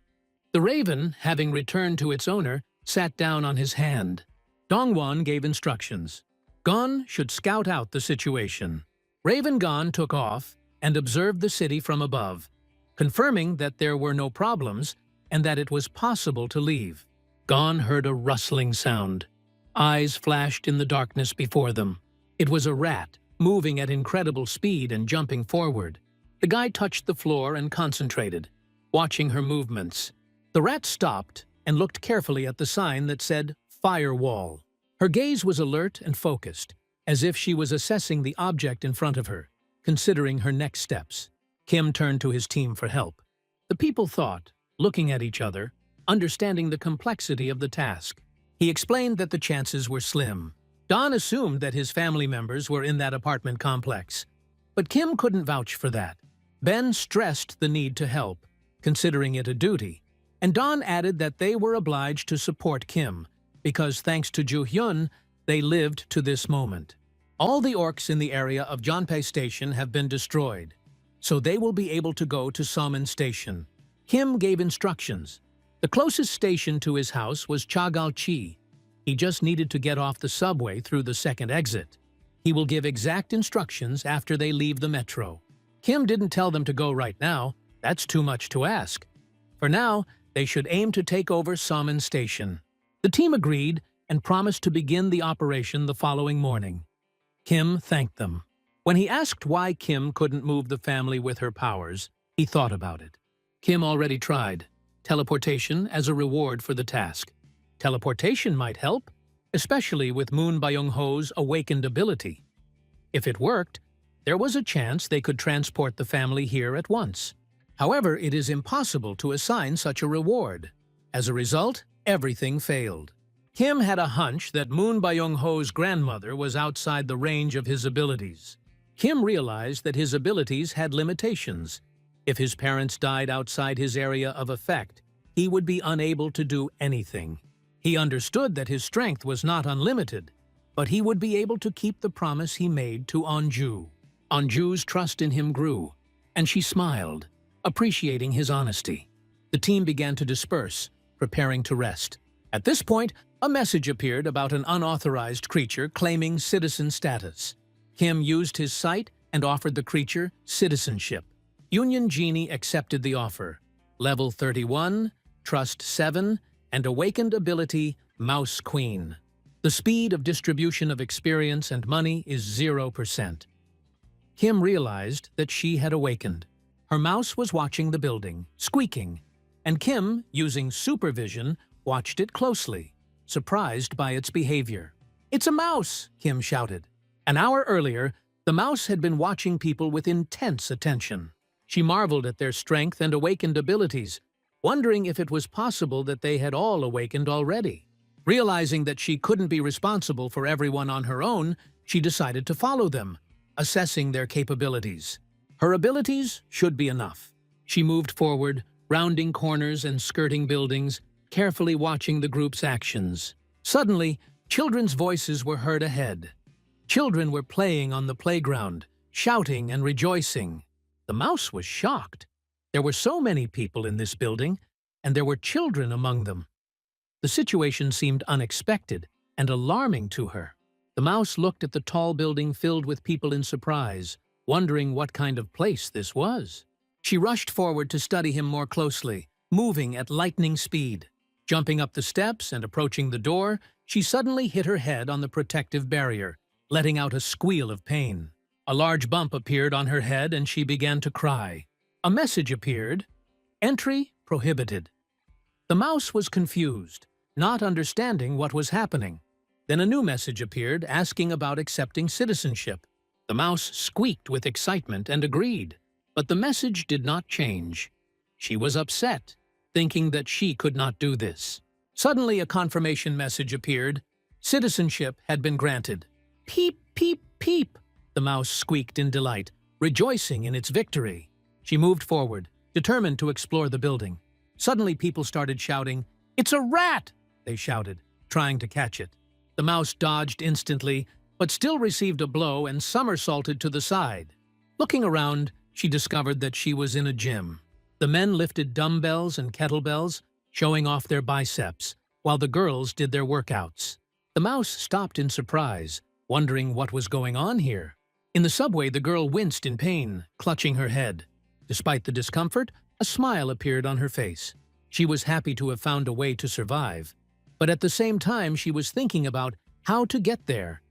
The raven, having returned to its owner, sat down on his hand. Dongwon gave instructions. Gon should scout out the situation. Raven Gon took off and observed the city from above, confirming that there were no problems and that it was possible to leave. Gon heard a rustling sound. Eyes flashed in the darkness before them. It was a rat, moving at incredible speed and jumping forward. The guy touched the floor and concentrated, watching her movements. The rat stopped and looked carefully at the sign that said, Firewall. Her gaze was alert and focused, as if she was assessing the object in front of her, considering her next steps. Kim turned to his team for help. The people thought, looking at each other, understanding the complexity of the task. He explained that the chances were slim. Don assumed that his family members were in that apartment complex, but Kim couldn't vouch for that. Ben stressed the need to help, considering it a duty, and Don added that they were obliged to support Kim, because thanks to Jo-hyun, they lived to this moment. All the orcs in the area of Jeonpyo Station have been destroyed, so they will be able to go to Somin Station. Kim gave instructions. The closest station to his house was Chagalchi. He just needed to get off the subway through the second exit. He will give exact instructions after they leave the metro. Kim didn't tell them to go right now. That's too much to ask. For now, they should aim to take over Somin Station. The team agreed and promised to begin the operation the following morning. Kim thanked them. When he asked why Kim couldn't move the family with her powers, he thought about it. Kim already tried teleportation as a reward for the task. Teleportation might help, especially with Moon Byung-ho's awakened ability. If it worked, there was a chance they could transport the family here at once. However, it is impossible to assign such a reward. As a result, everything failed. Kim had a hunch that Moon Byung-ho's grandmother was outside the range of his abilities. Kim realized that his abilities had limitations. If his parents died outside his area of effect, he would be unable to do anything. He understood that his strength was not unlimited, but he would be able to keep the promise he made to Anju. Anju's trust in him grew, and she smiled, appreciating his honesty. The team began to disperse, preparing to rest. At this point, a message appeared about an unauthorized creature claiming citizen status. Kim used his sight and offered the creature citizenship. Union Genie accepted the offer. Level 31, Trust 7, and awakened ability Mouse Queen. The speed of distribution of experience and money is 0%. Kim realized that she had awakened. Her mouse was watching the building, squeaking, and Kim, using supervision, watched it closely, surprised by its behavior. "It's a mouse!" Kim shouted. An hour earlier, the mouse had been watching people with intense attention. She marveled at their strength and awakened abilities, wondering if it was possible that they had all awakened already. Realizing that she couldn't be responsible for everyone on her own, she decided to follow them, assessing their capabilities. Her abilities should be enough. She moved forward, rounding corners and skirting buildings, carefully watching the group's actions. Suddenly, children's voices were heard ahead. Children were playing on the playground, shouting and rejoicing. The mouse was shocked. There were so many people in this building, and there were children among them. The situation seemed unexpected and alarming to her. The mouse looked at the tall building filled with people in surprise, wondering what kind of place this was. She rushed forward to study him more closely, moving at lightning speed. Jumping up the steps and approaching the door, she suddenly hit her head on the protective barrier, letting out a squeal of pain. A large bump appeared on her head and she began to cry. A message appeared: "Entry prohibited." The mouse was confused, not understanding what was happening. Then a new message appeared asking about accepting citizenship. The mouse squeaked with excitement and agreed, but the message did not change. She was upset, thinking that she could not do this. Suddenly a confirmation message appeared. Citizenship had been granted. "Peep, peep, peep," the mouse squeaked in delight, rejoicing in its victory. She moved forward, determined to explore the building. Suddenly people started shouting, "It's a rat!" they shouted, trying to catch it. The mouse dodged instantly, but still received a blow and somersaulted to the side. Looking around, she discovered that she was in a gym. The men lifted dumbbells and kettlebells, showing off their biceps, while the girls did their workouts. The mouse stopped in surprise, wondering what was going on here. In the subway, the girl winced in pain, clutching her head. Despite the discomfort, a smile appeared on her face. She was happy to have found a way to survive. But at the same time, she was thinking about how to get there.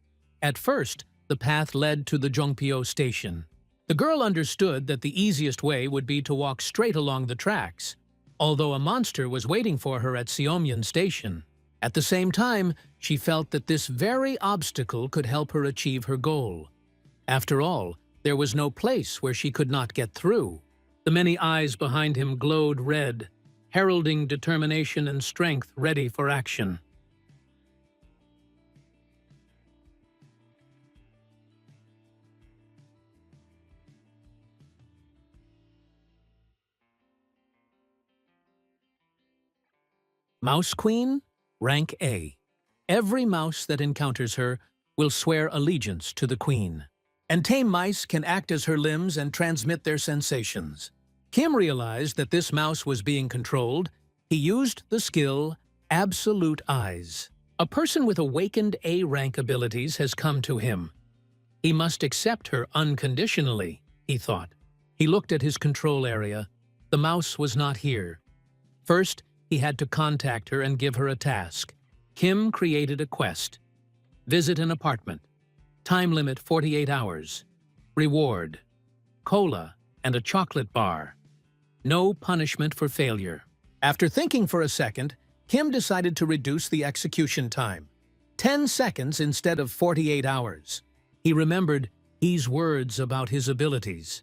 At first, the path led to the Jongpyo station. The girl understood that the easiest way would be to walk straight along the tracks, although a monster was waiting for her at Seomyeon station. At the same time, she felt that this very obstacle could help her achieve her goal. After all, there was no place where she could not get through. The many eyes behind him glowed red, heralding determination and strength ready for action. Mouse Queen, Rank A. Every mouse that encounters her will swear allegiance to the Queen. And tame mice can act as her limbs and transmit their sensations. Kim realized that this mouse was being controlled. He used the skill Absolute Eyes. A person with awakened A-rank abilities has come to him. He must accept her unconditionally, he thought. He looked at his control area. The mouse was not here. First, he had to contact her and give her a task. Kim created a quest. Visit an apartment. Time limit 48 hours. Reward: cola and a chocolate bar. No punishment for failure. After thinking for a second, Kim decided to reduce the execution time. 10 seconds instead of 48 hours. He remembered He's words about his abilities.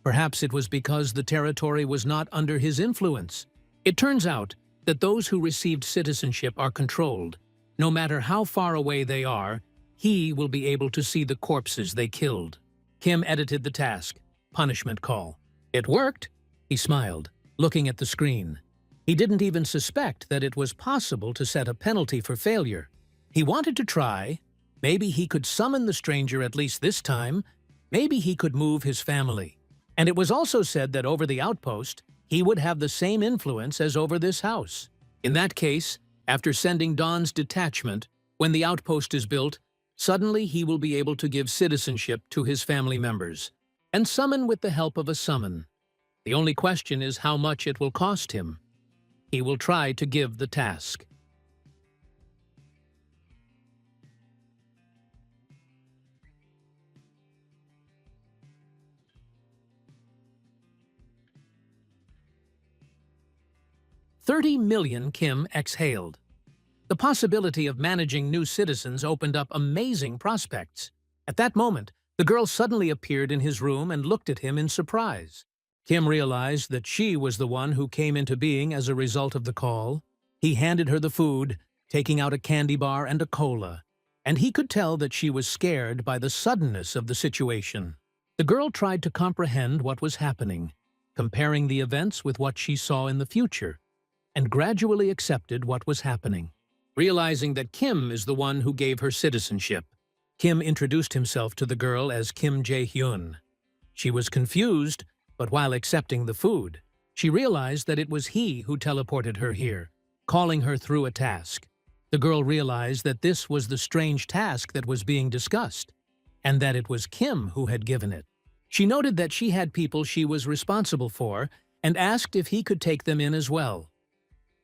Perhaps it was because the territory was not under his influence. It turns out that those who received citizenship are controlled. No matter how far away they are, he will be able to see the corpses they killed. Kim edited the task, punishment call. It worked. He smiled, looking at the screen. He didn't even suspect that it was possible to set a penalty for failure. He wanted to try. Maybe he could summon the stranger at least this time. Maybe he could move his family. And it was also said that over the outpost, he would have the same influence as over this house. In that case, after sending Dawn's detachment, when the outpost is built, suddenly he will be able to give citizenship to his family members and summon with the help of a summon. The only question is how much it will cost him. He will try to give the task. $30 million, Kim exhaled. The possibility of managing new citizens opened up amazing prospects. At that moment, the girl suddenly appeared in his room and looked at him in surprise. Kim realized that she was the one who came into being as a result of the call. He handed her the food, taking out a candy bar and a cola, and he could tell that she was scared by the suddenness of the situation. The girl tried to comprehend what was happening, comparing the events with what she saw in the future, and gradually accepted what was happening. Realizing that Kim is the one who gave her citizenship, Kim introduced himself to the girl as Kim Jae-hyun. She was confused, but while accepting the food, she realized that it was he who teleported her here, calling her through a task. The girl realized that this was the strange task that was being discussed, and that it was Kim who had given it. She noted that she had people she was responsible for and asked if he could take them in as well.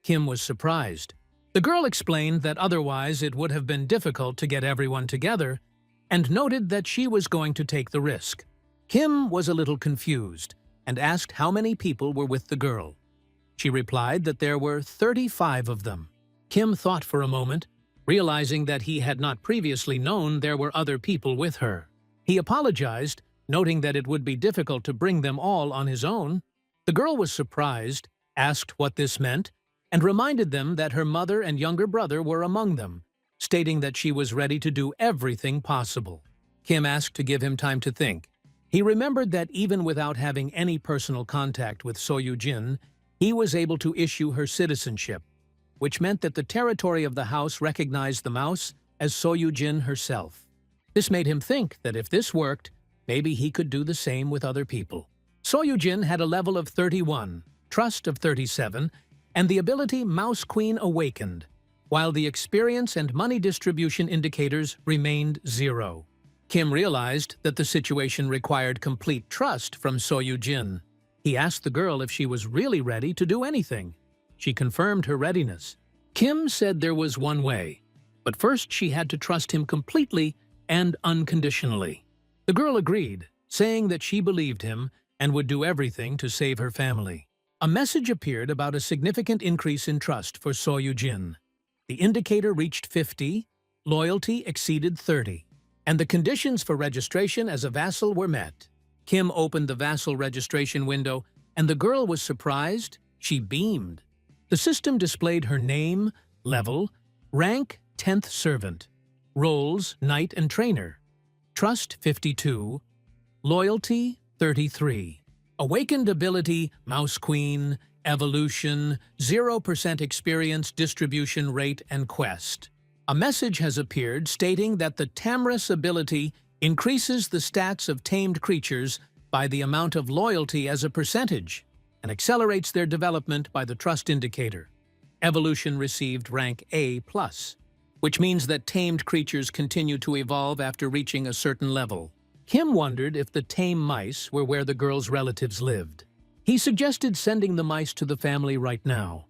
Kim was surprised. The girl explained that otherwise it would have been difficult to get everyone together, and noted that she was going to take the risk. Kim was a little confused and asked how many people were with the girl. She replied that there were 35 of them. Kim thought for a moment, realizing that he had not previously known there were other people with her. He apologized, noting that it would be difficult to bring them all on his own. The girl was surprised, asked what this meant, and reminded them that her mother and younger brother were among them, stating that she was ready to do everything possible. Kim asked to give him time to think. He remembered that even without having any personal contact with So-Yu-jin, he was able to issue her citizenship, which meant that the territory of the house recognized the mouse as So-Yu-jin herself. This made him think that if this worked, maybe he could do the same with other people. So-Yu-jin had a level of 31, trust of 37, and the ability Mouse Queen Awakened, while the experience and money distribution indicators remained 0. Kim realized that the situation required complete trust from So-Yu-jin. He asked the girl if she was really ready to do anything. She confirmed her readiness. Kim said there was one way, but first she had to trust him completely and unconditionally. The girl agreed, saying that she believed him and would do everything to save her family. A message appeared about a significant increase in trust for So-Yu-jin. The indicator reached 50, loyalty exceeded 30, and the conditions for registration as a vassal were met. Kim opened the vassal registration window, and the girl was surprised. She beamed. The system displayed her name, level, rank 10th servant, roles knight and trainer, trust 52, loyalty 33. Awakened ability, Mouse Queen, evolution, 0% experience, distribution rate, and quest. A message has appeared stating that the Tamris ability increases the stats of tamed creatures by the amount of loyalty as a percentage and accelerates their development by the trust indicator. Evolution received rank A+, which means that tamed creatures continue to evolve after reaching a certain level. Kim wondered if the tame mice were where the girl's relatives lived. He suggested sending the mice to the family right now.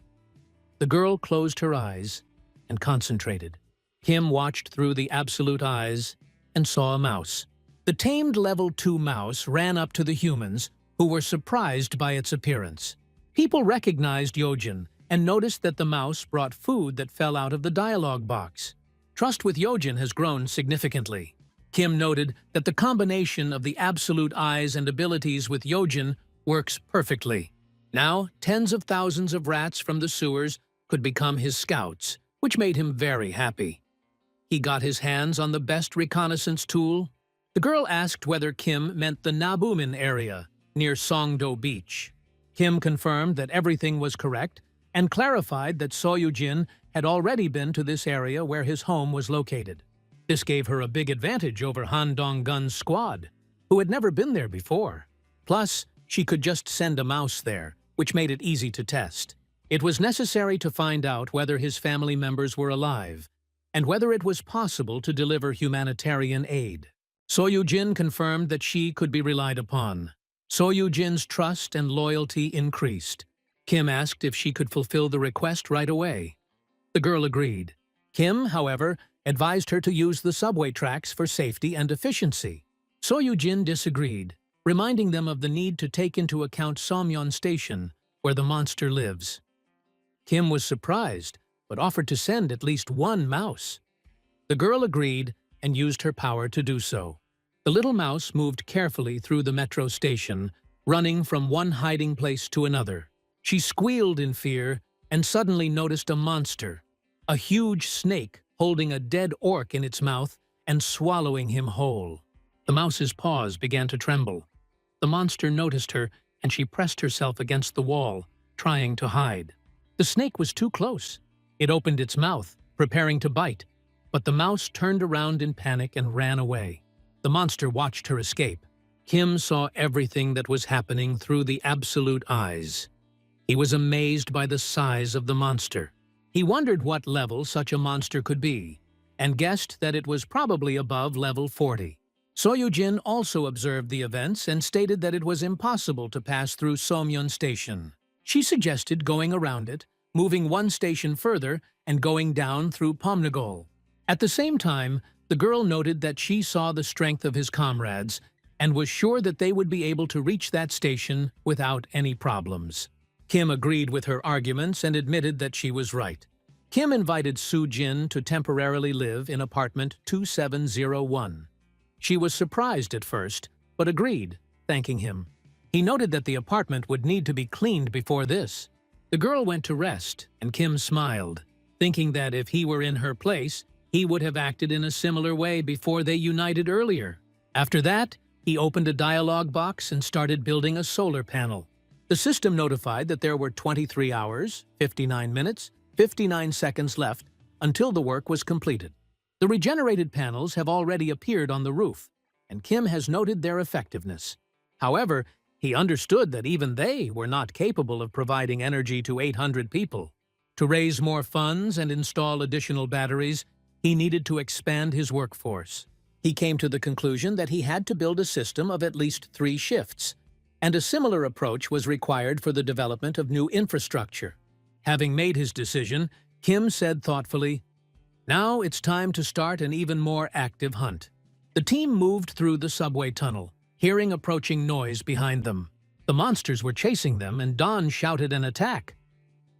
The girl closed her eyes and concentrated. Kim watched through the absolute eyes and saw a mouse. The tamed level 2 mouse ran up to the humans, who were surprised by its appearance. People recognized Yojin and noticed that the mouse brought food that fell out of the dialogue box. Trust with Yojin has grown significantly. Kim noted that the combination of the absolute eyes and abilities with Yojin works perfectly. Now, tens of thousands of rats from the sewers could become his scouts, which made him very happy. He got his hands on the best reconnaissance tool. The girl asked whether Kim meant the Nabumin area, near Songdo Beach. Kim confirmed that everything was correct and clarified that So-Yu-jin had already been to this area where his home was located. This gave her a big advantage over Han Dong-gun's squad, who had never been there before. Plus, she could just send a mouse there, which made it easy to test. It was necessary to find out whether his family members were alive, and whether it was possible to deliver humanitarian aid. So-Yu-jin confirmed that she could be relied upon. So-Yu-jin's trust and loyalty increased. Kim asked if she could fulfill the request right away. The girl agreed. Kim, however, advised her to use the subway tracks for safety and efficiency. So-Yu-jin disagreed, reminding them of the need to take into account Somyeon Station, where the monster lives. Kim was surprised, but offered to send at least one mouse. The girl agreed and used her power to do so. The little mouse moved carefully through the metro station, running from one hiding place to another. She squealed in fear and suddenly noticed a monster, a huge snake holding a dead orc in its mouth and swallowing him whole. The mouse's paws began to tremble. The monster noticed her and she pressed herself against the wall, trying to hide. The snake was too close. It opened its mouth, preparing to bite, but the mouse turned around in panic and ran away. The monster watched her escape. Kim saw everything that was happening through the absolute eyes. He was amazed by the size of the monster. He wondered what level such a monster could be, and guessed that it was probably above level 40. Soyujin also observed the events and stated that it was impossible to pass through Somyeon Station. She suggested going around it, moving one station further, and going down through Pomnagol. At the same time, the girl noted that she saw the strength of his comrades and was sure that they would be able to reach that station without any problems. Kim agreed with her arguments and admitted that she was right. Kim invited Soo-jin to temporarily live in apartment 2701. She was surprised at first, but agreed, thanking him. He noted that the apartment would need to be cleaned before this. The girl went to rest, and Kim smiled, thinking that if he were in her place, he would have acted in a similar way before they united earlier. After that, he opened a dialogue box and started building a solar panel. The system notified that there were 23 hours, 59 minutes, 59 seconds left until the work was completed. The regenerated panels have already appeared on the roof, and Kim has noted their effectiveness. However, he understood that even they were not capable of providing energy to 800 people. To raise more funds and install additional batteries, he needed to expand his workforce. He came to the conclusion that he had to build a system of at least 3 shifts, and a similar approach was required for the development of new infrastructure. Having made his decision, Kim said thoughtfully, "Now it's time to start an even more active hunt." The team moved through the subway tunnel, hearing approaching noise behind them. The monsters were chasing them, and Don shouted an attack.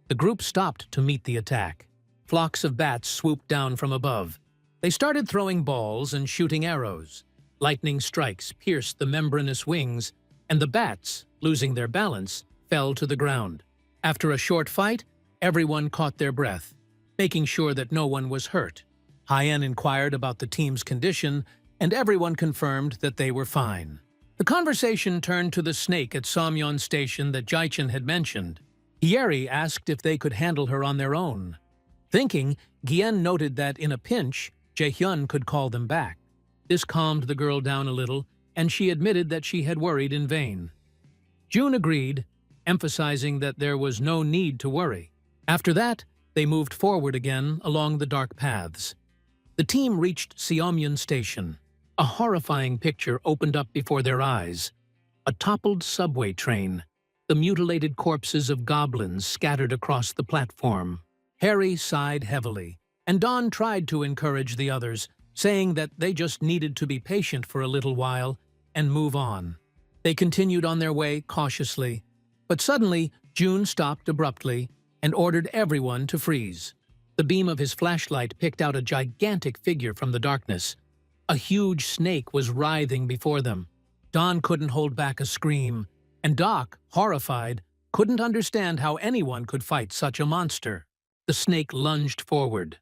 The group stopped to meet the attack. Flocks of bats swooped down from above. They started throwing balls and shooting arrows. Lightning strikes pierced the membranous wings, and the bats, losing their balance, fell to the ground. After a short fight, everyone caught their breath, making sure that no one was hurt. Hyen inquired about the team's condition, and everyone confirmed that they were fine. The conversation turned to the snake at Somyeon Station that Jaichin had mentioned. Hyeri asked if they could handle her on their own. Thinking, Gien noted that in a pinch, Jaehyun could call them back. This calmed the girl down a little, and she admitted that she had worried in vain. June agreed, emphasizing that there was no need to worry. After that, they moved forward again along the dark paths. The team reached Seomyeon Station. A horrifying picture opened up before their eyes. A toppled subway train, the mutilated corpses of goblins scattered across the platform. Harry sighed heavily, and Don tried to encourage the others, saying that they just needed to be patient for a little while and move on. They continued on their way cautiously, but suddenly June stopped abruptly and ordered everyone to freeze. The beam of his flashlight picked out a gigantic figure from the darkness. A huge snake was writhing before them. Don couldn't hold back a scream, and Doc, horrified, couldn't understand how anyone could fight such a monster. The snake lunged forward.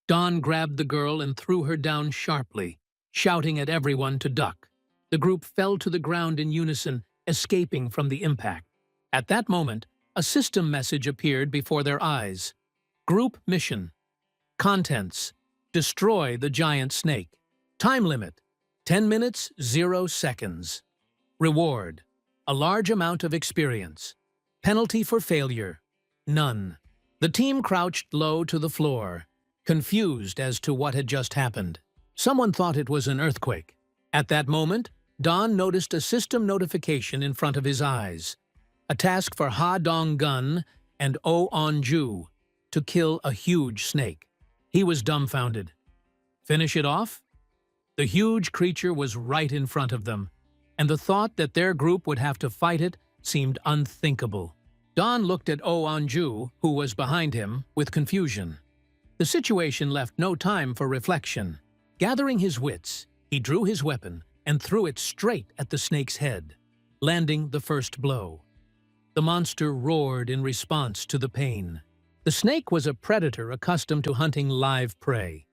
Don grabbed the girl and threw her down sharply, shouting at everyone to duck. The group fell to the ground in unison, escaping from the impact. At that moment, a system message appeared before their eyes. Group mission. Contents: destroy the giant snake. Time limit: 10 minutes, 0 seconds. Reward: a large amount of experience. Penalty for failure: none. The team crouched low to the floor, confused as to what had just happened. Someone thought it was an earthquake. At that moment, Don noticed a system notification in front of his eyes. A task for Ha Dong-gun and Oh On-ju to kill a huge snake. He was dumbfounded. Finish it off? The huge creature was right in front of them, and the thought that their group would have to fight it seemed unthinkable. Don looked at Oh On-ju, who was behind him, with confusion. The situation left no time for reflection. Gathering his wits, he drew his weapon and threw it straight at the snake's head. landing the first blow. The monster roared in response to the pain. The snake was a predator accustomed to hunting live prey.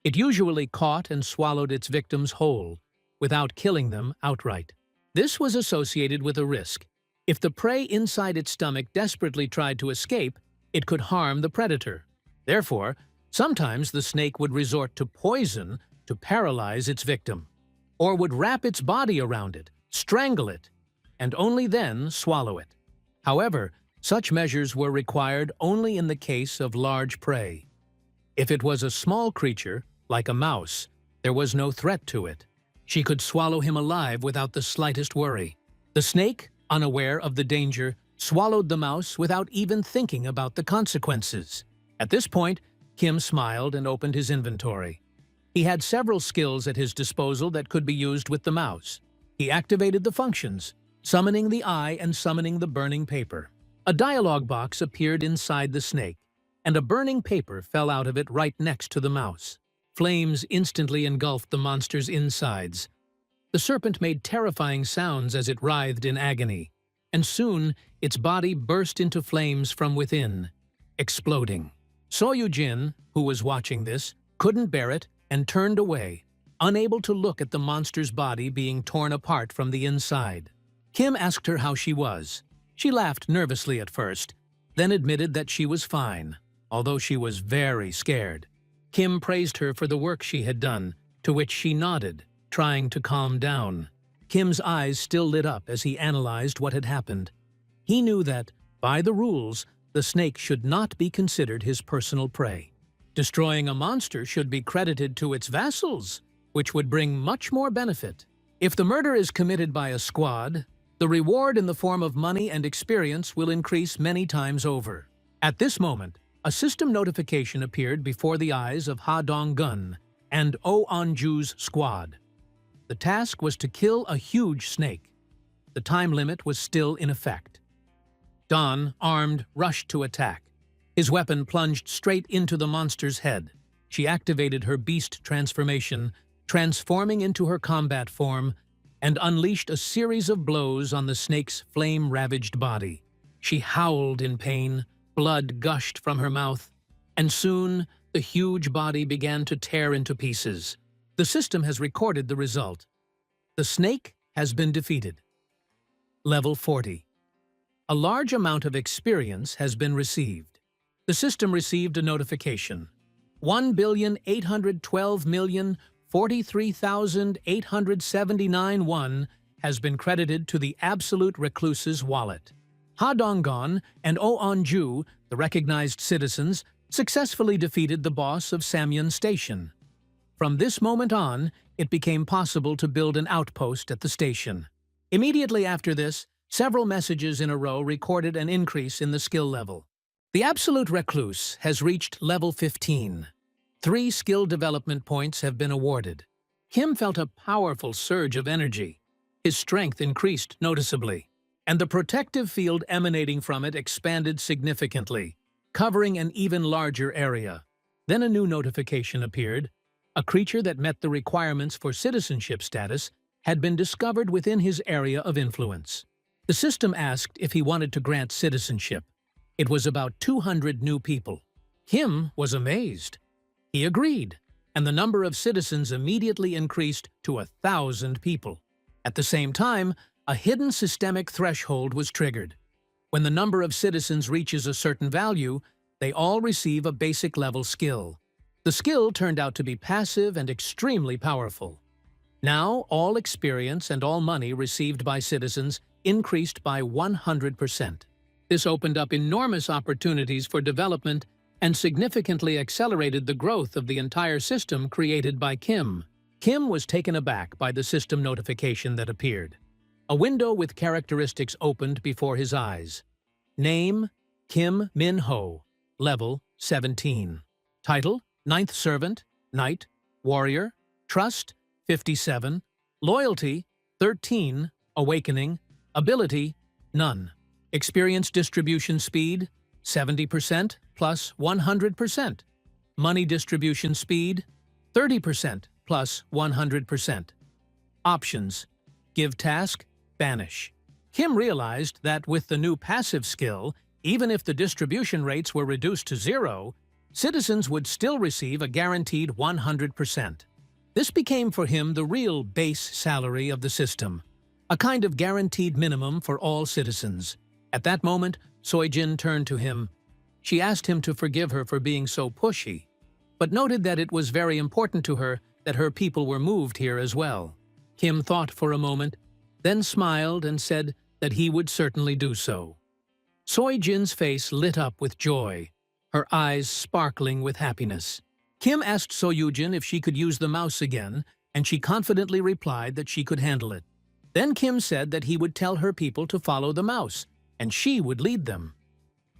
It usually caught and swallowed its victims whole, without killing them outright. This was associated with a risk. If the prey inside its stomach desperately tried to escape, it could harm the predator. Therefore, sometimes the snake would resort to poison to paralyze its victim, or would wrap its body around it, strangle it, and only then swallow it. However, such measures were required only in the case of large prey. If it was a small creature, like a mouse, there was no threat to it. She could swallow him alive without the slightest worry. The snake, unaware of the danger, swallowed the mouse without even thinking about the consequences. At this point, Kim smiled and opened his inventory. He had several skills at his disposal that could be used with the mouse. He activated the functions, summoning the eye and summoning the burning paper. A dialogue box appeared inside the snake, and a burning paper fell out of it right next to the mouse. Flames instantly engulfed the monster's insides. The serpent made terrifying sounds as it writhed in agony, and soon its body burst into flames from within, exploding. Soyujin, who was watching this, couldn't bear it and turned away, unable to look at the monster's body being torn apart from the inside. Kim asked her how she was. She laughed nervously at first, then admitted that she was fine, although she was very scared. Kim praised her for the work she had done, to which she nodded, trying to calm down. Kim's eyes still lit up as he analyzed what had happened. He knew that, by the rules, the snake should not be considered his personal prey. Destroying a monster should be credited to its vassals, which would bring much more benefit. If the murder is committed by a squad, the reward in the form of money and experience will increase many times over. At this moment, a system notification appeared before the eyes of Ha Dong-gun and Oh An-ju's squad. The task was to kill a huge snake. The time limit was still in effect. Don, armed, rushed to attack. His weapon plunged straight into the monster's head. She activated her beast transformation, transforming into her combat form, and unleashed a series of blows on the snake's flame-ravaged body. She howled in pain, blood gushed from her mouth, and soon the huge body began to tear into pieces. The system has recorded the result. The snake has been defeated. Level 40. A large amount of experience has been received. The system received a notification. 1,812,043,879 won has been credited to the Absolute Recluse's wallet. Ha Dong-gon and Oh An-ju, the recognized citizens, successfully defeated the boss of Samyun Station. From this moment on, it became possible to build an outpost at the station. Immediately after this, several messages in a row recorded an increase in the skill level. The Absolute Recluse has reached level 15. 3 skill development points have been awarded. Kim felt a powerful surge of energy. His strength increased noticeably, and the protective field emanating from it expanded significantly, covering an even larger area. Then a new notification appeared. A creature that met the requirements for citizenship status had been discovered within his area of influence. The system asked if he wanted to grant citizenship. It was about 200 new people. Kim was amazed. He agreed, and the number of citizens immediately increased to 1,000 people. At the same time, a hidden systemic threshold was triggered. When the number of citizens reaches a certain value, they all receive a basic level skill. The skill turned out to be passive and extremely powerful. Now, all experience and all money received by citizens increased by 100%. This opened up enormous opportunities for development and significantly accelerated the growth of the entire system created by Kim. Kim was taken aback by the system notification that appeared. A window with characteristics opened before his eyes. Name: Kim Min-ho. Level: 17. Title: Ninth Servant, Knight, Warrior. Trust: 57. Loyalty: 13. Awakening. Ability: None. Experience distribution speed: 70% plus 100%. Money distribution speed: 30% plus 100%. Options: Give task, banish. Kim realized that with the new passive skill, even if the distribution rates were reduced to 0, citizens would still receive a guaranteed 100%. This became for him the real base salary of the system, a kind of guaranteed minimum for all citizens. At that moment, Soijin turned to him. She asked him to forgive her for being so pushy, but noted that it was very important to her that her people were moved here as well. Kim thought for a moment, then smiled and said that he would certainly do so. Soijin's face lit up with joy, her eyes sparkling with happiness. Kim asked Soyujin if she could use the mouse again, and she confidently replied that she could handle it. Then Kim said that he would tell her people to follow the mouse, and she would lead them.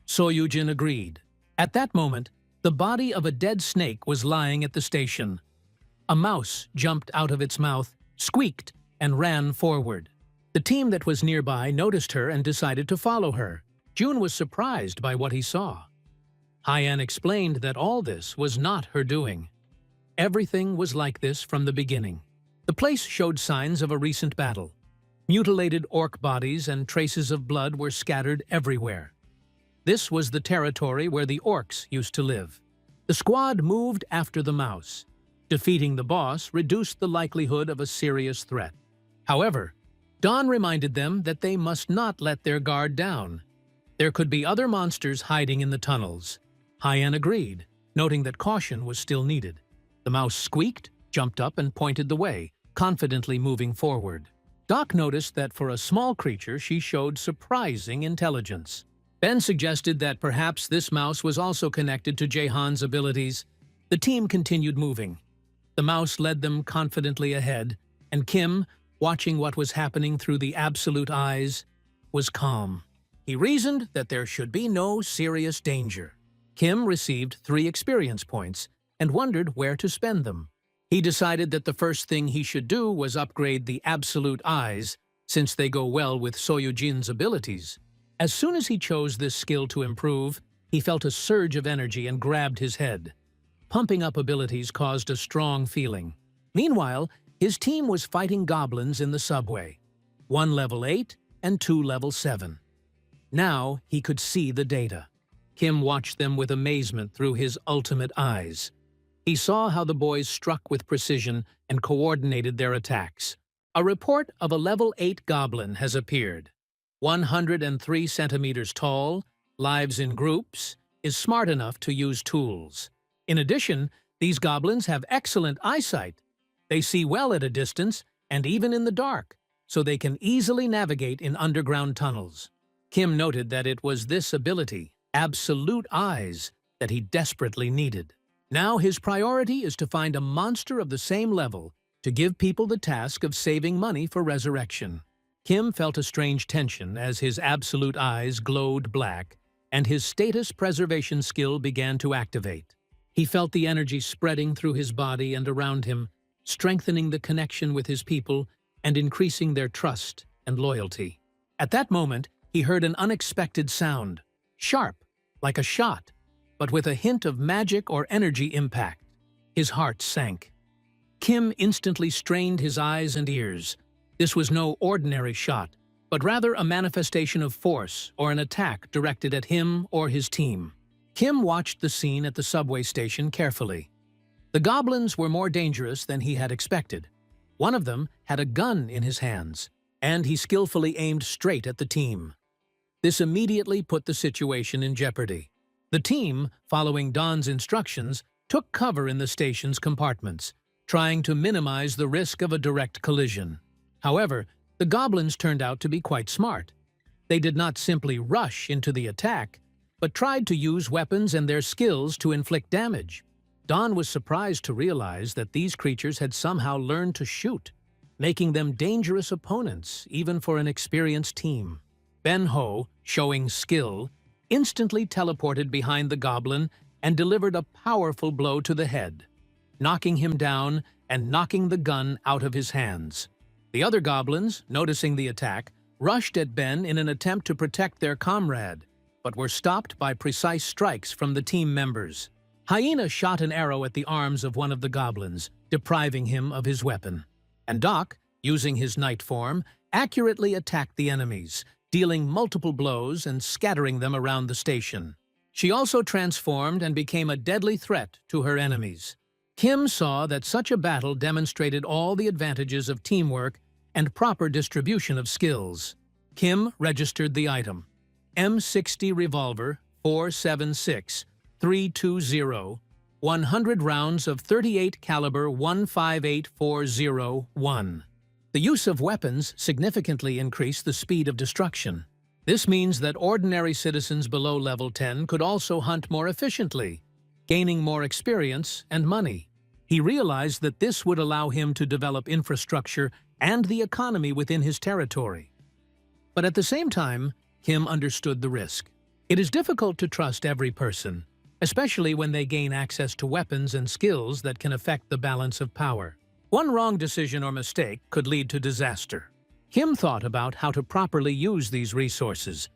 Soyujin agreed. At that moment, the body of a dead snake was lying at the station. A mouse jumped out of its mouth, squeaked, and ran forward. The team that was nearby noticed her and decided to follow her. Jun was surprised by what he saw. Hyan explained that all this was not her doing. Everything was like this from the beginning. The place showed signs of a recent battle. Mutilated orc bodies and traces of blood were scattered everywhere. This was the territory where the orcs used to live. The squad moved after the mouse. Defeating the boss reduced the likelihood of a serious threat. However, Dawn reminded them that they must not let their guard down. There could be other monsters hiding in the tunnels. Hyan agreed, noting that caution was still needed. The mouse squeaked, jumped up, and pointed the way, confidently moving forward. Doc noticed that for a small creature, she showed surprising intelligence. Ben suggested that perhaps this mouse was also connected to Jaehan's abilities. The team continued moving. The mouse led them confidently ahead, and Kim, watching what was happening through the absolute eyes, was calm. He reasoned that there should be no serious danger. Kim received 3 experience points and wondered where to spend them. He decided that the first thing he should do was upgrade the absolute eyes, since they go well with Soyujin's abilities. As soon as he chose this skill to improve, he felt a surge of energy and grabbed his head. Pumping up abilities caused a strong feeling. Meanwhile, his team was fighting goblins in the subway, 1 level 8 and 2 level 7. Now he could see the data. Kim watched them with amazement through his ultimate eyes. He saw how the boys struck with precision and coordinated their attacks. A report of a level 8 goblin has appeared. 103 centimeters tall, lives in groups, is smart enough to use tools. In addition, these goblins have excellent eyesight. They see well at a distance and even in the dark, so they can easily navigate in underground tunnels. Kim noted that it was this ability, absolute eyes, that he desperately needed. Now his priority is to find a monster of the same level to give people the task of saving money for resurrection. Kim felt a strange tension as his absolute eyes glowed black and his status preservation skill began to activate. He felt the energy spreading through his body and around him, strengthening the connection with his people and increasing their trust and loyalty. At that moment, he heard an unexpected sound, sharp, like a shot, but with a hint of magic or energy impact. His heart sank. Kim instantly strained his eyes and ears. This was no ordinary shot, but rather a manifestation of force or an attack directed at him or his team. Kim watched the scene at the subway station carefully. The goblins were more dangerous than he had expected. One of them had a gun in his hands, and he skillfully aimed straight at the team. This immediately put the situation in jeopardy. The team, following Don's instructions, took cover in the station's compartments, trying to minimize the risk of a direct collision. However, the goblins turned out to be quite smart. They did not simply rush into the attack, but tried to use weapons and their skills to inflict damage. Don was surprised to realize that these creatures had somehow learned to shoot, making them dangerous opponents even for an experienced team. Ben-Ho, showing skill, instantly teleported behind the goblin and delivered a powerful blow to the head, knocking him down and knocking the gun out of his hands. The other goblins, noticing the attack, rushed at Ben in an attempt to protect their comrade, but were stopped by precise strikes from the team members. Hyena shot an arrow at the arms of one of the goblins, depriving him of his weapon. And Doc, using his knight form, accurately attacked the enemies, dealing multiple blows and scattering them around the station. She also transformed and became a deadly threat to her enemies. Kim saw that such a battle demonstrated all the advantages of teamwork and proper distribution of skills. Kim registered the item. M60 revolver 476 320, 100 rounds of .38 caliber 158401. The use of weapons significantly increased the speed of destruction. This means that ordinary citizens below level 10 could also hunt more efficiently, gaining more experience and money. He realized that this would allow him to develop infrastructure and the economy within his territory. But at the same time, Kim understood the risk. It is difficult to trust every person, especially when they gain access to weapons and skills that can affect the balance of power. One wrong decision or mistake could lead to disaster. Kim thought about how to properly use these resources,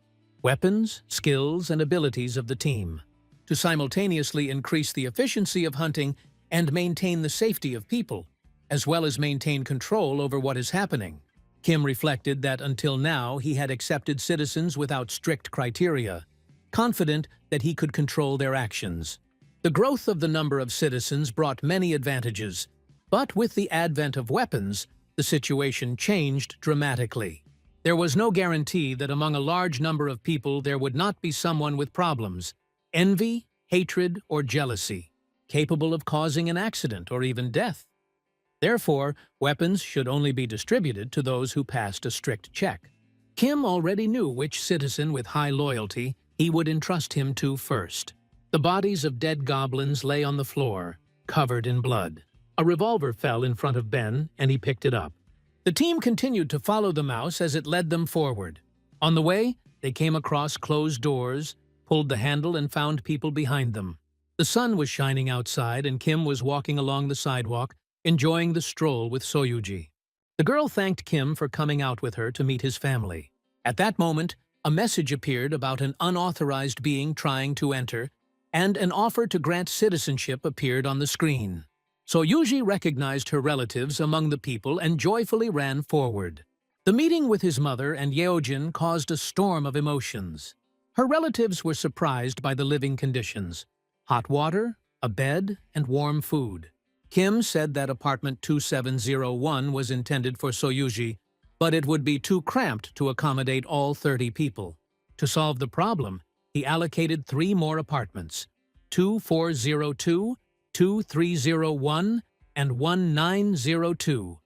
weapons, skills, and abilities of the team, to simultaneously increase the efficiency of hunting and maintain the safety of people, as well as maintain control over what is happening. Kim reflected that until now he had accepted citizens without strict criteria, confident that he could control their actions. The growth of the number of citizens brought many advantages, but with the advent of weapons, the situation changed dramatically. There was no guarantee that among a large number of people there would not be someone with problems, envy, hatred, or jealousy, capable of causing an accident or even death. Therefore, weapons should only be distributed to those who passed a strict check. Kim already knew which citizen with high loyalty he would entrust him to first. The bodies of dead goblins lay on the floor, covered in blood. A revolver fell in front of Ben, and he picked it up. The team continued to follow the mouse as it led them forward. On the way, they came across closed doors, pulled the handle, and found people behind them. The sun was shining outside, and Kim was walking along the sidewalk, enjoying the stroll with Soyuji. The girl thanked Kim for coming out with her to meet his family. At that moment, a message appeared about an unauthorized being trying to enter, and an offer to grant citizenship appeared on the screen. Soyuji recognized her relatives among the people and joyfully ran forward. The meeting with his mother and Yeojin caused a storm of emotions. Her relatives were surprised by the living conditions: hot water, a bed, and warm food. Kim said that apartment 2701 was intended for Soyuji, but it would be too cramped to accommodate all 30 people. To solve the problem, he allocated 3 more apartments: 2402, 2301, and 1902,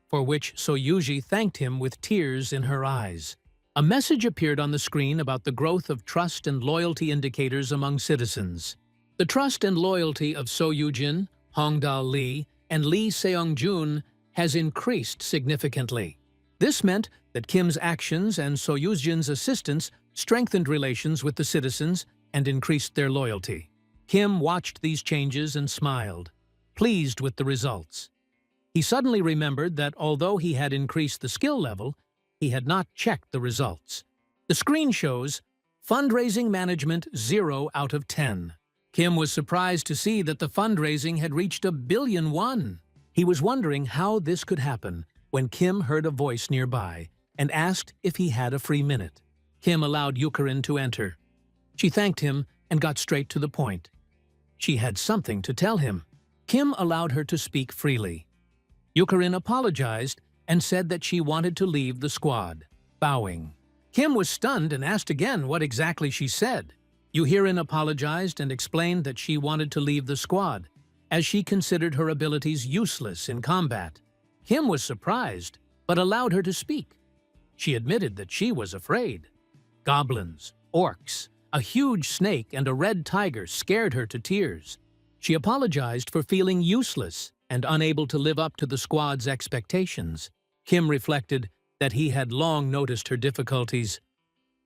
for which Soyuji thanked him with tears in her eyes. A message appeared on the screen about the growth of trust and loyalty indicators among citizens. The trust and loyalty of Soyujin, Hongdal Lee, and Lee Seong-jun has increased significantly. This meant that Kim's actions and Soyujin's assistance strengthened relations with the citizens and increased their loyalty. Kim watched these changes and smiled, pleased with the results. He suddenly remembered that although he had increased the skill level, he had not checked the results. The screen shows Fundraising Management 0 out of 10. Kim was surprised to see that the fundraising had reached 1 billion won. He was wondering how this could happen when Kim heard a voice nearby and asked if he had a free minute. Kim allowed Yukarin to enter. She thanked him and got straight to the point. She had something to tell him. Kim allowed her to speak freely. Yukarin apologized and said that she wanted to leave the squad, bowing. Kim was stunned and asked again what exactly she said. Yuhirin apologized and explained that she wanted to leave the squad, as she considered her abilities useless in combat. Kim was surprised, but allowed her to speak. She admitted that she was afraid. Goblins, orcs, a huge snake, and a red tiger scared her to tears. She apologized for feeling useless and unable to live up to the squad's expectations. Kim reflected that he had long noticed her difficulties.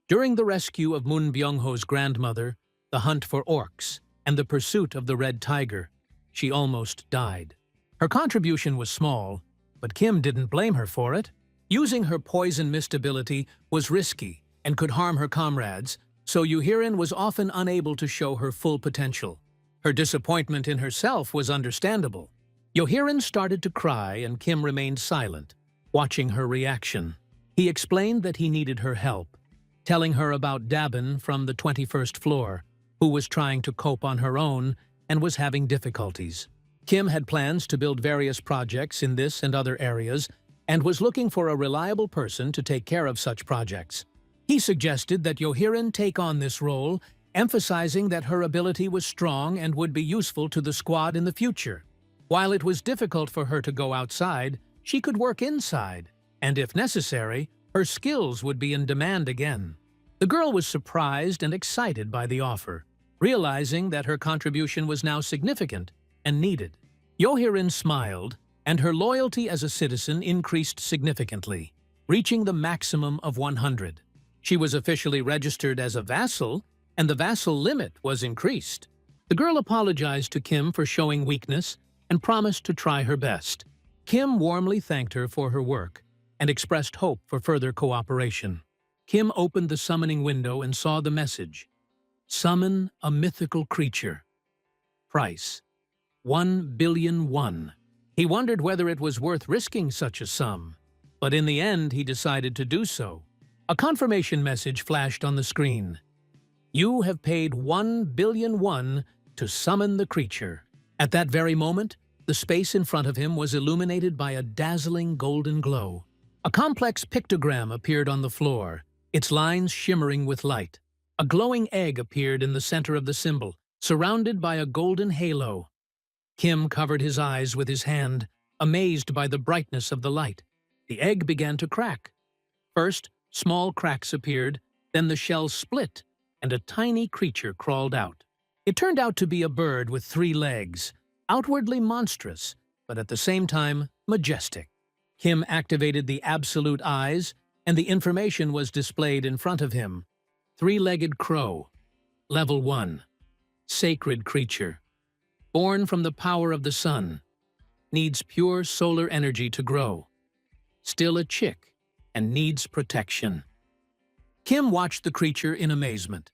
During the rescue of Moon Byung-ho's grandmother, the hunt for orcs, and the pursuit of the red tiger, she almost died. Her contribution was small, but Kim didn't blame her for it. Using her poison mist ability was risky and could harm her comrades, so Yuhirin was often unable to show her full potential. Her disappointment in herself was understandable. Yuhirin started to cry and Kim remained silent, watching her reaction. He explained that he needed her help, telling her about Dabin from the 21st floor, who was trying to cope on her own and was having difficulties. Kim had plans to build various projects in this and other areas and was looking for a reliable person to take care of such projects. He suggested that Yohirin take on this role, emphasizing that her ability was strong and would be useful to the squad in the future. While it was difficult for her to go outside, she could work inside, and if necessary, her skills would be in demand again. The girl was surprised and excited by the offer, realizing that her contribution was now significant and needed. Yohirin smiled, and her loyalty as a citizen increased significantly, reaching the maximum of 100. She was officially registered as a vassal, and the vassal limit was increased. The girl apologized to Kim for showing weakness and promised to try her best. Kim warmly thanked her for her work and expressed hope for further cooperation. Kim opened the summoning window and saw the message: "Summon a mythical creature. Price: 1,000,000,000 won." He wondered whether it was worth risking such a sum, but in the end he decided to do so. A confirmation message flashed on the screen. "You have paid 1,000,000,000 won to summon the creature." At that very moment, the space in front of him was illuminated by a dazzling golden glow. A complex pictogram appeared on the floor, its lines shimmering with light. A glowing egg appeared in the center of the symbol, surrounded by a golden halo. Kim covered his eyes with his hand, amazed by the brightness of the light. The egg began to crack. First, small cracks appeared, then the shell split, and a tiny creature crawled out. It turned out to be a bird with 3 legs, outwardly monstrous, but at the same time majestic. Kim activated the absolute eyes, and the information was displayed in front of him. 3-legged crow. Level 1. Sacred creature. Born from the power of the sun. Needs pure solar energy to grow. Still a chick, and needs protection. Kim watched the creature in amazement.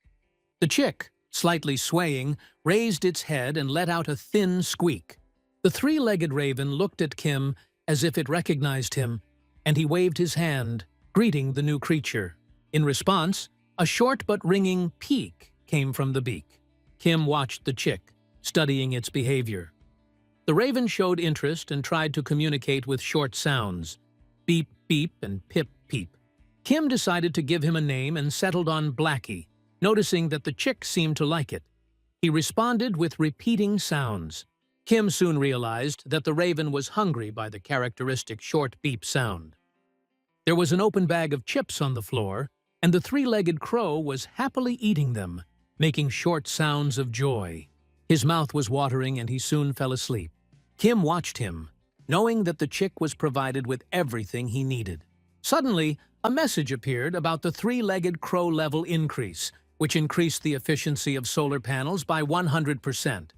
The chick, slightly swaying, raised its head and let out a thin squeak. The 3-legged raven looked at Kim as if it recognized him, and he waved his hand, greeting the new creature. In response, a short but ringing peek came from the beak. Kim watched the chick, studying its behavior. The raven showed interest and tried to communicate with short sounds: beep, beep, and pip, peep. Kim decided to give him a name and settled on Blackie, noticing that the chick seemed to like it. He responded with repeating sounds. Kim soon realized that the raven was hungry by the characteristic short beep sound. There was an open bag of chips on the floor, and the 3-legged crow was happily eating them, making short sounds of joy. His mouth was watering and he soon fell asleep. Kim watched him, knowing that the chick was provided with everything he needed. Suddenly, a message appeared about the 3-legged crow level increase, which increased the efficiency of solar panels by 100%.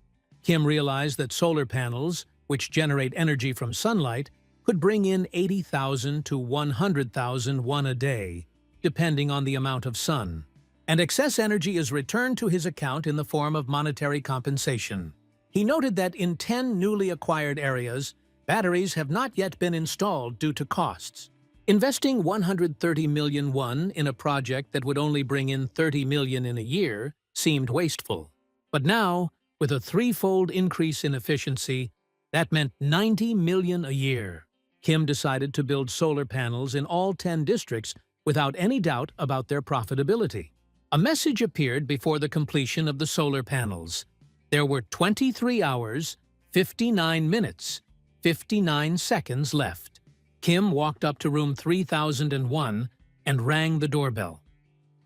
Kim realized that solar panels, which generate energy from sunlight, could bring in 80,000 to 100,000 won a day, depending on the amount of sun. And excess energy is returned to his account in the form of monetary compensation. He noted that in 10 newly acquired areas, batteries have not yet been installed due to costs. Investing 130 million won in a project that would only bring in 30 million in a year seemed wasteful. But now, with a 3-fold increase in efficiency, that meant 90 million a year. Kim decided to build solar panels in all 10 districts without any doubt about their profitability. A message appeared before the completion of the solar panels. There were 23 hours, 59 minutes, 59 seconds left. Kim walked up to room 3001 and rang the doorbell.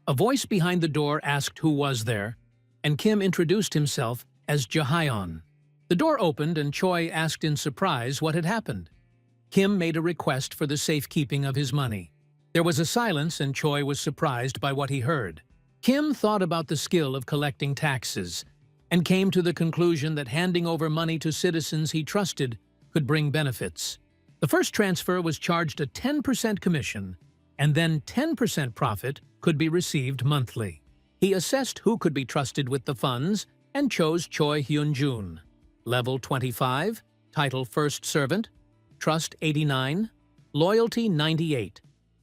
A voice behind the door asked who was there, and Kim introduced himself as Jahayon. The door opened and Choi asked in surprise what had happened. Kim made a request for the safekeeping of his money. There was a silence and Choi was surprised by what he heard. Kim thought about the skill of collecting taxes and came to the conclusion that handing over money to citizens he trusted could bring benefits. The first transfer was charged a 10% commission, and then 10% profit could be received monthly. He assessed who could be trusted with the funds and chose Choi Hyun-jun. Level 25, title First Servant, Trust 89, Loyalty 98.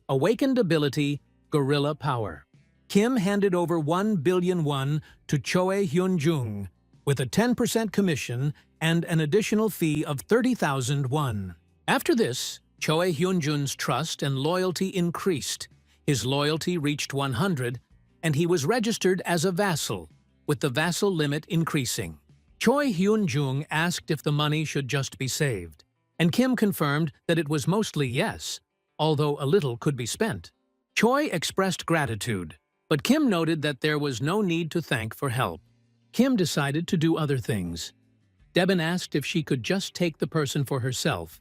Awakened ability, Gorilla Power. Kim handed over 1 billion won to Choi Hyun-jung with a 10% commission and an additional fee of 30,000 won. After this, Choi Hyun-jung's trust and loyalty increased. His loyalty reached 100, and he was registered as a vassal, with the vassal limit increasing. Choi Hyun-jung asked if the money should just be saved, and Kim confirmed that it was mostly yes, although a little could be spent. Choi expressed gratitude, but Kim noted that there was no need to thank for help. Kim decided to do other things. Debin asked if she could just take the person for herself,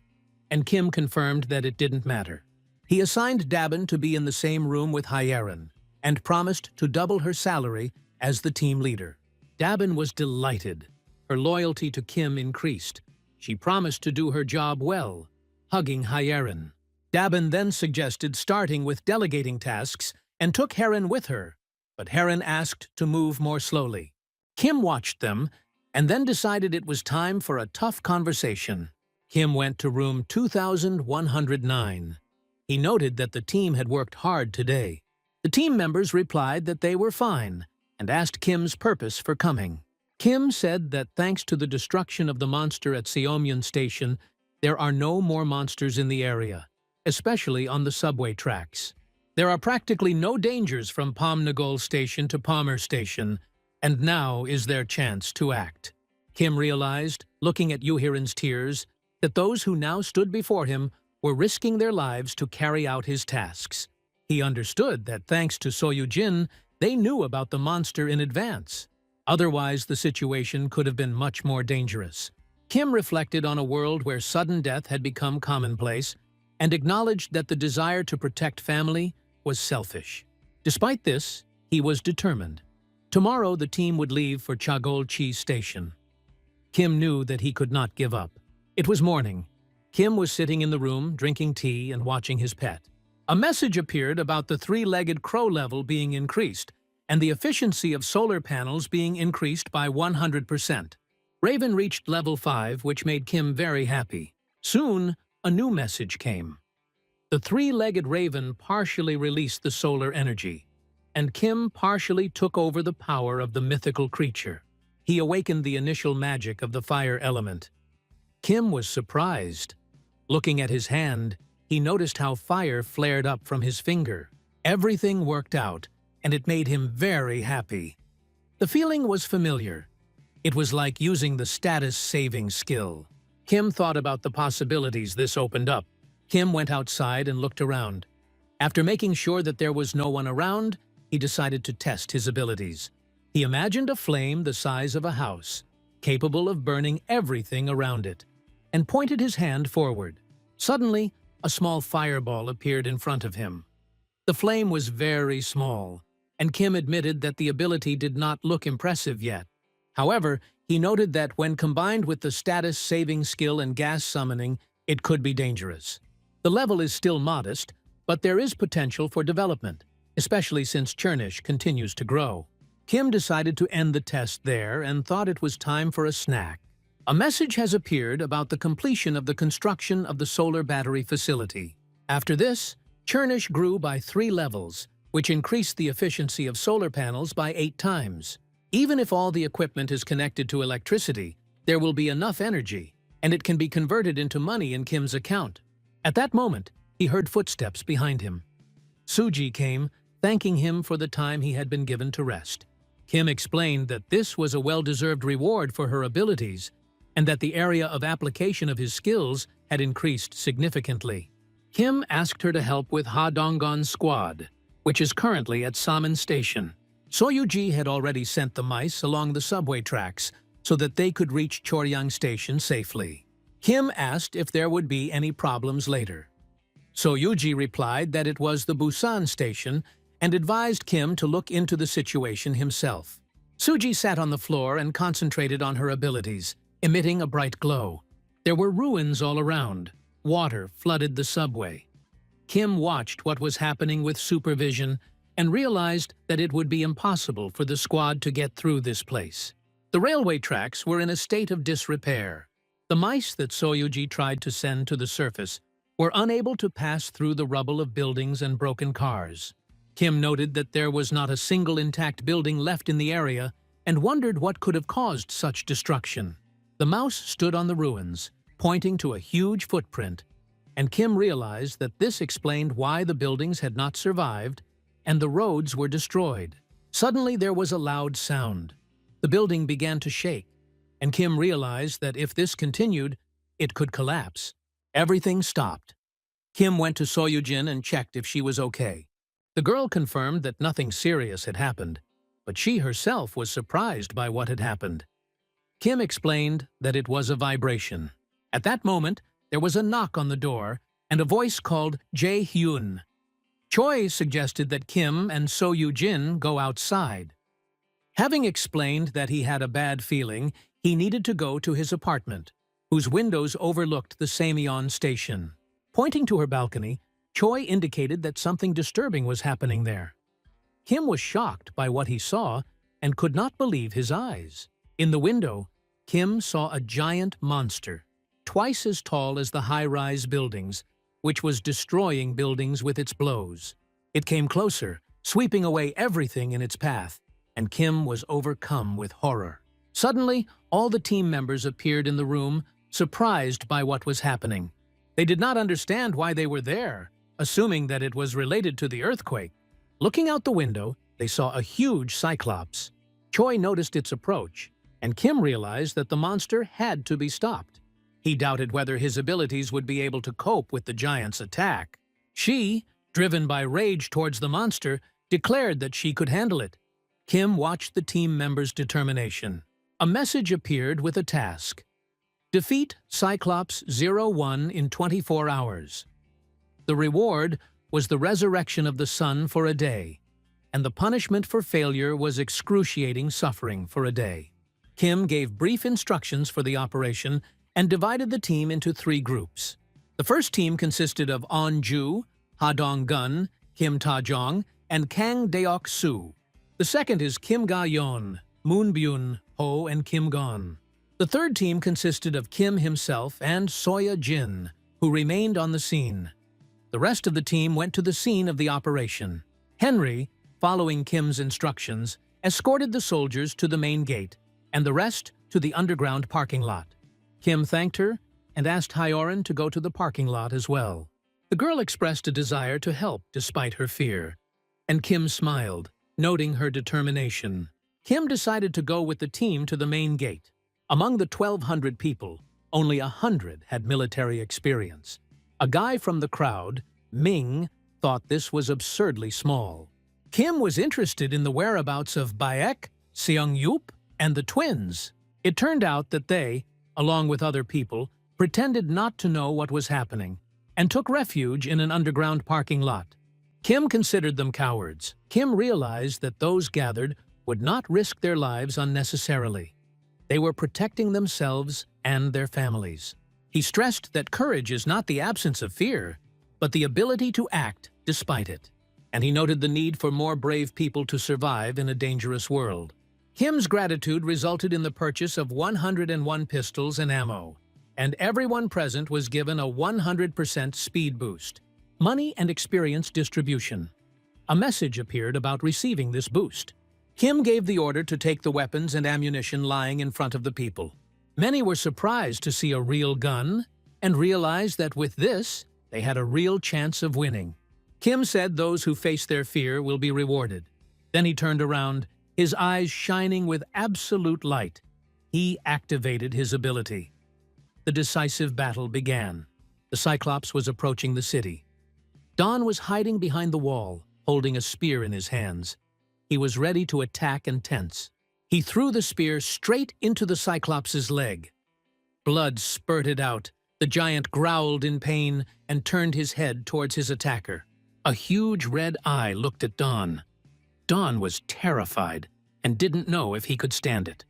and Kim confirmed that it didn't matter. He assigned Dabin to be in the same room with Hyerin, and promised to double her salary as the team leader. Dabin was delighted. Her loyalty to Kim increased. She promised to do her job well, hugging Hyerin. Dabin then suggested starting with delegating tasks and took Heron with her, but Heron asked to move more slowly. Kim watched them and then decided it was time for a tough conversation. Kim went to room 2109. He noted that the team had worked hard today. The team members replied that they were fine and asked Kim's purpose for coming. Kim said that thanks to the destruction of the monster at Seomyeon Station, there are no more monsters in the area, especially on the subway tracks. There are practically no dangers from Pomnagol Station to Palmer Station, and now is their chance to act. Kim realized, looking at Yoo-Hirin's tears, that those who now stood before him were risking their lives to carry out his tasks. He understood that thanks to Soyoo-jin, they knew about the monster in advance. Otherwise, the situation could have been much more dangerous. Kim reflected on a world where sudden death had become commonplace and acknowledged that the desire to protect family was selfish. Despite this, he was determined. Tomorrow, the team would leave for Chagol-chi Station. Kim knew that he could not give up. It was morning. Kim was sitting in the room, drinking tea and watching his pet. A message appeared about the three-legged crow level being increased and the efficiency of solar panels being increased by 100%. Raven reached level 5, which made Kim very happy. Soon, a new message came. The three-legged raven partially released the solar energy, and Kim partially took over the power of the mythical creature. He awakened the initial magic of the fire element. Kim was surprised. Looking at his hand, he noticed how fire flared up from his finger. Everything worked out, and it made him very happy. The feeling was familiar. It was like using the status-saving skill. Kim thought about the possibilities this opened up. Kim went outside and looked around. After making sure that there was no one around, he decided to test his abilities. He imagined a flame the size of a house, capable of burning everything around it, and pointed his hand forward. Suddenly, a small fireball appeared in front of him. The flame was very small, and Kim admitted that the ability did not look impressive yet. However, he noted that when combined with the status-saving skill and gas summoning, it could be dangerous. The level is still modest, but there is potential for development, especially since Chernish continues to grow. Kim decided to end the test there and thought it was time for a snack. A message has appeared about the completion of the construction of the solar battery facility. After this, Chernish grew by 3 levels, which increased the efficiency of solar panels by 8 times. Even if all the equipment is connected to electricity, there will be enough energy, and it can be converted into money in Kim's account. At that moment, he heard footsteps behind him. Suji came, thanking him for the time he had been given to rest. Kim explained that this was a well-deserved reward for her abilities, and that the area of application of his skills had increased significantly. Kim asked her to help with Ha Donggon's squad, which is currently at Saman Station. Soyoo-ji had already sent the mice along the subway tracks so that they could reach Choryang Station safely. Kim asked if there would be any problems later. Soyoo-ji replied that it was the Busan Station and advised Kim to look into the situation himself. Suji sat on the floor and concentrated on her abilities, emitting a bright glow. There were ruins all around. Water flooded the subway. Kim watched what was happening with supervision and realized that it would be impossible for the squad to get through this place. The railway tracks were in a state of disrepair. The mice that Soyoo-ji tried to send to the surface were unable to pass through the rubble of buildings and broken cars. Kim noted that there was not a single intact building left in the area and wondered what could have caused such destruction. The mouse stood on the ruins, pointing to a huge footprint, and Kim realized that this explained why the buildings had not survived and the roads were destroyed. Suddenly there was a loud sound. The building began to shake, and Kim realized that if this continued, it could collapse. Everything stopped. Kim went to Soyujin and checked if she was okay. The girl confirmed that nothing serious had happened, but she herself was surprised by what had happened. Kim explained that it was a vibration. At that moment, there was a knock on the door, and a voice called Jae-hyun. Choi suggested that Kim and So-Yu-jin go outside. Having explained that he had a bad feeling, he needed to go to his apartment, whose windows overlooked the Samyeon station. Pointing to her balcony, Choi indicated that something disturbing was happening there. Kim was shocked by what he saw and could not believe his eyes. In the window, Kim saw a giant monster, twice as tall as the high-rise buildings, which was destroying buildings with its blows. It came closer, sweeping away everything in its path, and Kim was overcome with horror. Suddenly, all the team members appeared in the room, surprised by what was happening. They did not understand why they were there, assuming that it was related to the earthquake. Looking out the window, they saw a huge cyclops. Choi noticed its approach, and Kim realized that the monster had to be stopped. He doubted whether his abilities would be able to cope with the giant's attack. She, driven by rage towards the monster, declared that she could handle it. Kim watched the team members' determination. A message appeared with a task. Defeat Cyclops 01 in 24 hours. The reward was the resurrection of the sun for a day, and the punishment for failure was excruciating suffering for a day. Kim gave brief instructions for the operation and divided the team into 3 groups. The first team consisted of On-ju, Ha Dong-gun, Kim Ta-jong, and Kang Deok-soo. The second is Kim Ga-yeon, Moon Byun-ho, and Kim Gon. The third team consisted of Kim himself and Soya Jin, who remained on the scene. The rest of the team went to the scene of the operation. Henry, following Kim's instructions, escorted the soldiers to the main gate, and the rest to the underground parking lot. Kim thanked her and asked Hyorin to go to the parking lot as well. The girl expressed a desire to help despite her fear, and Kim smiled, noting her determination. Kim decided to go with the team to the main gate. Among the 1,200 people, only 100 had military experience. A guy from the crowd, Ming, thought this was absurdly small. Kim was interested in the whereabouts of Baek, Seung-yup, and the twins. It turned out that they, along with other people, pretended not to know what was happening and took refuge in an underground parking lot. Kim considered them cowards. Kim realized that those gathered would not risk their lives unnecessarily. They were protecting themselves and their families. He stressed that courage is not the absence of fear, but the ability to act despite it. And he noted the need for more brave people to survive in a dangerous world. Kim's gratitude resulted in the purchase of 101 pistols and ammo, and everyone present was given a 100% speed boost, money and experience distribution. A message appeared about receiving this boost. Kim gave the order to take the weapons and ammunition lying in front of the people. Many were surprised to see a real gun and realized that with this, they had a real chance of winning. Kim said those who face their fear will be rewarded. Then he turned around, his eyes shining with absolute light. He activated his ability. The decisive battle began. The Cyclops was approaching the city. Don was hiding behind the wall, holding a spear in his hands. He was ready to attack and tense. He threw the spear straight into the Cyclops' leg. Blood spurted out. The giant growled in pain and turned his head towards his attacker. A huge red eye looked at Don. Don was terrified and didn't know if he could stand it.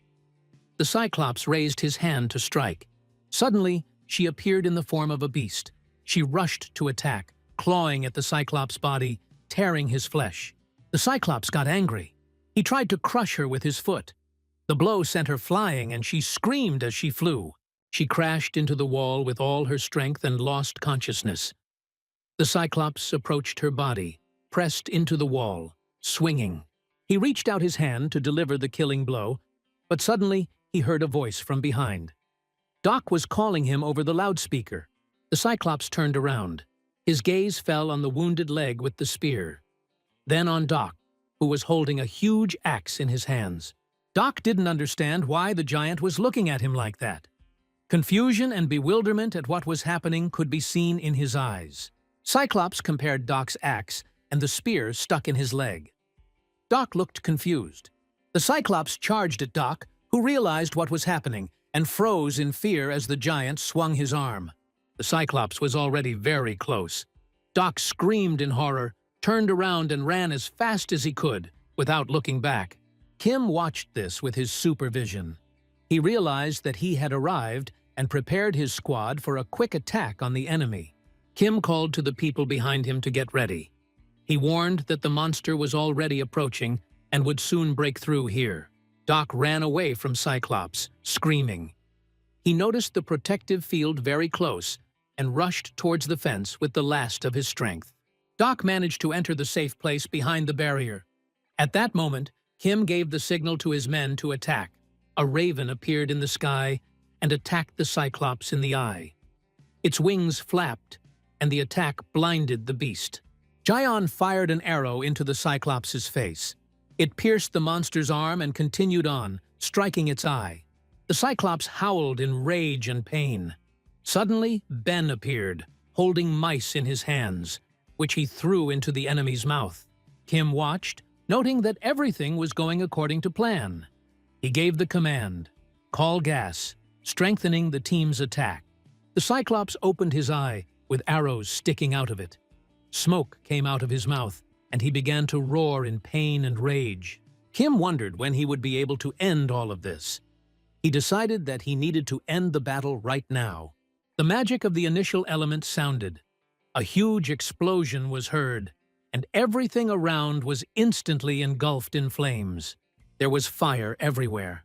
The Cyclops raised his hand to strike. Suddenly, she appeared in the form of a beast. She rushed to attack, clawing at the Cyclops' body, tearing his flesh. The Cyclops got angry. He tried to crush her with his foot. The blow sent her flying and she screamed as she flew. She crashed into the wall with all her strength and lost consciousness. The Cyclops approached her body, pressed into the wall, swinging. He reached out his hand to deliver the killing blow, but suddenly he heard a voice from behind. Doc was calling him over the loudspeaker. The Cyclops turned around. His gaze fell on the wounded leg with the spear, then on Doc, who was holding a huge axe in his hands. Doc didn't understand why the giant was looking at him like that. Confusion and bewilderment at what was happening could be seen in his eyes. Cyclops compared Doc's axe and the spear stuck in his leg. Doc looked confused. The Cyclops charged at Doc, who realized what was happening and froze in fear as the giant swung his arm. The Cyclops was already very close. Doc screamed in horror, turned around and ran as fast as he could, without looking back. Kim watched this with his supervision. He realized that he had arrived and prepared his squad for a quick attack on the enemy. Kim called to the people behind him to get ready. He warned that the monster was already approaching and would soon break through here. Doc ran away from Cyclops, screaming. He noticed the protective field very close and rushed towards the fence with the last of his strength. Doc managed to enter the safe place behind the barrier. At that moment, Kim gave the signal to his men to attack. A raven appeared in the sky and attacked the Cyclops in the eye. Its wings flapped, and the attack blinded the beast. Jion fired an arrow into the Cyclops' face. It pierced the monster's arm and continued on, striking its eye. The Cyclops howled in rage and pain. Suddenly, Ben appeared, holding mice in his hands, which he threw into the enemy's mouth. Kim watched, noting that everything was going according to plan. He gave the command, "Call gas," strengthening the team's attack. The Cyclops opened his eye, with arrows sticking out of it. Smoke came out of his mouth, and he began to roar in pain and rage. Kim wondered when he would be able to end all of this. He decided that he needed to end the battle right now. The magic of the initial element sounded. A huge explosion was heard, and everything around was instantly engulfed in flames. There was fire everywhere.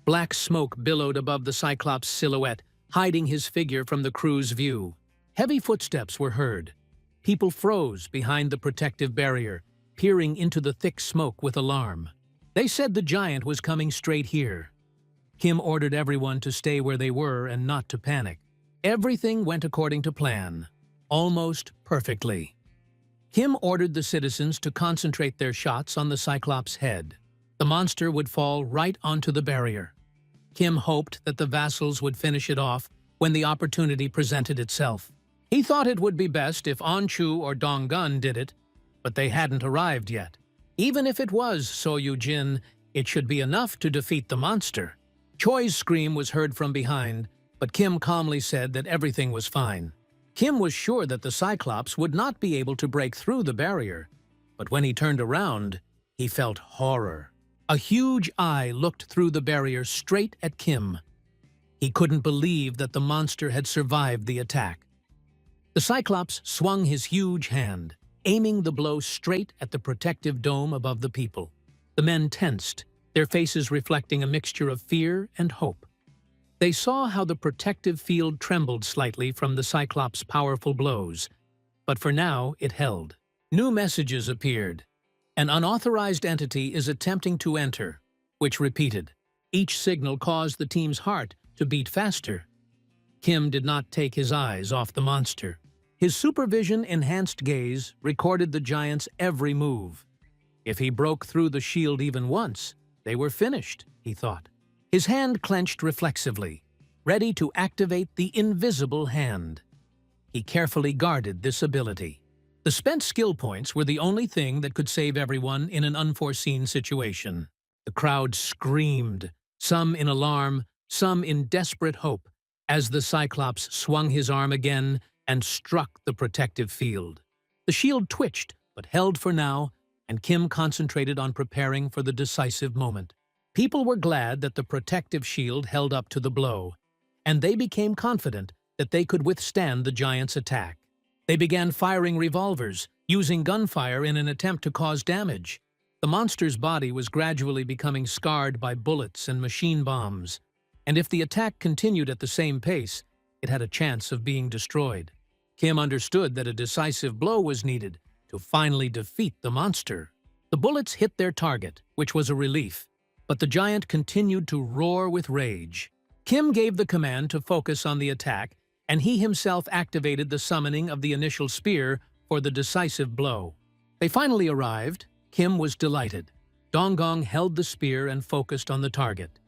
Black smoke billowed above the Cyclops' silhouette, hiding his figure from the crew's view. Heavy footsteps were heard. People froze behind the protective barrier, peering into the thick smoke with alarm. They said the giant was coming straight here. Kim ordered everyone to stay where they were and not to panic. Everything went according to plan, almost perfectly. Kim ordered the citizens to concentrate their shots on the Cyclops' head. The monster would fall right onto the barrier. Kim hoped that the vassals would finish it off when the opportunity presented itself. He thought it would be best if Anchu or Donggun did it, but they hadn't arrived yet. Even if it was So Yu-jin, it should be enough to defeat the monster. Choi's scream was heard from behind, but Kim calmly said that everything was fine. Kim was sure that the Cyclops would not be able to break through the barrier, but when he turned around, he felt horror. A huge eye looked through the barrier straight at Kim. He couldn't believe that the monster had survived the attack. The Cyclops swung his huge hand, aiming the blow straight at the protective dome above the people. The men tensed, their faces reflecting a mixture of fear and hope. They saw how the protective field trembled slightly from the Cyclops' powerful blows, but for now it held. New messages appeared. An unauthorized entity is attempting to enter, which repeated. Each signal caused the team's heart to beat faster. Kim did not take his eyes off the monster. His supervision-enhanced gaze recorded the giant's every move. If he broke through the shield even once, they were finished, he thought. His hand clenched reflexively, ready to activate the invisible hand. He carefully guarded this ability. The spent skill points were the only thing that could save everyone in an unforeseen situation. The crowd screamed, some in alarm, some in desperate hope, as the Cyclops swung his arm again and struck the protective field. The shield twitched, but held for now, and Kim concentrated on preparing for the decisive moment. People were glad that the protective shield held up to the blow, and they became confident that they could withstand the giant's attack. They began firing revolvers, using gunfire in an attempt to cause damage. The monster's body was gradually becoming scarred by bullets and machine bombs. and if the attack continued at the same pace, it had a chance of being destroyed. Kim understood that a decisive blow was needed to finally defeat the monster. The bullets hit their target, which was a relief, but the giant continued to roar with rage. Kim gave the command to focus on the attack, and he himself activated the summoning of the initial spear for the decisive blow. They finally arrived. Kim was delighted. Donggong held the spear and focused on the target.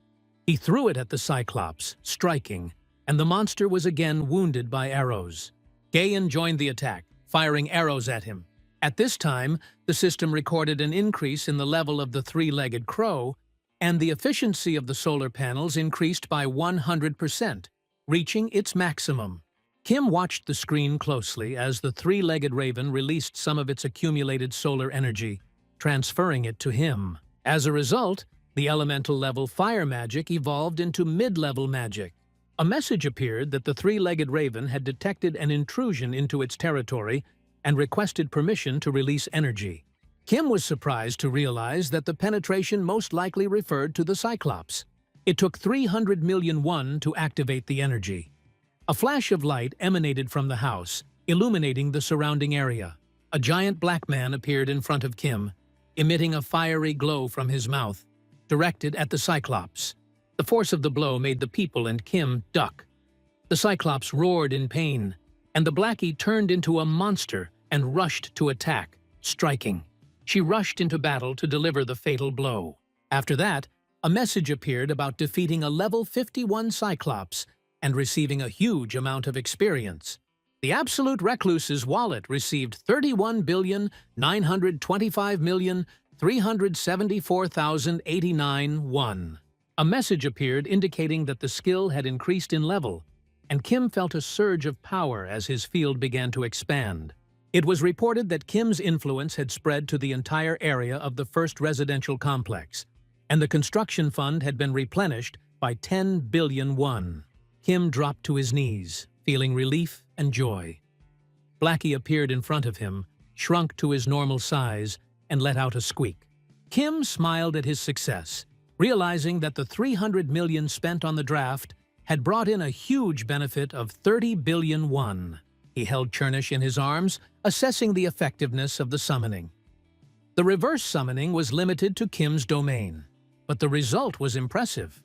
He threw it at the Cyclops, striking, and the monster was again wounded by arrows. Gayan joined the attack, firing arrows at him. At this time, the system recorded an increase in the level of the three-legged crow, and the efficiency of the solar panels increased by 100%, reaching its maximum. Kim watched the screen closely as the three-legged raven released some of its accumulated solar energy, transferring it to him. As a result, the elemental-level fire magic evolved into mid-level magic. A message appeared that the three-legged raven had detected an intrusion into its territory and requested permission to release energy. Kim was surprised to realize that the penetration most likely referred to the Cyclops. It took 300 million won to activate the energy. A flash of light emanated from the house, illuminating the surrounding area. A giant black man appeared in front of Kim, emitting a fiery glow from his mouth, directed at the Cyclops. The force of the blow made the people and Kim duck. The Cyclops roared in pain, and the Blackie turned into a monster and rushed to attack, striking. She rushed into battle to deliver the fatal blow. After that, a message appeared about defeating a level 51 Cyclops and receiving a huge amount of experience. The Absolute Recluse's wallet received 31,925,374,089 won. A message appeared indicating that the skill had increased in level, and Kim felt a surge of power as his field began to expand. It was reported that Kim's influence had spread to the entire area of the first residential complex, and the construction fund had been replenished by 10 billion won. Kim dropped to his knees, feeling relief and joy. Blackie appeared in front of him, shrunk to his normal size, and let out a squeak. Kim smiled at his success, realizing that the 300 million spent on the draft had brought in a huge benefit of 30 billion won. He held Chernish in his arms, assessing the effectiveness of the summoning. The reverse summoning was limited to Kim's domain, but the result was impressive.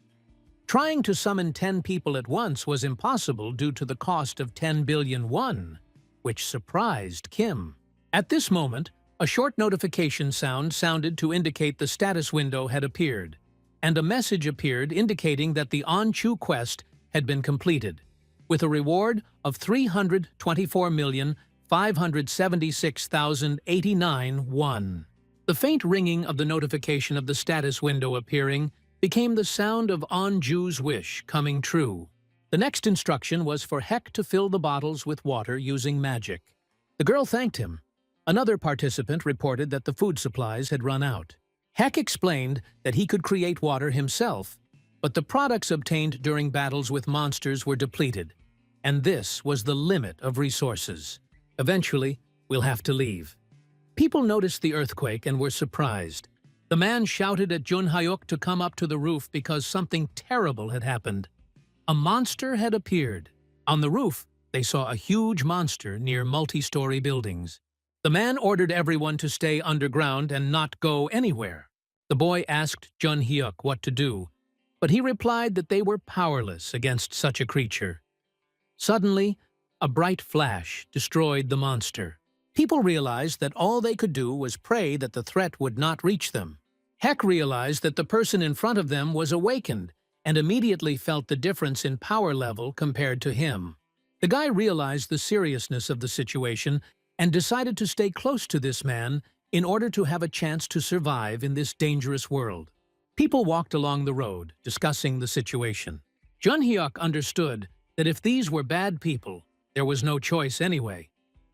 Trying to summon 10 people at once was impossible due to the cost of 10 billion won, which surprised Kim. At this moment, a short notification sounded to indicate the status window had appeared, and a message appeared indicating that the On-Chu quest had been completed, with a reward of 324,576,089 won. The faint ringing of the notification of the status window appearing became the sound of On-Ju's wish coming true. The next instruction was for Heck to fill the bottles with water using magic. The girl thanked him. Another participant reported that the food supplies had run out. Heck explained that he could create water himself, but the products obtained during battles with monsters were depleted, and this was the limit of resources. Eventually, we'll have to leave. People noticed the earthquake and were surprised. The man shouted at Jun Hyuk to come up to the roof because something terrible had happened. A monster had appeared. On the roof, they saw a huge monster near multi-story buildings. The man ordered everyone to stay underground and not go anywhere. The boy asked Jun Hyuk what to do, but he replied that they were powerless against such a creature. Suddenly, a bright flash destroyed the monster. People realized that all they could do was pray that the threat would not reach them. Heck realized that the person in front of them was awakened and immediately felt the difference in power level compared to him. The guy realized the seriousness of the situation and decided to stay close to this man in order to have a chance to survive in this dangerous world. People walked along the road, discussing the situation. Jun Hyuk understood that if these were bad people, there was no choice anyway.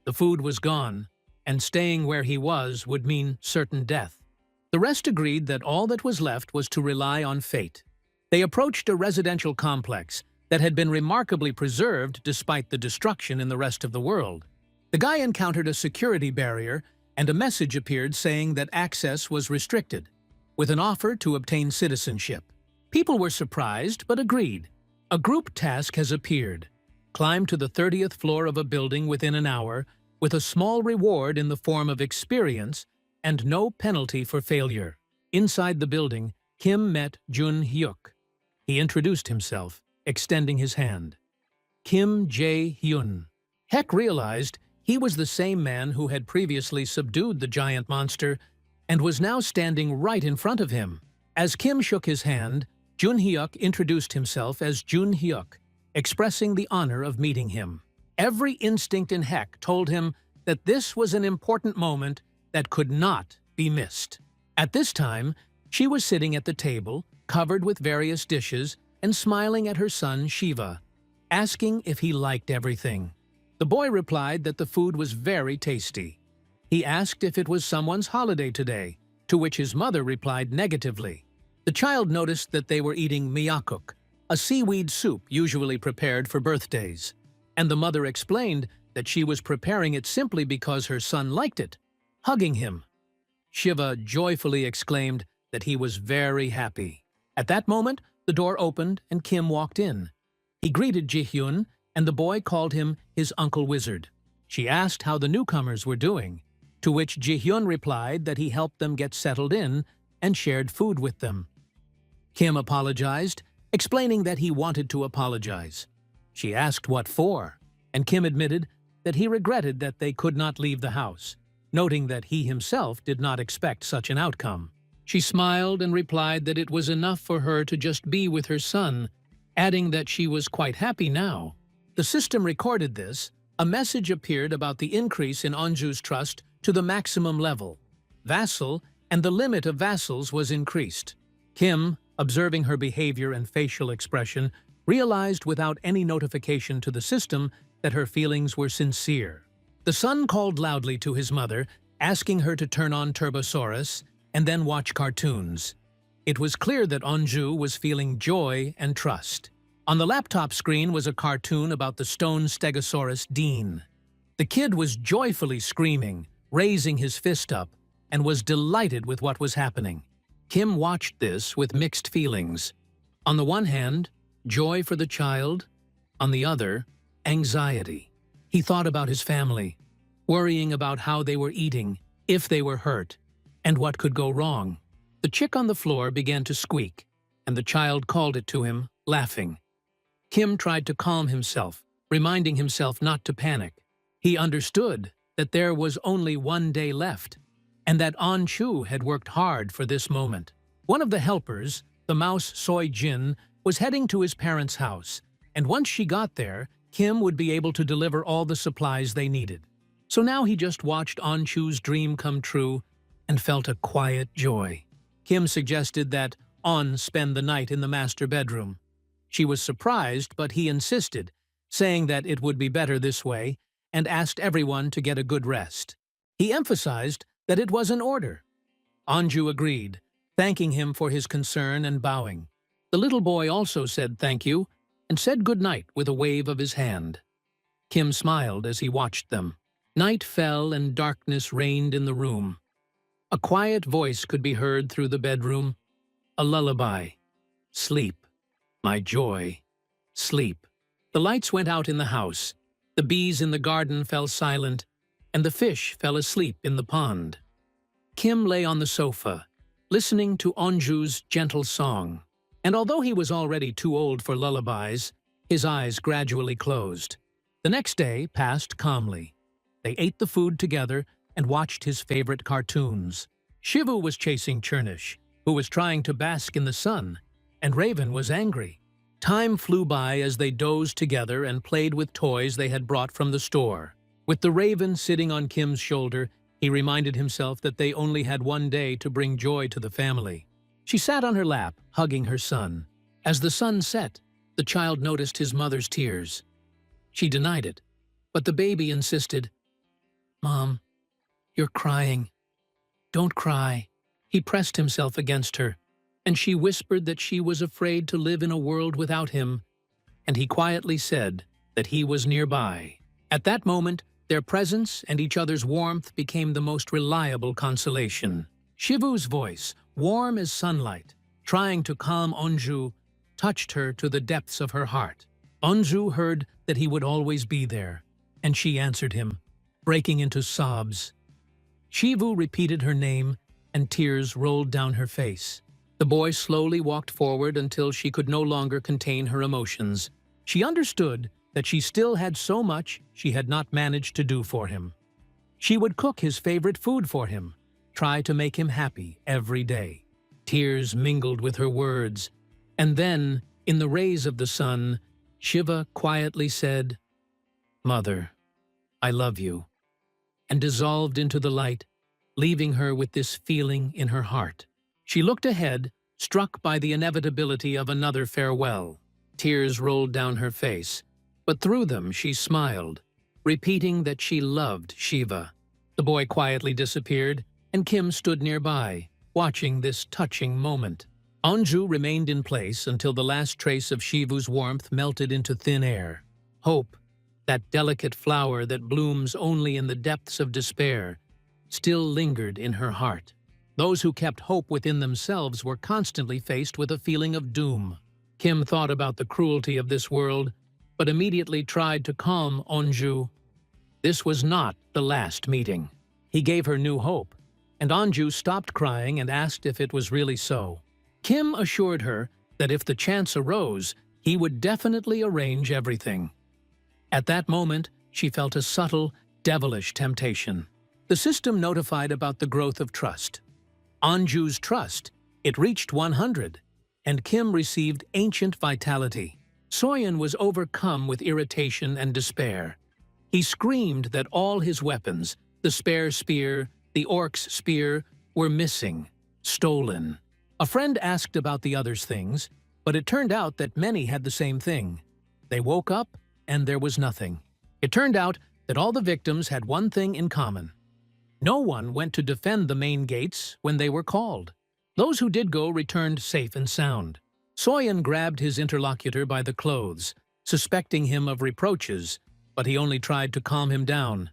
The food was gone, and staying where he was would mean certain death. The rest agreed that all that was left was to rely on fate. They approached a residential complex that had been remarkably preserved despite the destruction in the rest of the world. The guy encountered a security barrier, and a message appeared saying that access was restricted, with an offer to obtain citizenship. People were surprised but agreed. A group task has appeared. Climb to the 30th floor of a building within an hour with a small reward in the form of experience and no penalty for failure. Inside the building, Kim met Jun Hyuk. He introduced himself, extending his hand. Kim Jae-hyun. Heck realized he was the same man who had previously subdued the giant monster and was now standing right in front of him. As Kim shook his hand, Jun Hyuk introduced himself as Jun Hyuk, expressing the honor of meeting him. Every instinct in Heck told him that this was an important moment that could not be missed. At this time, she was sitting at the table, covered with various dishes, and smiling at her son Shiva, asking if he liked everything. The boy replied that the food was very tasty. He asked if it was someone's holiday today, to which his mother replied negatively. The child noticed that they were eating miyakuk, a seaweed soup usually prepared for birthdays, and the mother explained that she was preparing it simply because her son liked it, hugging him. Shiva joyfully exclaimed that he was very happy. At that moment, the door opened and Kim walked in. He greeted Ji-hyun, and the boy called him his Uncle Wizard. She asked how the newcomers were doing, to which Ji-hyun replied that he helped them get settled in and shared food with them. Kim apologized, explaining that he wanted to apologize. She asked what for, and Kim admitted that he regretted that they could not leave the house, noting that he himself did not expect such an outcome. She smiled and replied that it was enough for her to just be with her son, adding that she was quite happy now. The system recorded this. A message appeared about the increase in Onju's trust to the maximum level. Vassal, and the limit of vassals was increased. Kim, observing her behavior and facial expression, realized without any notification to the system that her feelings were sincere. The son called loudly to his mother, asking her to turn on Turbosaurus and then watch cartoons. It was clear that Onju was feeling joy and trust. On the laptop screen was a cartoon about the stone stegosaurus Dean. The kid was joyfully screaming, raising his fist up, and was delighted with what was happening. Kim watched this with mixed feelings. On the one hand, joy for the child. On the other, anxiety. He thought about his family, worrying about how they were eating, if they were hurt, and what could go wrong. The chick on the floor began to squeak, and the child called it to him, laughing. Kim tried to calm himself, reminding himself not to panic. He understood that there was only one day left, and that Onju had worked hard for this moment. One of the helpers, the mouse Soi Jin, was heading to his parents' house, and once she got there, Kim would be able to deliver all the supplies they needed. So now he just watched Onju's dream come true and felt a quiet joy. Kim suggested that On spend the night in the master bedroom. She was surprised, but he insisted, saying that it would be better this way, and asked everyone to get a good rest. He emphasized that it was an order. Onju agreed, thanking him for his concern and bowing. The little boy also said thank you and said good night with a wave of his hand. Kim smiled as he watched them. Night fell and darkness reigned in the room. A quiet voice could be heard through the bedroom. A lullaby. Sleep. My joy. Sleep. The lights went out in the house. The bees in the garden fell silent, and the fish fell asleep in the pond. Kim lay on the sofa, listening to Onju's gentle song. And although he was already too old for lullabies, his eyes gradually closed. The next day passed calmly. They ate the food together and watched his favorite cartoons. Shivu was chasing Chernish, who was trying to bask in the sun, and Raven was angry. Time flew by as they dozed together and played with toys they had brought from the store. With the Raven sitting on Kim's shoulder, he reminded himself that they only had one day to bring joy to the family. She sat on her lap, hugging her son. As the sun set, the child noticed his mother's tears. She denied it, but the baby insisted, "Mom, you're crying. Don't cry." He pressed himself against her, and she whispered that she was afraid to live in a world without him, and he quietly said that he was nearby. At that moment, their presence and each other's warmth became the most reliable consolation. Shivu's voice, warm as sunlight, trying to calm Onju, touched her to the depths of her heart. Onju heard that he would always be there, and she answered him, breaking into sobs. Shivu repeated her name, and tears rolled down her face. The boy slowly walked forward until she could no longer contain her emotions. She understood that she still had so much she had not managed to do for him. She would cook his favorite food for him, try to make him happy every day. Tears mingled with her words, and then, in the rays of the sun, Shiva quietly said, "Mother, I love you," and dissolved into the light, leaving her with this feeling in her heart. She looked ahead, struck by the inevitability of another farewell. Tears rolled down her face, but through them she smiled, repeating that she loved Shiva. The boy quietly disappeared, and Kim stood nearby, watching this touching moment. Onju remained in place until the last trace of Shivu's warmth melted into thin air. Hope, that delicate flower that blooms only in the depths of despair, still lingered in her heart. Those who kept hope within themselves were constantly faced with a feeling of doom. Kim thought about the cruelty of this world, but immediately tried to calm Onju. This was not the last meeting. He gave her new hope, and Onju stopped crying and asked if it was really so. Kim assured her that if the chance arose, he would definitely arrange everything. At that moment, she felt a subtle, devilish temptation. The system notified about the growth of trust. Onju's trust, it reached 100, and Kim received ancient vitality. Soyeon was overcome with irritation and despair. He screamed that all his weapons, the spare spear, the orc's spear, were missing, stolen. A friend asked about the others' things, but it turned out that many had the same thing. They woke up, and there was nothing. It turned out that all the victims had one thing in common. No one went to defend the main gates when they were called. Those who did go returned safe and sound. Soyeon grabbed his interlocutor by the clothes, suspecting him of reproaches, but he only tried to calm him down.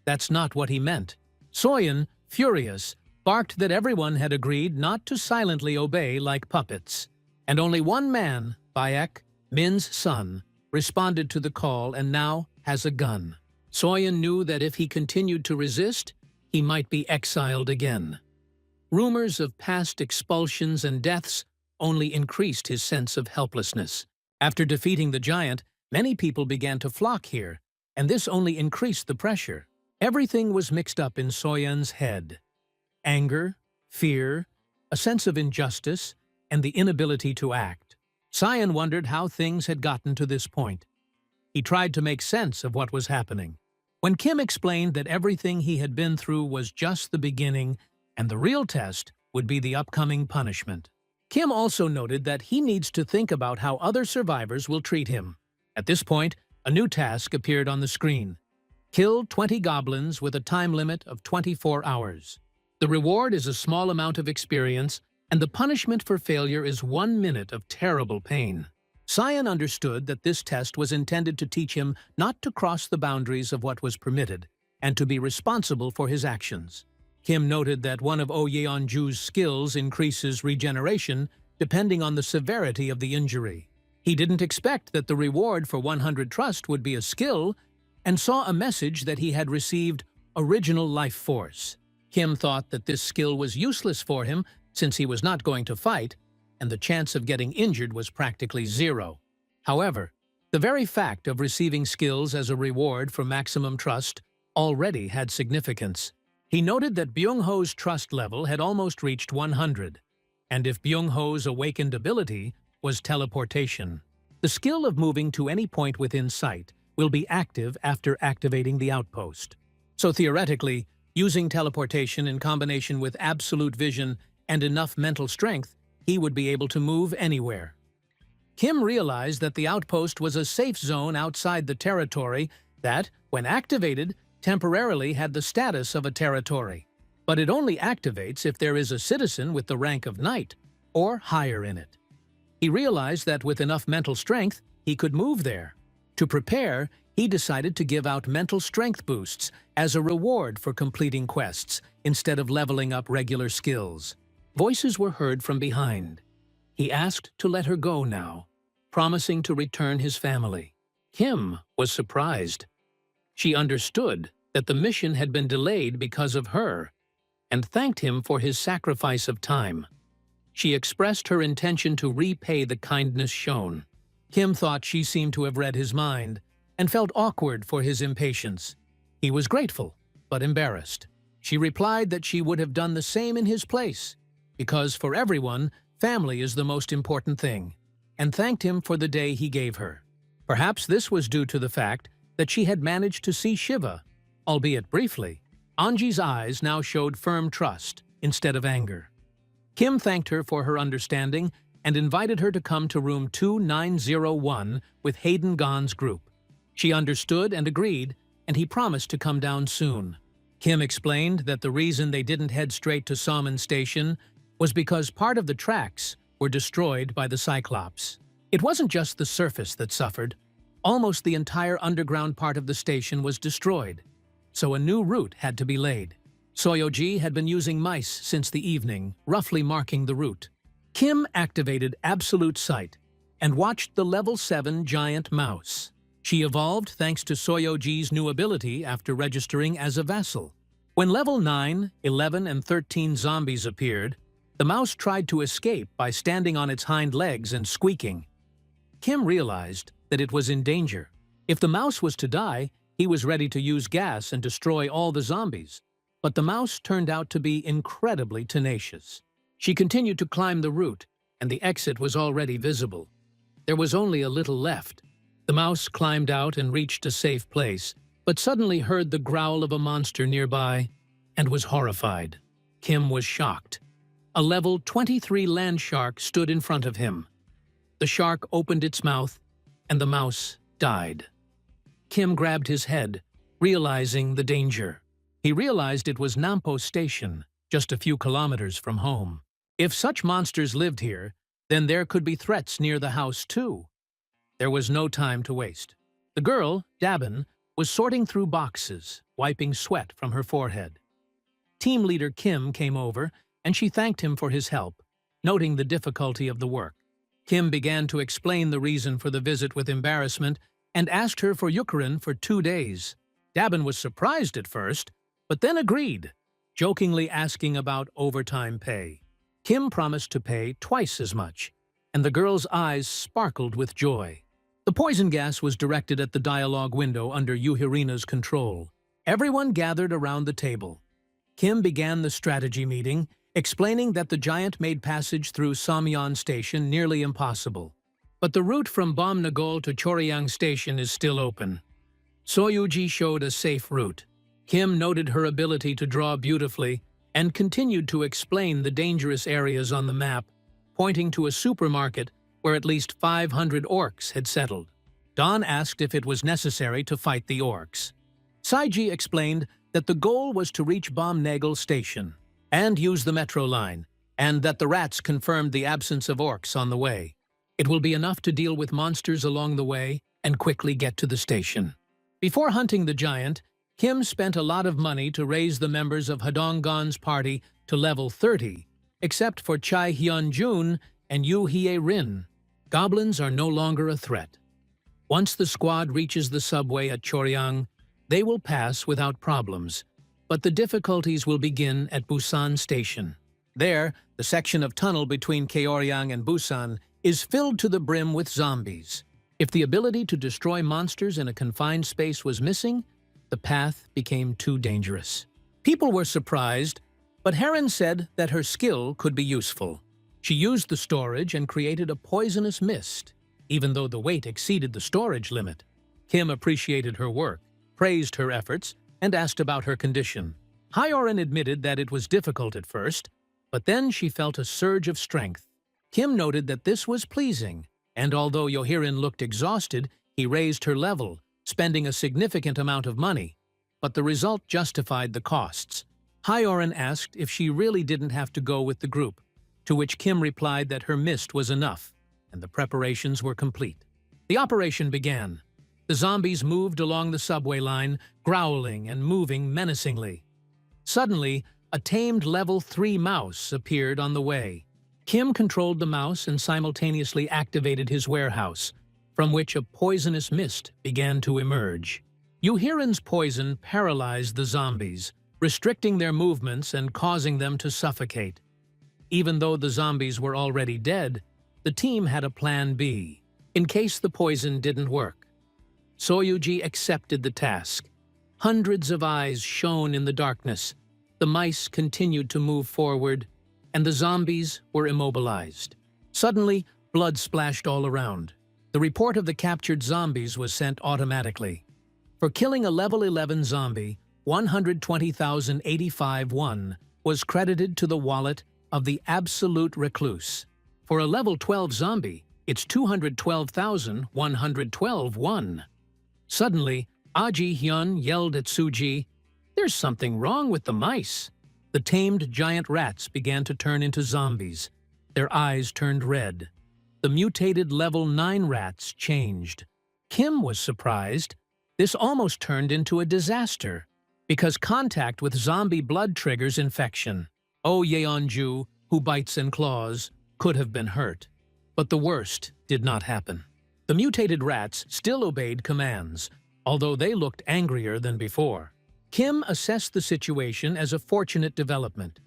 That's not what he meant. Soyeon, furious, barked that everyone had agreed not to silently obey like puppets. And only one man, Bayek, Min's son, responded to the call and now has a gun. Soyeon knew that if he continued to resist, he might be exiled again. Rumors of past expulsions and deaths only increased his sense of helplessness. After defeating the giant, many people began to flock here, and this only increased the pressure. Everything was mixed up in Soyeon's head. Anger, fear, a sense of injustice, and the inability to act. Soyeon wondered how things had gotten to this point. He tried to make sense of what was happening. When Kim explained that everything he had been through was just the beginning and the real test would be the upcoming punishment. Kim also noted that he needs to think about how other survivors will treat him. At this point, a new task appeared on the screen. Kill 20 goblins with a time limit of 24 hours. The reward is a small amount of experience, and the punishment for failure is 1 minute of terrible pain. Soyeon understood that this test was intended to teach him not to cross the boundaries of what was permitted, and to be responsible for his actions. Kim noted that one of Oh Yeonju's skills increases regeneration depending on the severity of the injury. He didn't expect that the reward for 100 trust would be a skill, and saw a message that he had received original life force. Kim thought that this skill was useless for him since he was not going to fight, and the chance of getting injured was practically zero. However, the very fact of receiving skills as a reward for maximum trust already had significance. He noted that Byung-ho's trust level had almost reached 100, and if Byung-ho's awakened ability was teleportation. The skill of moving to any point within sight will be active after activating the outpost. So theoretically, using teleportation in combination with absolute vision and enough mental strength, he would be able to move anywhere. Kim realized that the outpost was a safe zone outside the territory that, when activated, temporarily had the status of a territory. But it only activates if there is a citizen with the rank of knight, or higher in it. He realized that with enough mental strength, he could move there. To prepare, he decided to give out mental strength boosts as a reward for completing quests instead of leveling up regular skills. Voices were heard from behind. He asked to let her go now, promising to return his family. Kim was surprised. She understood that the mission had been delayed because of her, and thanked him for his sacrifice of time. She expressed her intention to repay the kindness shown. Kim thought she seemed to have read his mind, and felt awkward for his impatience. He was grateful, but embarrassed. She replied that she would have done the same in his place, because for everyone, family is the most important thing, and thanked him for the day he gave her. Perhaps this was due to the fact that she had managed to see Shiva, albeit briefly. Anji's eyes now showed firm trust instead of anger. Kim thanked her for her understanding and invited her to come to room 2901 with Hayden Gon's group. She understood and agreed, and he promised to come down soon. Kim explained that the reason they didn't head straight to Salmon Station was because part of the tracks were destroyed by the Cyclops. It wasn't just the surface that suffered. Almost the entire underground part of the station was destroyed, so a new route had to be laid. Soyoji had been using mice since the evening, roughly marking the route. Kim activated Absolute Sight and watched the Level 7 giant mouse. She evolved thanks to Soyoji's new ability after registering as a vassal. When Level 9, 11, and 13 zombies appeared, the mouse tried to escape by standing on its hind legs and squeaking. Kim realized that it was in danger. If the mouse was to die, he was ready to use gas and destroy all the zombies. But the mouse turned out to be incredibly tenacious. She continued to climb the route, and the exit was already visible. There was only a little left. The mouse climbed out and reached a safe place, but suddenly heard the growl of a monster nearby and was horrified. Kim was shocked. A level 23 land shark stood in front of him. The shark opened its mouth, and the mouse died. Kim grabbed his head, realizing the danger. He realized it was Nampo Station, just a few kilometers from home. If such monsters lived here, then there could be threats near the house too. There was no time to waste. The girl, Dabin, was sorting through boxes, wiping sweat from her forehead. Team leader Kim came over, and she thanked him for his help, noting the difficulty of the work. Kim began to explain the reason for the visit with embarrassment and asked her for Yukarin for 2 days. Dabin was surprised at first, but then agreed, jokingly asking about overtime pay. Kim promised to pay twice as much, and the girl's eyes sparkled with joy. The poison gas was directed at the dialogue window under Yuhirina's control. Everyone gathered around the table. Kim began the strategy meeting, explaining that the giant made passage through Samyeon Station nearly impossible. But the route from Bomnagol to Choryang Station is still open. Soyuji showed a safe route. Kim noted her ability to draw beautifully and continued to explain the dangerous areas on the map, pointing to a supermarket where at least 500 orcs had settled. Don asked if it was necessary to fight the orcs. Saiji explained that the goal was to reach Bomnagol Station and use the metro line, and that the rats confirmed the absence of orcs on the way. It will be enough to deal with monsters along the way and quickly get to the station. Before hunting the giant, Kim spent a lot of money to raise the members of Hadonggon's party to level 30, except for Chai Hyun-jun and Yoo Hye-rin. Goblins are no longer a threat. Once the squad reaches the subway at Choryang, they will pass without problems, but the difficulties will begin at Busan Station. There, the section of tunnel between Gyeoryang and Busan is filled to the brim with zombies. If the ability to destroy monsters in a confined space was missing, the path became too dangerous. People were surprised, but Heron said that her skill could be useful. She used the storage and created a poisonous mist, even though the weight exceeded the storage limit. Kim appreciated her work, praised her efforts, and asked about her condition. Hyorin admitted that it was difficult at first, but then she felt a surge of strength. Kim noted that this was pleasing, and although Yohirin looked exhausted, he raised her level, spending a significant amount of money, but the result justified the costs. Hyorin asked if she really didn't have to go with the group, to which Kim replied that her mist was enough, and the preparations were complete. The operation began. The zombies moved along the subway line, growling and moving menacingly. Suddenly, a tamed level 3 mouse appeared on the way. Kim controlled the mouse and simultaneously activated his warehouse, from which a poisonous mist began to emerge. Yuhirin's poison paralyzed the zombies, restricting their movements and causing them to suffocate. Even though the zombies were already dead, the team had a plan B, in case the poison didn't work. Soyuji accepted the task. Hundreds of eyes shone in the darkness. The mice continued to move forward, and the zombies were immobilized. Suddenly, blood splashed all around. The report of the captured zombies was sent automatically. For killing a level 11 zombie, 120,085 won was credited to the wallet of the absolute recluse. For a level 12 zombie, it's 212,112 won. Suddenly, Aji Hyun yelled at Suji, "There's something wrong with the mice." The tamed giant rats began to turn into zombies. Their eyes turned red. The mutated level 9 rats changed. Kim was surprised. This almost turned into a disaster, because contact with zombie blood triggers infection. Oh Yeonju, who bites and claws, could have been hurt. But the worst did not happen. The mutated rats still obeyed commands, although they looked angrier than before. Kim assessed the situation as a fortunate development.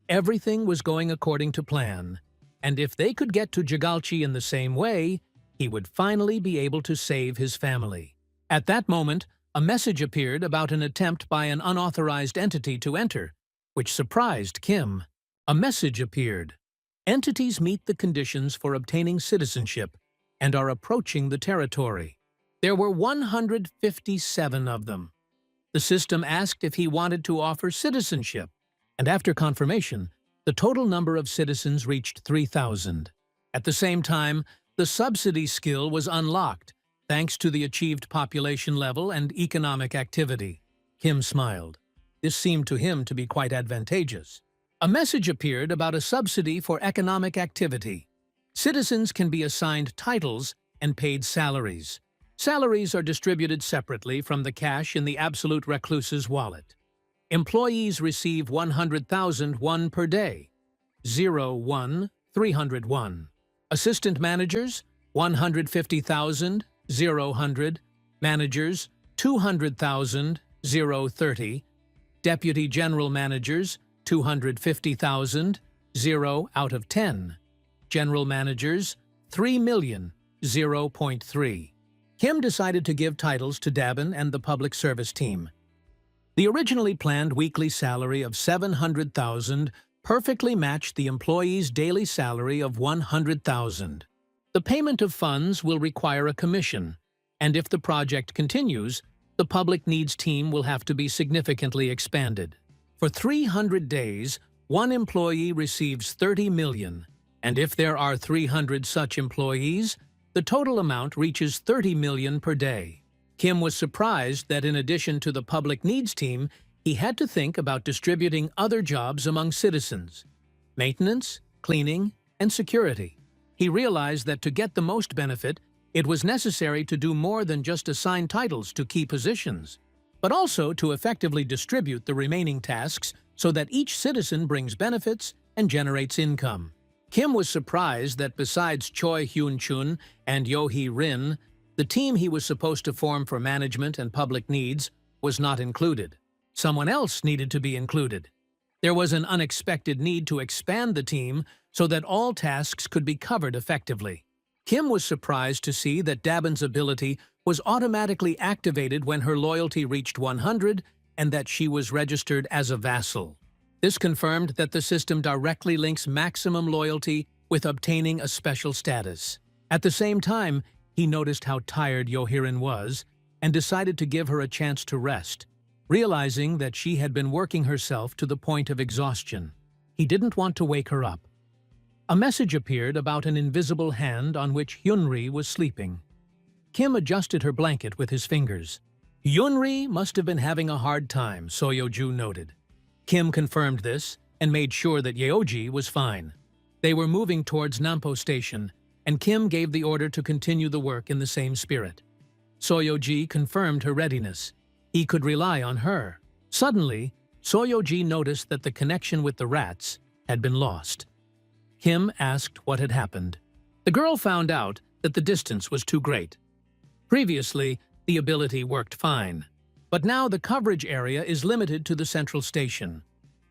Everything was going according to plan, and if they could get to Jagalchi in the same way, he would finally be able to save his family. At that moment, a message appeared about an attempt by an unauthorized entity to enter, which surprised Kim. A message appeared. Entities meet the conditions for obtaining citizenship and are approaching the territory. There were 157 of them. The system asked if he wanted to offer citizenship, and after confirmation, the total number of citizens reached 3,000. At the same time, the subsidy skill was unlocked, thanks to the achieved population level and economic activity. Kim smiled. This seemed to him to be quite advantageous. A message appeared about a subsidy for economic activity. Citizens can be assigned titles and paid salaries. Salaries are distributed separately from the cash in the absolute recluse's wallet. Employees receive 100,000 won per day, 301. Assistant managers, 150,000, 100. Managers, 200,000, 30. Deputy general managers, 250,000, 0 out of 10. General managers, 3 million, 0.3. Kim decided to give titles to Dabin and the public service team. The originally planned weekly salary of 700,000 perfectly matched the employee's daily salary of 100,000. The payment of funds will require a commission, and if the project continues, the public needs team will have to be significantly expanded. For 300 days, one employee receives 30 million, and if there are 300 such employees, the total amount reaches 30 million per day. Kim was surprised that in addition to the public needs team, he had to think about distributing other jobs among citizens: maintenance, cleaning, and security. He realized that to get the most benefit, it was necessary to do more than just assign titles to key positions, but also to effectively distribute the remaining tasks so that each citizen brings benefits and generates income. Kim was surprised that besides Choi Hyun-chun and Yo Hee-rin, the team he was supposed to form for management and public needs was not included. Someone else needed to be included. There was an unexpected need to expand the team so that all tasks could be covered effectively. Kim was surprised to see that Dabin's ability was automatically activated when her loyalty reached 100 and that she was registered as a vassal. This confirmed that the system directly links maximum loyalty with obtaining a special status. At the same time, he noticed how tired Yohirin was and decided to give her a chance to rest, realizing that she had been working herself to the point of exhaustion. He didn't want to wake her up. A message appeared about an invisible hand on which Hyunri was sleeping. Kim adjusted her blanket with his fingers. Hyunri must have been having a hard time, Soyeoju noted. Kim confirmed this and made sure that Yeoji was fine. They were moving towards Nampo Station, and Kim gave the order to continue the work in the same spirit. Soyeoji confirmed her readiness. He could rely on her. Suddenly, Soyeoji noticed that the connection with the rats had been lost. Kim asked what had happened. The girl found out that the distance was too great. Previously, the ability worked fine, but now the coverage area is limited to the central station.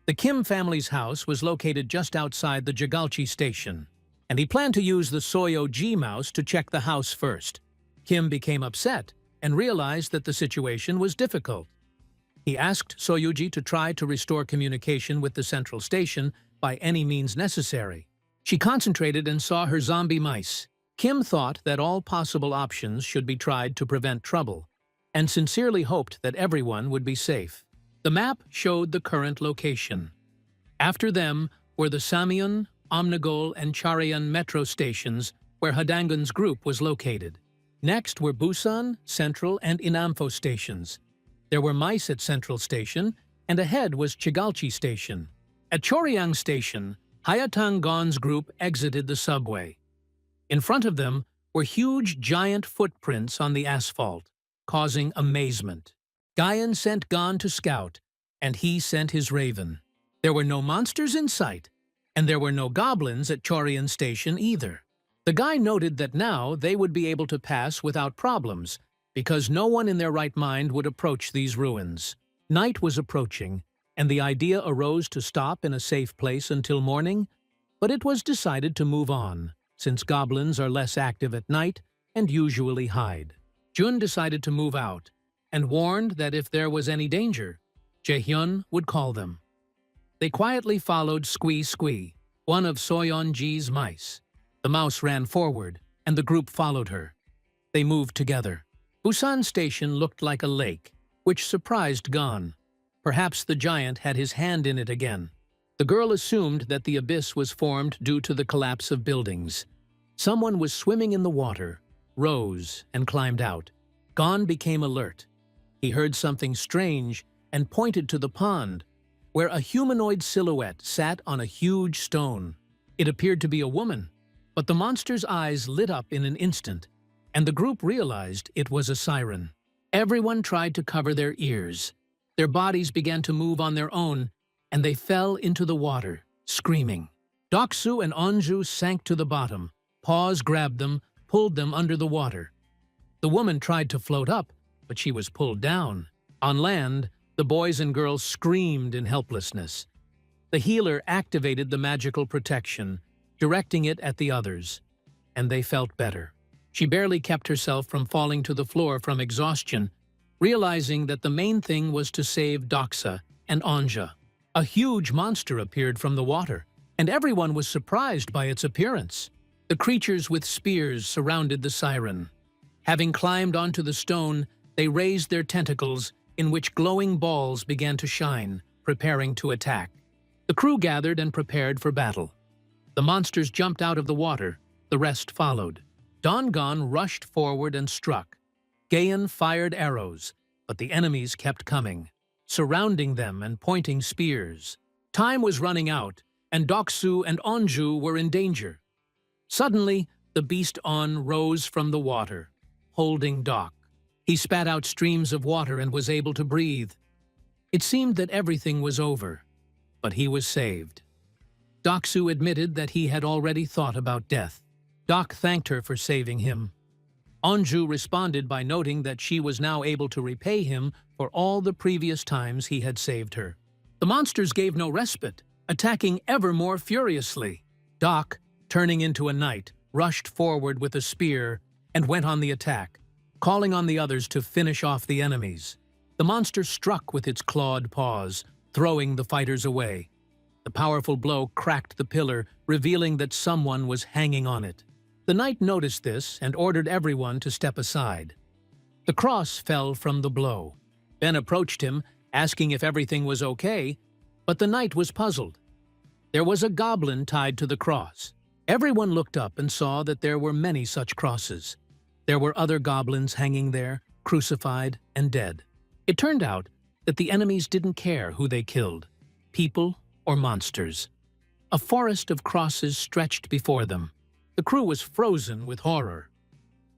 The Kim family's house was located just outside the Jagalchi station, and he planned to use the Soyo G mouse to check the house first. Kim became upset and realized that the situation was difficult. He asked Soyuji to try to restore communication with the central station by any means necessary. She concentrated and saw her zombie mice. Kim thought that all possible options should be tried to prevent trouble, and sincerely hoped that everyone would be safe. The map showed the current location. After them were the Samyeon, Omnigol, and Charayan metro stations where Hadangun's group was located. Next were Busan, Central, and Inampho stations. There were mice at Central Station, and ahead was Chigalchi Station. At Choryang Station, Hayatang Gon's group exited the subway. In front of them were huge giant footprints on the asphalt, causing amazement. Guyan sent Gon to scout, and he sent his raven. There were no monsters in sight, and there were no goblins at Choryang Station either. The guy noted that now they would be able to pass without problems, because no one in their right mind would approach these ruins. Night was approaching, and the idea arose to stop in a safe place until morning, but it was decided to move on, since goblins are less active at night and usually hide. Jun decided to move out, and warned that if there was any danger, Jaehyun would call them. They quietly followed Squee Squee, one of Soyeon-ji's mice. The mouse ran forward, and the group followed her. They moved together. Busan Station looked like a lake, which surprised Gon. Perhaps the giant had his hand in it again. The girl assumed that the abyss was formed due to the collapse of buildings. Someone was swimming in the water, rose, and climbed out. Gon became alert. He heard something strange and pointed to the pond, where a humanoid silhouette sat on a huge stone. It appeared to be a woman, but the monster's eyes lit up in an instant, and the group realized it was a siren. Everyone tried to cover their ears. Their bodies began to move on their own, and they fell into the water, screaming. Doksu and Onju sank to the bottom. Paws grabbed them, pulled them under the water. The woman tried to float up, but she was pulled down. On land, the boys and girls screamed in helplessness. The healer activated the magical protection, directing it at the others, and they felt better. She barely kept herself from falling to the floor from exhaustion, realizing that the main thing was to save Doksa and Anja. A huge monster appeared from the water, and everyone was surprised by its appearance. The creatures with spears surrounded the siren. Having climbed onto the stone, they raised their tentacles, in which glowing balls began to shine, preparing to attack. The crew gathered and prepared for battle. The monsters jumped out of the water. The rest followed. Dongon rushed forward and struck. Gayan fired arrows, but the enemies kept coming, surrounding them and pointing spears. Time was running out, and Doksu and Onju were in danger. Suddenly, the beast On rose from the water, holding Dok. He spat out streams of water and was able to breathe. It seemed that everything was over, but he was saved. Doksu admitted that he had already thought about death. Dok thanked her for saving him. Onju responded by noting that she was now able to repay him for all the previous times he had saved her. The monsters gave no respite, attacking ever more furiously. Dok, turning into a knight, rushed forward with a spear and went on the attack, calling on the others to finish off the enemies. The monster struck with its clawed paws, throwing the fighters away. The powerful blow cracked the pillar, revealing that someone was hanging on it. The knight noticed this and ordered everyone to step aside. The cross fell from the blow. Ben approached him, asking if everything was okay, but the knight was puzzled. There was a goblin tied to the cross. Everyone looked up and saw that there were many such crosses. There were other goblins hanging there, crucified and dead. It turned out that the enemies didn't care who they killed, people or monsters. A forest of crosses stretched before them. The crew was frozen with horror.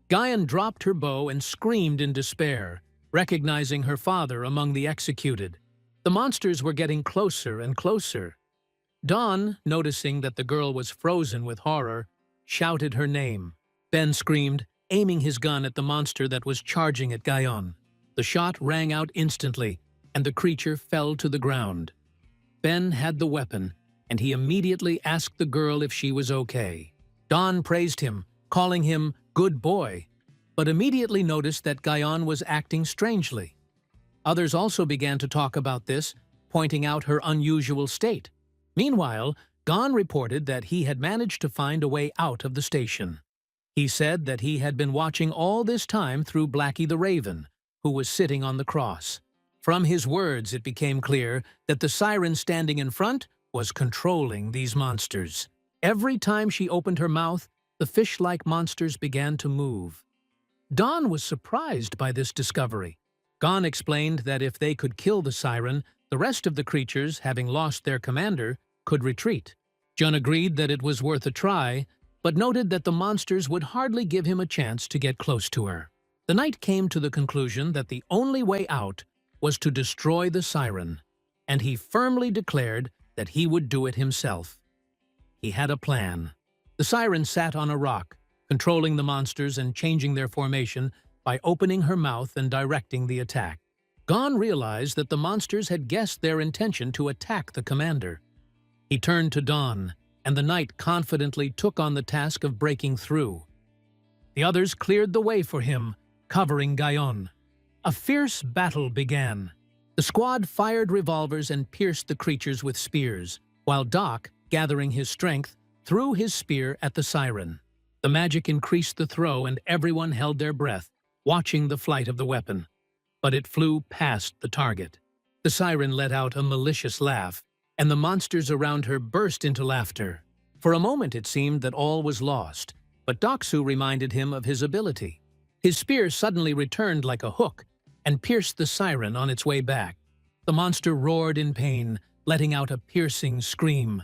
Gayan dropped her bow and screamed in despair, recognizing her father among the executed. The monsters were getting closer and closer. Dawn, noticing that the girl was frozen with horror, shouted her name. Ben screamed, aiming his gun at the monster that was charging at Gayon. The shot rang out instantly, and the creature fell to the ground. Ben had the weapon, and he immediately asked the girl if she was okay. Dawn praised him, calling him good boy, but immediately noticed that Gayon was acting strangely. Others also began to talk about this, pointing out her unusual state. Meanwhile, Gon reported that he had managed to find a way out of the station. He said that he had been watching all this time through Blackie the Raven, who was sitting on the cross. From his words, it became clear that the siren standing in front was controlling these monsters. Every time she opened her mouth, the fish-like monsters began to move. Dawn was surprised by this discovery. Gon explained that if they could kill the siren, the rest of the creatures, having lost their commander, could retreat. Jun agreed that it was worth a try, but noted that the monsters would hardly give him a chance to get close to her. The knight came to the conclusion that the only way out was to destroy the siren, and he firmly declared that he would do it himself. He had a plan. The siren sat on a rock, controlling the monsters and changing their formation by opening her mouth and directing the attack. Gon realized that the monsters had guessed their intention to attack the commander. He turned to Dawn, and the knight confidently took on the task of breaking through. The others cleared the way for him, covering Gayon. A fierce battle began. The squad fired revolvers and pierced the creatures with spears, while Doc, gathering his strength, threw his spear at the siren. The magic increased the throw, and everyone held their breath, watching the flight of the weapon. But it flew past the target. The siren let out a malicious laugh, and the monsters around her burst into laughter. For a moment it seemed that all was lost, but Doksu reminded him of his ability. His spear suddenly returned like a hook and pierced the siren on its way back. The monster roared in pain, letting out a piercing scream.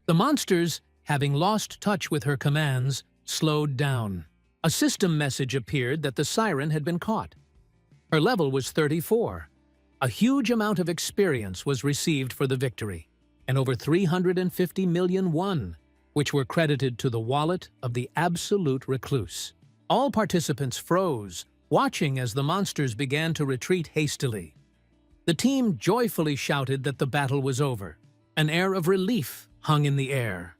The monsters, having lost touch with her commands, slowed down. A system message appeared that the siren had been caught. Her level was 34. A huge amount of experience was received for the victory, and over 350 million won, which were credited to the wallet of the absolute recluse. All participants froze, watching as the monsters began to retreat hastily. The team joyfully shouted that the battle was over. An air of relief hung in the air.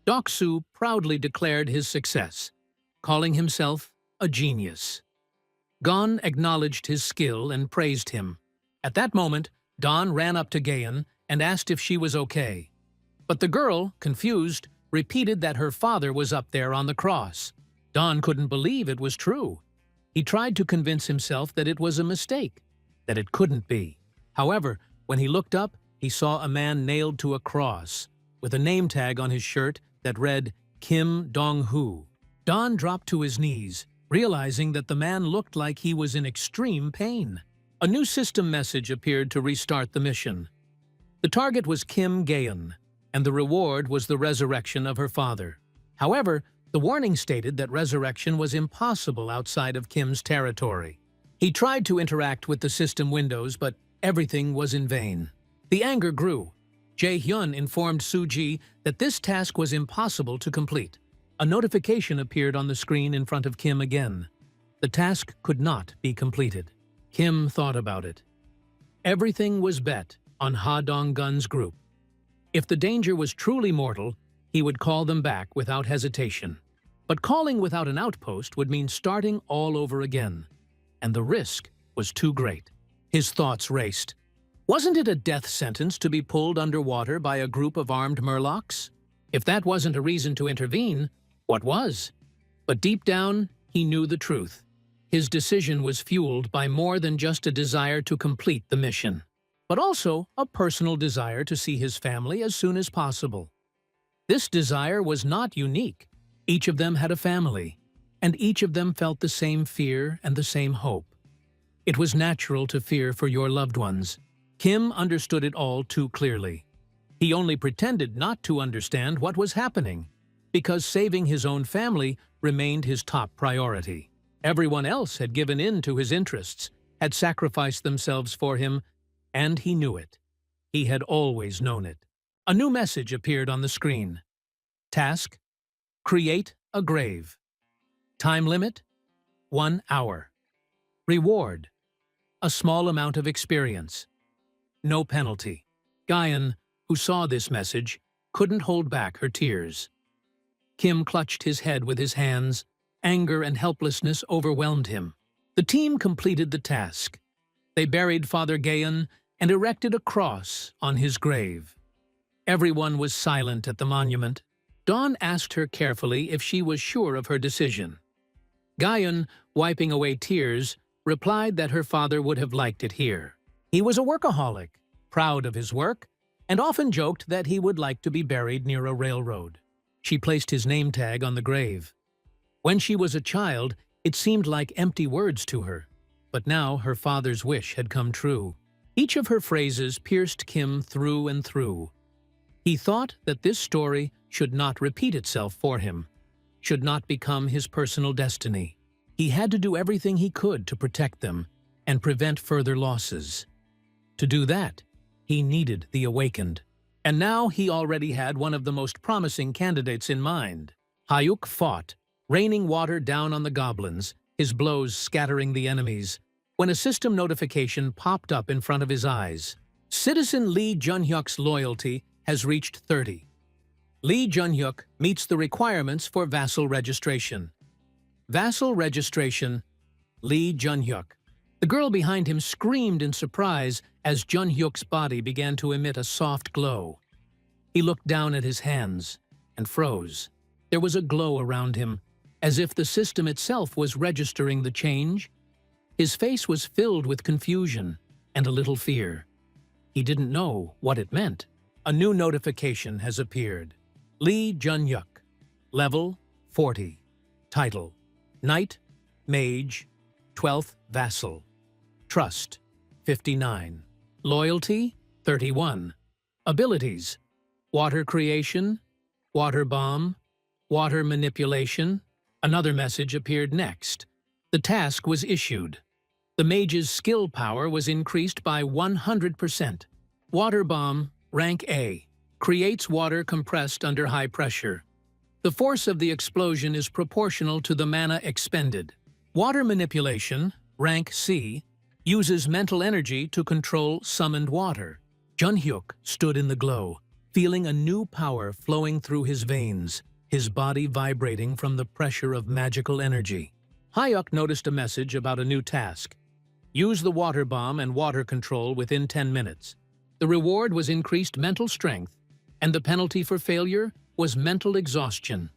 Doksu proudly declared his success, calling himself a genius. Gon acknowledged his skill and praised him. At that moment, Dawn ran up to Gayon and asked if she was okay. But the girl, confused, repeated that her father was up there on the cross. Dawn couldn't believe it was true. He tried to convince himself that it was a mistake, that it couldn't be. However, when he looked up, he saw a man nailed to a cross, with a name tag on his shirt that read Kim Dong-hu. Dawn dropped to his knees, realizing that the man looked like he was in extreme pain. A new system message appeared to restart the mission. The target was Kim Gayon, and the reward was the resurrection of her father. However, the warning stated that resurrection was impossible outside of Kim's territory. He tried to interact with the system windows, but everything was in vain. The anger grew. Jae-hyun informed Soo-ji that this task was impossible to complete. A notification appeared on the screen in front of Kim again. The task could not be completed. Kim thought about it. Everything was bet on Ha Dong-gun's group. If the danger was truly mortal, he would call them back without hesitation. But calling without an outpost would mean starting all over again, and the risk was too great. His thoughts raced. Wasn't it a death sentence to be pulled underwater by a group of armed murlocs? If that wasn't a reason to intervene, what was? But deep down, he knew the truth. His decision was fueled by more than just a desire to complete the mission, but also a personal desire to see his family as soon as possible. This desire was not unique. Each of them had a family, and each of them felt the same fear and the same hope. It was natural to fear for your loved ones. Kim understood it all too clearly. He only pretended not to understand what was happening, because saving his own family remained his top priority. Everyone else had given in to his interests, had sacrificed themselves for him, and he knew it. He had always known it. A new message appeared on the screen. Task: create a grave. Time limit: 1 hour. Reward: a small amount of experience. No penalty. Guyan, who saw this message, couldn't hold back her tears. Kim clutched his head with his hands. Anger and helplessness overwhelmed him. The team completed the task. They buried Father Guyan and erected a cross on his grave. Everyone was silent at the monument. Dawn asked her carefully if she was sure of her decision. Guyan, wiping away tears, replied that her father would have liked it here. He was a workaholic, proud of his work, and often joked that he would like to be buried near a railroad. She placed his name tag on the grave. When she was a child, it seemed like empty words to her, but now her father's wish had come true. Each of her phrases pierced Kim through and through. He thought that this story should not repeat itself for him, should not become his personal destiny. He had to do everything he could to protect them and prevent further losses. To do that, he needed the awakened. And now he already had one of the most promising candidates in mind. Hyuk fought, raining water down on the goblins, his blows scattering the enemies, when a system notification popped up in front of his eyes. Citizen Lee Junhyuk's loyalty has reached 30. Lee Junhyuk meets the requirements for vassal registration. Vassal registration, Lee Junhyuk. The girl behind him screamed in surprise as Junhyuk's body began to emit a soft glow. He looked down at his hands and froze. There was a glow around him, as if the system itself was registering the change. His face was filled with confusion and a little fear. He didn't know what it meant. A new notification has appeared. Lee Junhyuk, level 40. Title: Knight, Mage, 12th Vassal. Trust, 59. Loyalty, 31. Abilities: Water Creation, Water Bomb, Water Manipulation. Another message appeared next. The task was issued. The mage's skill power was increased by 100%. Water Bomb, Rank A. Creates water compressed under high pressure. The force of the explosion is proportional to the mana expended. Water Manipulation, Rank C, uses mental energy to control summoned water. Junhyuk stood in the glow, feeling a new power flowing through his veins, his body vibrating from the pressure of magical energy. Hyuk noticed a message about a new task. Use the water bomb and water control within 10 minutes. The reward was increased mental strength, and the penalty for failure was mental exhaustion.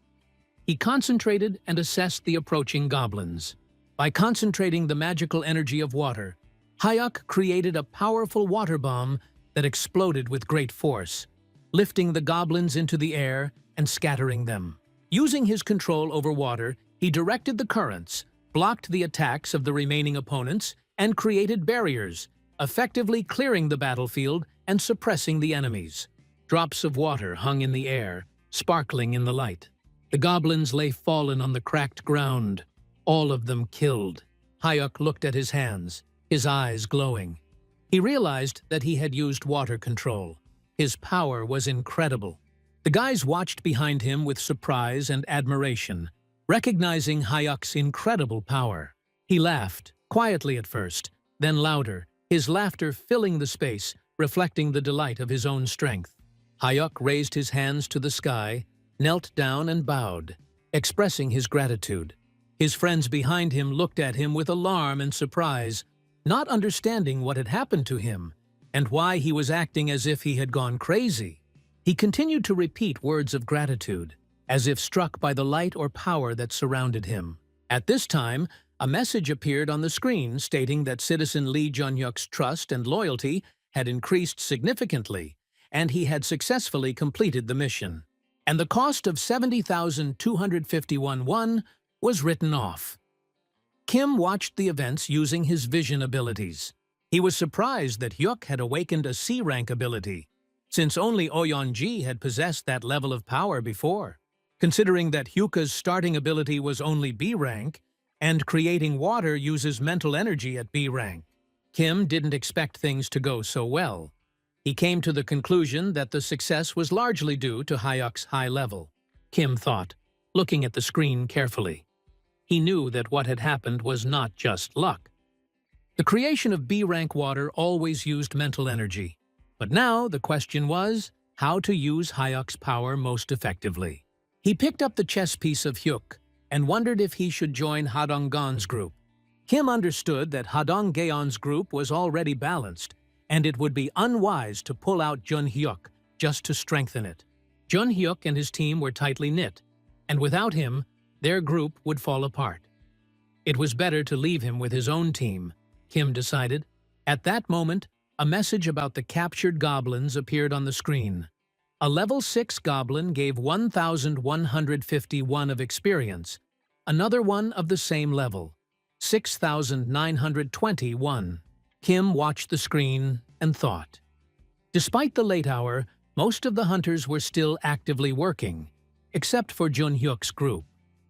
He concentrated and assessed the approaching goblins. By concentrating the magical energy of water, Hyuk created a powerful water bomb that exploded with great force, lifting the goblins into the air and scattering them. Using his control over water, he directed the currents, blocked the attacks of the remaining opponents, and created barriers, effectively clearing the battlefield and suppressing the enemies. Drops of water hung in the air, sparkling in the light. The goblins lay fallen on the cracked ground, all of them killed. Hyuk looked at his hands, his eyes glowing. He realized that he had used water control. His power was incredible. The guys watched behind him with surprise and admiration, recognizing Hyuk's incredible power. He laughed, quietly at first, then louder, his laughter filling the space, reflecting the delight of his own strength. Hyuk raised his hands to the sky, knelt down and bowed, expressing his gratitude. His friends behind him looked at him with alarm and surprise, not understanding what had happened to him and why he was acting as if he had gone crazy. He continued to repeat words of gratitude, as if struck by the light or power that surrounded him. At this time, a message appeared on the screen stating that Citizen Lee Junhyuk's trust and loyalty had increased significantly, and he had successfully completed the mission. And the cost of 70,251 won was written off. Kim watched the events using his vision abilities. He was surprised that Hyuk had awakened a C-rank ability, since only Oyeonji had possessed that level of power before. Considering that Hyuka's starting ability was only B rank, and creating water uses mental energy at B rank, Kim didn't expect things to go so well. He came to the conclusion that the success was largely due to Hyuk's high level. Kim thought, looking at the screen carefully. He knew that what had happened was not just luck. The creation of B-rank water always used mental energy. But now the question was how to use Hyuk's power most effectively. He picked up the chess piece of Hyuk and wondered if he should join Hadonggan's group. Kim understood that Hadonggan's group was already balanced, and it would be unwise to pull out Jun Hyuk just to strengthen it. Jun Hyuk and his team were tightly knit, and without him, their group would fall apart. It was better to leave him with his own team, Kim decided. At that moment, a message about the captured goblins appeared on the screen. A level 6 goblin gave 1,151 of experience, another one of the same level, 6,921. Kim watched the screen and thought. Despite the late hour, most of the hunters were still actively working, except for Jun Hyuk's group.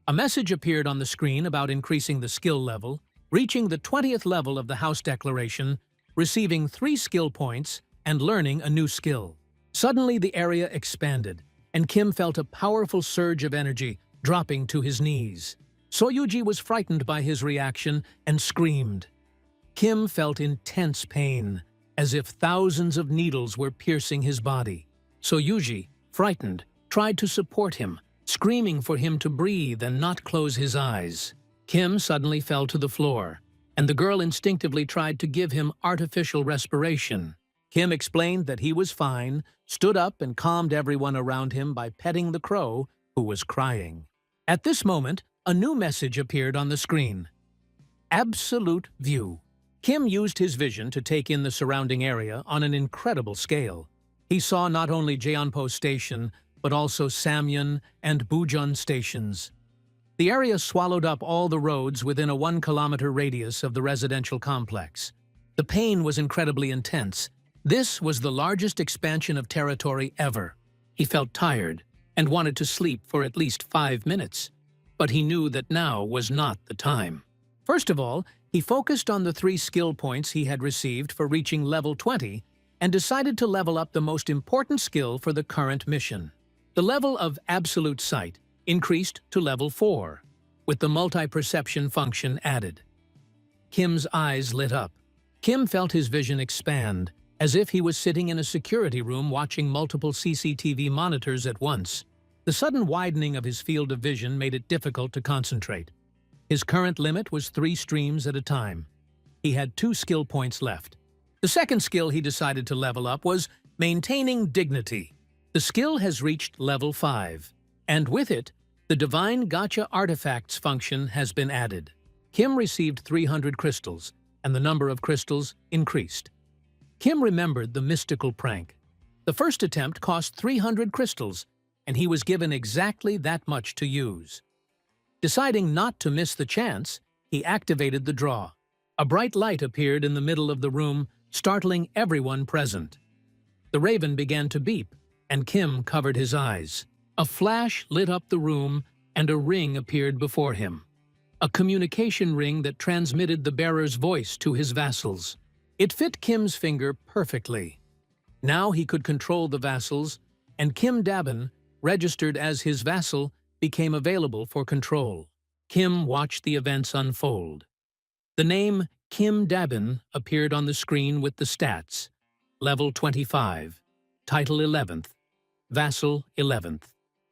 A message appeared on the screen about increasing the skill level, reaching the 20th level of the House Declaration, receiving 3 skill points, and learning a new skill. Suddenly the area expanded, and Kim felt a powerful surge of energy, dropping to his knees. Soyuji was frightened by his reaction and screamed. Kim felt intense pain, as if thousands of needles were piercing his body. Soyuji, frightened, tried to support him, screaming for him to breathe and not close his eyes. Kim suddenly fell to the floor, and the girl instinctively tried to give him artificial respiration. Kim explained that he was fine, stood up and calmed everyone around him by petting the crow, who was crying. At this moment, a new message appeared on the screen. Absolute view. Kim used his vision to take in the surrounding area on an incredible scale. He saw not only Jeonpo Station, but also Samyun and Bujun stations. The area swallowed up all the roads within a 1-kilometer radius of the residential complex. The pain was incredibly intense. This was the largest expansion of territory ever. He felt tired and wanted to sleep for at least 5 minutes. But he knew that now was not the time. First of all, he focused on the 3 skill points he had received for reaching level 20 and decided to level up the most important skill for the current mission. The level of absolute sight increased to level 4, with the multi-perception function added. Kim's eyes lit up. Kim felt his vision expand, as if he was sitting in a security room watching multiple CCTV monitors at once. The sudden widening of his field of vision made it difficult to concentrate. His current limit was 3 streams at a time. He had 2 skill points left. The second skill he decided to level up was maintaining dignity. The skill has reached level 5, and with it, the Divine Gacha Artifacts function has been added. Kim received 300 crystals, and the number of crystals increased. Kim remembered the mystical prank. The first attempt cost 300 crystals, and he was given exactly that much to use. Deciding not to miss the chance, he activated the draw. A bright light appeared in the middle of the room, startling everyone present. The raven began to beep, and Kim covered his eyes. A flash lit up the room, and a ring appeared before him. A communication ring that transmitted the bearer's voice to his vassals. It fit Kim's finger perfectly. Now he could control the vassals, and Kim Dabin, registered as his vassal, became available for control. Kim watched the events unfold. The name Kim Dabin appeared on the screen with the stats. Level 25, Title 11th, Vassal 11th,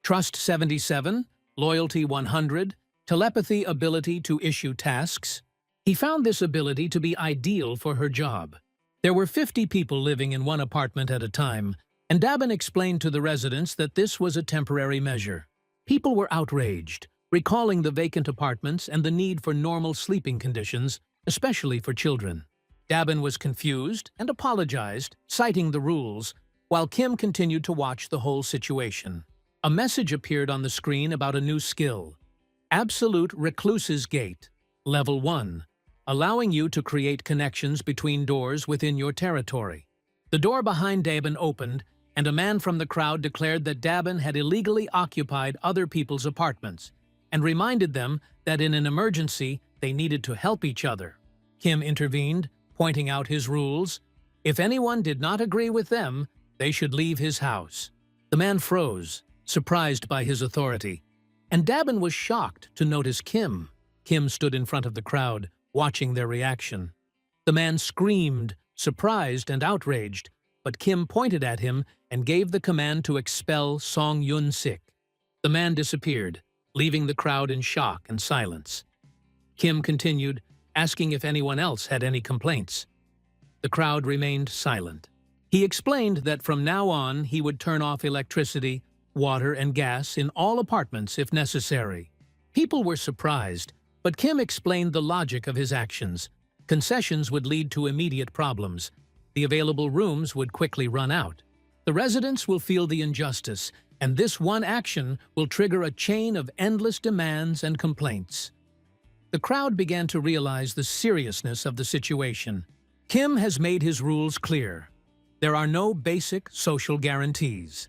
Trust 77, Loyalty 100, Telepathy ability to issue tasks. He found this ability to be ideal for her job. There were 50 people living in one apartment at a time, and Dabin explained to the residents that this was a temporary measure. People were outraged, recalling the vacant apartments and the need for normal sleeping conditions, especially for children. Dabin was confused and apologized, citing the rules, while Kim continued to watch the whole situation. A message appeared on the screen about a new skill, Absolute Recluse's Gate, Level 1, allowing you to create connections between doors within your territory. The door behind Dabin opened, and a man from the crowd declared that Dabin had illegally occupied other people's apartments, and reminded them that in an emergency they needed to help each other. Kim intervened, pointing out his rules. If anyone did not agree with them, they should leave his house. The man froze, surprised by his authority, and Dabin was shocked to notice Kim. Kim stood in front of the crowd, watching their reaction. The man screamed, surprised and outraged, but Kim pointed at him and gave the command to expel Song Yun-sik. The man disappeared, leaving the crowd in shock and silence. Kim continued, asking if anyone else had any complaints. The crowd remained silent. He explained that from now on he would turn off electricity, water, and gas in all apartments if necessary. People were surprised, but Kim explained the logic of his actions. Concessions would lead to immediate problems. The available rooms would quickly run out. The residents will feel the injustice, and this one action will trigger a chain of endless demands and complaints. The crowd began to realize the seriousness of the situation. Kim has made his rules clear. There are no basic social guarantees.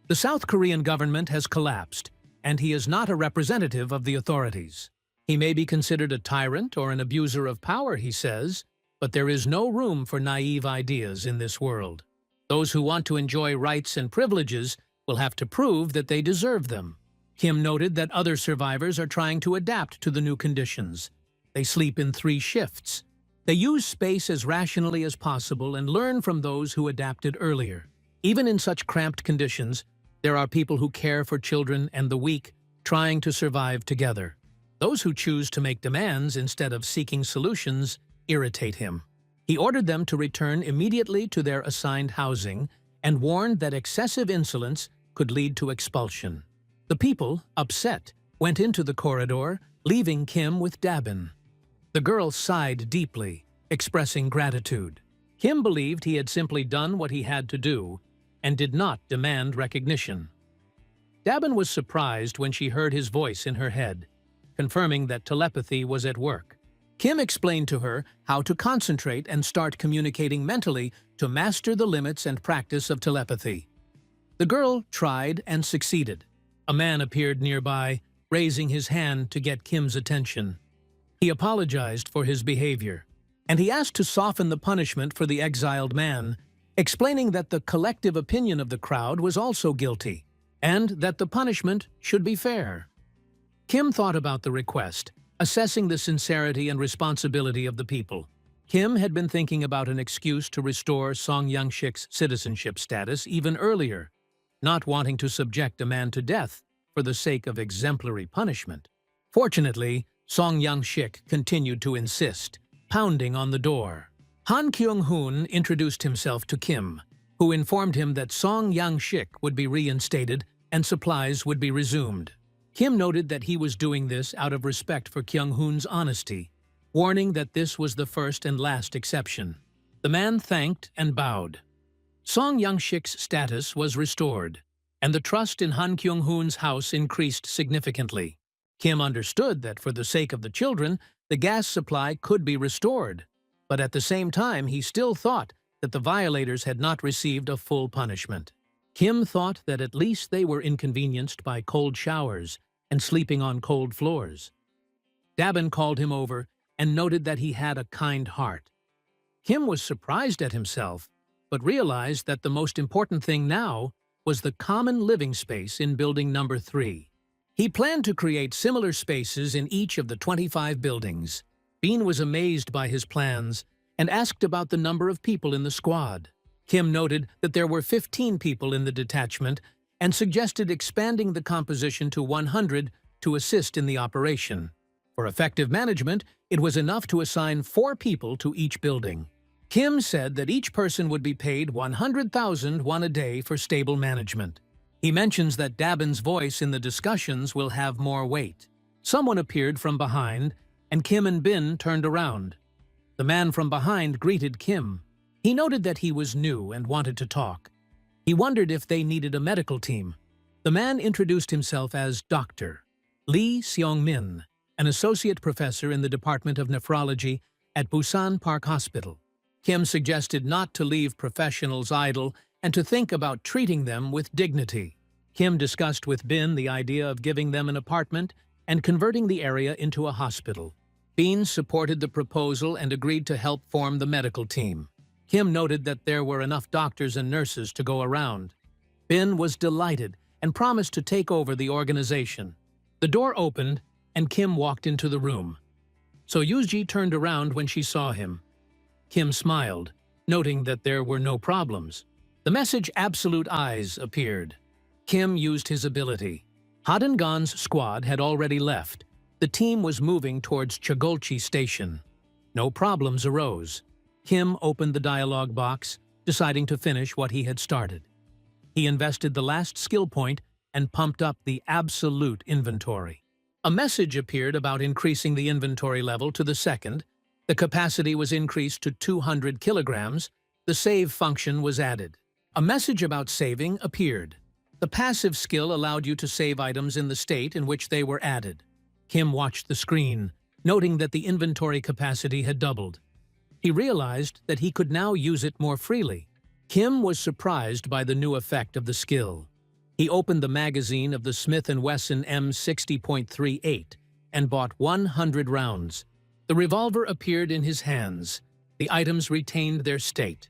The South Korean government has collapsed, and he is not a representative of the authorities. He may be considered a tyrant or an abuser of power, he says, but there is no room for naive ideas in this world. Those who want to enjoy rights and privileges will have to prove that they deserve them. Kim noted that other survivors are trying to adapt to the new conditions. They sleep in 3 shifts. They use space as rationally as possible and learn from those who adapted earlier. Even in such cramped conditions, there are people who care for children and the weak, trying to survive together. Those who choose to make demands instead of seeking solutions irritate him. He ordered them to return immediately to their assigned housing and warned that excessive insolence could lead to expulsion. The people, upset, went into the corridor, leaving Kim with Dabin. The girl sighed deeply, expressing gratitude. Kim believed he had simply done what he had to do and did not demand recognition. Dabin was surprised when she heard his voice in her head, confirming that telepathy was at work. Kim explained to her how to concentrate and start communicating mentally to master the limits and practice of telepathy. The girl tried and succeeded. A man appeared nearby, raising his hand to get Kim's attention. He apologized for his behavior, and he asked to soften the punishment for the exiled man, explaining that the collective opinion of the crowd was also guilty, and that the punishment should be fair. Kim thought about the request, assessing the sincerity and responsibility of the people. Kim had been thinking about an excuse to restore Song Young-shik's citizenship status even earlier, not wanting to subject a man to death for the sake of exemplary punishment. Fortunately, Song Young-shik continued to insist, pounding on the door. Han Kyung-hoon introduced himself to Kim, who informed him that Song Young-shik would be reinstated and supplies would be resumed. Kim noted that he was doing this out of respect for Kyung-hoon's honesty, warning that this was the first and last exception. The man thanked and bowed. Song Young-shik's status was restored, and the trust in Han Kyung-hoon's house increased significantly. Kim understood that for the sake of the children, the gas supply could be restored, but at the same time he still thought that the violators had not received a full punishment. Kim thought that at least they were inconvenienced by cold showers and sleeping on cold floors. Dabin called him over and noted that he had a kind heart. Kim was surprised at himself, but realized that the most important thing now was the common living space in building number 3. He planned to create similar spaces in each of the 25 buildings. Bean was amazed by his plans and asked about the number of people in the squad. Kim noted that there were 15 people in the detachment and suggested expanding the composition to 100 to assist in the operation. For effective management, it was enough to assign 4 people to each building. Kim said that each person would be paid 100,000 won a day for stable management. He mentions that Dabin's voice in the discussions will have more weight. Someone appeared from behind, and Kim and Bin turned around. The man from behind greeted Kim. He noted that he was new and wanted to talk. He wondered if they needed a medical team. The man introduced himself as Dr. Lee Seong-min, an associate professor in the Department of Nephrology at Busan Park Hospital. Kim suggested not to leave professionals idle and to think about treating them with dignity. Kim discussed with Bin the idea of giving them an apartment and converting the area into a hospital. Bin supported the proposal and agreed to help form the medical team. Kim noted that there were enough doctors and nurses to go around. Bin was delighted and promised to take over the organization. The door opened, and Kim walked into the room. Soyuji turned around when she saw him. Kim smiled, noting that there were no problems. The message Absolute Eyes appeared. Kim used his ability. Hadengan's squad had already left. The team was moving towards Chagolchi Station. No problems arose. Kim opened the dialogue box, deciding to finish what he had started. He invested the last skill point and pumped up the absolute inventory. A message appeared about increasing the inventory level to the second. The capacity was increased to 200 kilograms. The save function was added. A message about saving appeared. The passive skill allowed you to save items in the state in which they were added. Kim watched the screen, noting that the inventory capacity had doubled. He realized that he could now use it more freely. Kim was surprised by the new effect of the skill. He opened the magazine of the Smith & Wesson M60.38 and bought 100 rounds. The revolver appeared in his hands. The items retained their state.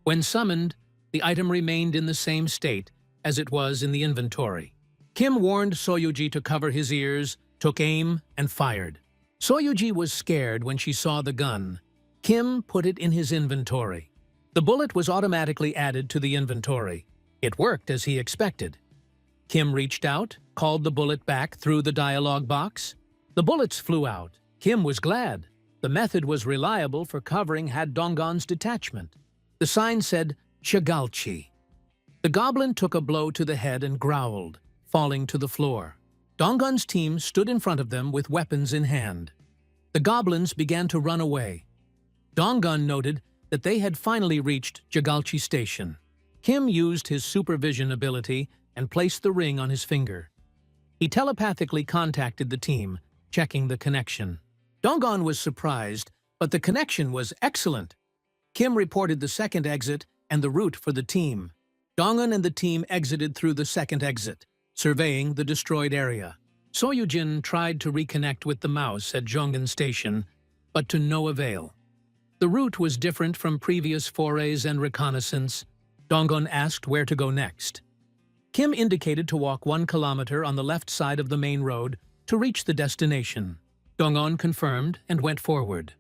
When summoned, the item remained in the same state as it was in the inventory. Kim warned Soyuji to cover his ears, took aim, and fired. Soyuji was scared when she saw the gun. Kim put it in his inventory. The bullet was automatically added to the inventory. It worked as he expected. Kim reached out, called the bullet back through the dialogue box. The bullets flew out. Kim was glad. The method was reliable for covering Haddonggon's detachment. The sign said, Chagalchi. The goblin took a blow to the head and growled, falling to the floor. Donggon's team stood in front of them with weapons in hand. The goblins began to run away. Donggon noted that they had finally reached Chagalchi Station. Kim used his supervision ability and placed the ring on his finger. He telepathically contacted the team, checking the connection. Donggon was surprised, but the connection was excellent. Kim reported the second exit and the route for the team. Donggon and the team exited through the second exit, surveying the destroyed area. Soyujin tried to reconnect with the mouse at Zhonggan Station, but to no avail. The route was different from previous forays and reconnaissance. Donggon asked where to go next. Kim indicated to walk 1 kilometer on the left side of the main road to reach the destination. Donggon confirmed and went forward.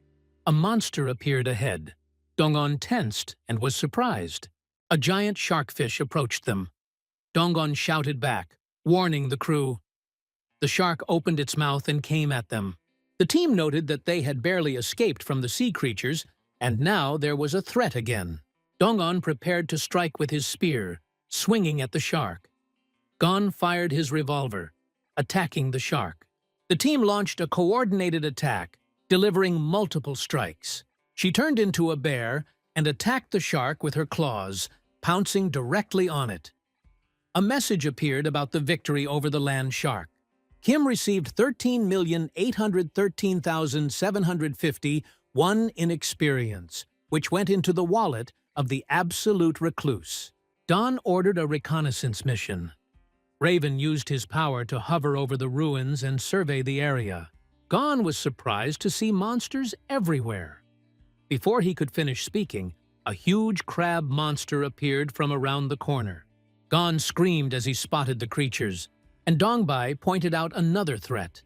A monster appeared ahead. Donggon tensed and was surprised. A giant sharkfish approached them. Donggon shouted back, warning the crew. The shark opened its mouth and came at them. The team noted that they had barely escaped from the sea creatures, and now there was a threat again. Donggon prepared to strike with his spear, swinging at the shark. Gon fired his revolver, attacking the shark. The team launched a coordinated attack, delivering multiple strikes. She turned into a bear and attacked the shark with her claws, pouncing directly on it. A message appeared about the victory over the land shark. Kim received 13,813,750 in experience, which went into the wallet of the Absolute Recluse. Don ordered a reconnaissance mission. Raven used his power to hover over the ruins and survey the area. Gon was surprised to see monsters everywhere. Before he could finish speaking, a huge crab monster appeared from around the corner. Gon screamed as he spotted the creatures, and Dongbai pointed out another threat.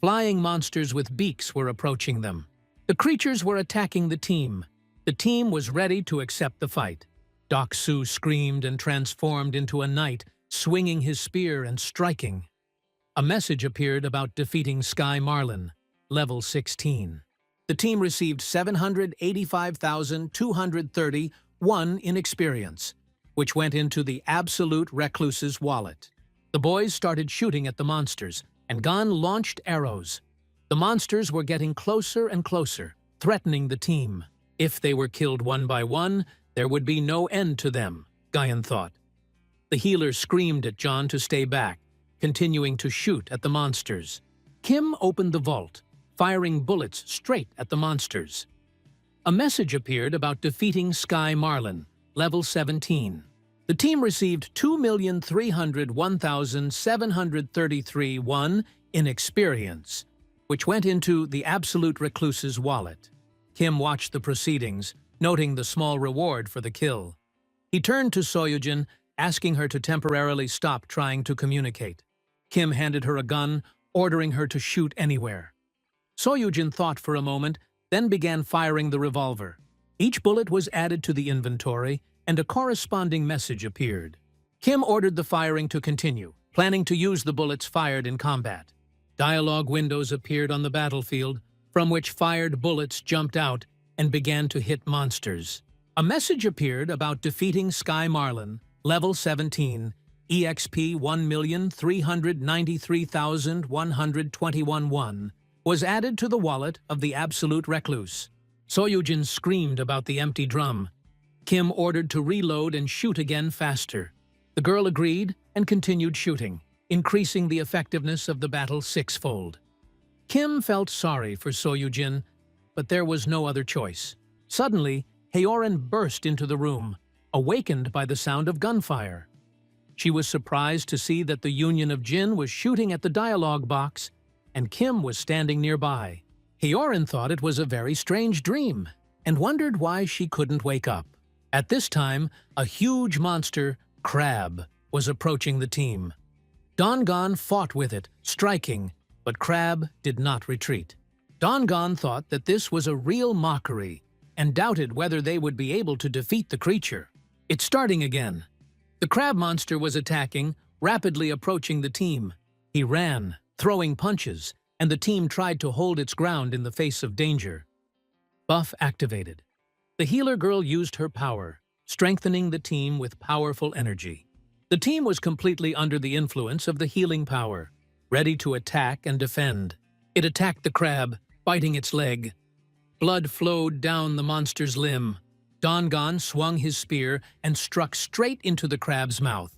Flying monsters with beaks were approaching them. The creatures were attacking the team. The team was ready to accept the fight. Dak-su screamed and transformed into a knight, swinging his spear and striking. A message appeared about defeating Sky Marlin, level 16. The team received 785,231 in experience, which went into the Absolute Recluse's wallet. The boys started shooting at the monsters, and Gon launched arrows. The monsters were getting closer and closer, threatening the team. If they were killed one by one, there would be no end to them, Guyan thought. The healer screamed at John to stay back, continuing to shoot at the monsters. Kim opened the vault, firing bullets straight at the monsters. A message appeared about defeating Sky Marlin, level 17. The team received 2,301,733 in experience, which went into the Absolute Recluse's wallet. Kim watched the proceedings, noting the small reward for the kill. He turned to Soyujin, asking her to temporarily stop trying to communicate. Kim handed her a gun, ordering her to shoot anywhere. Soyujin thought for a moment, then began firing the revolver. Each bullet was added to the inventory, and a corresponding message appeared. Kim ordered the firing to continue, planning to use the bullets fired in combat. Dialogue windows appeared on the battlefield, from which fired bullets jumped out and began to hit monsters. A message appeared about defeating Sky Marlin, level 17, EXP 1,393,121 was added to the wallet of the Absolute Recluse. Soyujin screamed about the empty drum. Kim ordered to reload and shoot again faster. The girl agreed and continued shooting, increasing the effectiveness of the battle sixfold. Kim felt sorry for Soyujin, but there was no other choice. Suddenly, Haoran burst into the room, awakened by the sound of gunfire. She was surprised to see that the Union of Jin was shooting at the dialogue box, and Kim was standing nearby. Haoran thought it was a very strange dream, and wondered why she couldn't wake up. At this time, a huge monster, Crab, was approaching the team. Dongua fought with it, striking, but Crab did not retreat. Dongua thought that this was a real mockery, and doubted whether they would be able to defeat the creature. It's starting again. The crab monster was attacking, rapidly approaching the team. He ran, throwing punches, and the team tried to hold its ground in the face of danger. Buff activated. The healer girl used her power, strengthening the team with powerful energy. The team was completely under the influence of the healing power, ready to attack and defend. It attacked the crab, biting its leg. Blood flowed down the monster's limb. Dongua swung his spear and struck straight into the crab's mouth.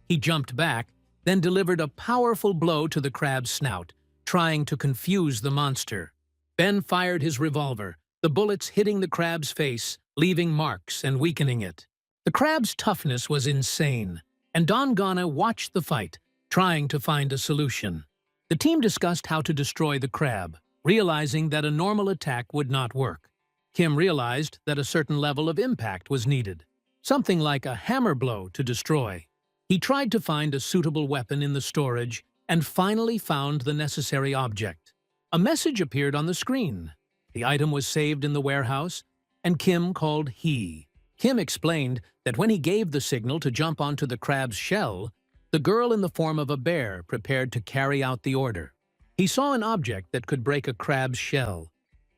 He jumped back, then delivered a powerful blow to the crab's snout, trying to confuse the monster. Ben fired his revolver, the bullets hitting the crab's face, leaving marks and weakening it. The crab's toughness was insane, and Dongua watched the fight, trying to find a solution. The team discussed how to destroy the crab, realizing that a normal attack would not work. Kim realized that a certain level of impact was needed, something like a hammer blow to destroy. He tried to find a suitable weapon in the storage and finally found the necessary object. A message appeared on the screen. The item was saved in the warehouse, and Kim called he. Kim explained that when he gave the signal to jump onto the crab's shell, the girl in the form of a bear prepared to carry out the order. He saw an object that could break a crab's shell.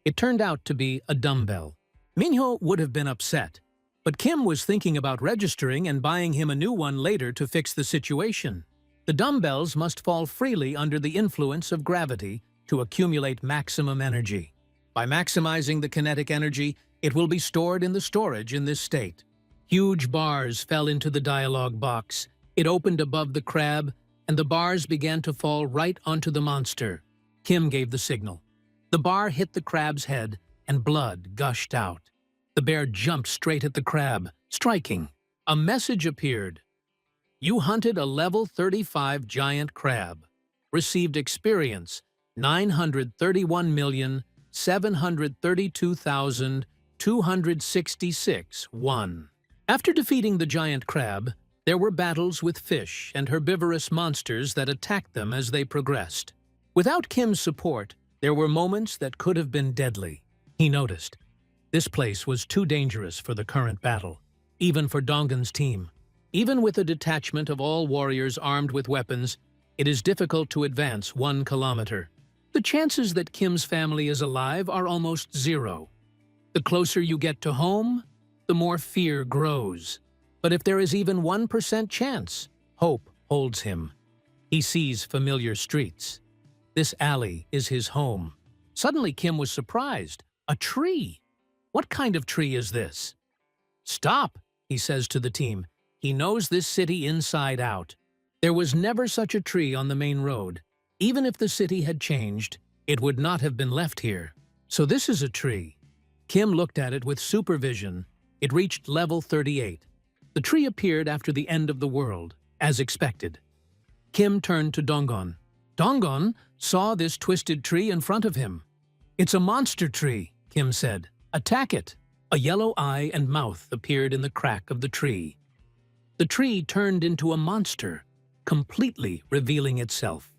It turned out to be a dumbbell. Manhwa would have been upset, but Kim was thinking about registering and buying him a new one later to fix the situation. The dumbbells must fall freely under the influence of gravity to accumulate maximum energy. By maximizing the kinetic energy, it will be stored in the storage in this state. Huge bars fell into the dialogue box. It opened above the crab, and the bars began to fall right onto the monster. Kim gave the signal. The bar hit the crab's head, and blood gushed out. The bear jumped straight at the crab, striking. A message appeared. You hunted a level 35 giant crab. Received experience 931,732,266 1. After defeating the giant crab, there were battles with fish and herbivorous monsters that attacked them as they progressed. Without Kim's support, there were moments that could have been deadly. He noticed. This place was too dangerous for the current battle, even for Dongun's team. Even with a detachment of all warriors armed with weapons, it is difficult to advance 1 kilometer. The chances that Kim's family is alive are almost zero. The closer you get to home, the more fear grows. But if there is even 1% chance, hope holds him. He sees familiar streets. This alley is his home. Suddenly Kim was surprised. A tree! What kind of tree is this? Stop, he says to the team. He knows this city inside out. There was never such a tree on the main road. Even if the city had changed, it would not have been left here. So this is a tree. Kim looked at it with supervision. It reached level 38. The tree appeared after the end of the world, as expected. Kim turned to Dongua. Dongua saw this twisted tree in front of him. It's a monster tree, Kim said. Attack it. A yellow eye and mouth appeared in the crack of the tree. The tree turned into a monster, completely revealing itself.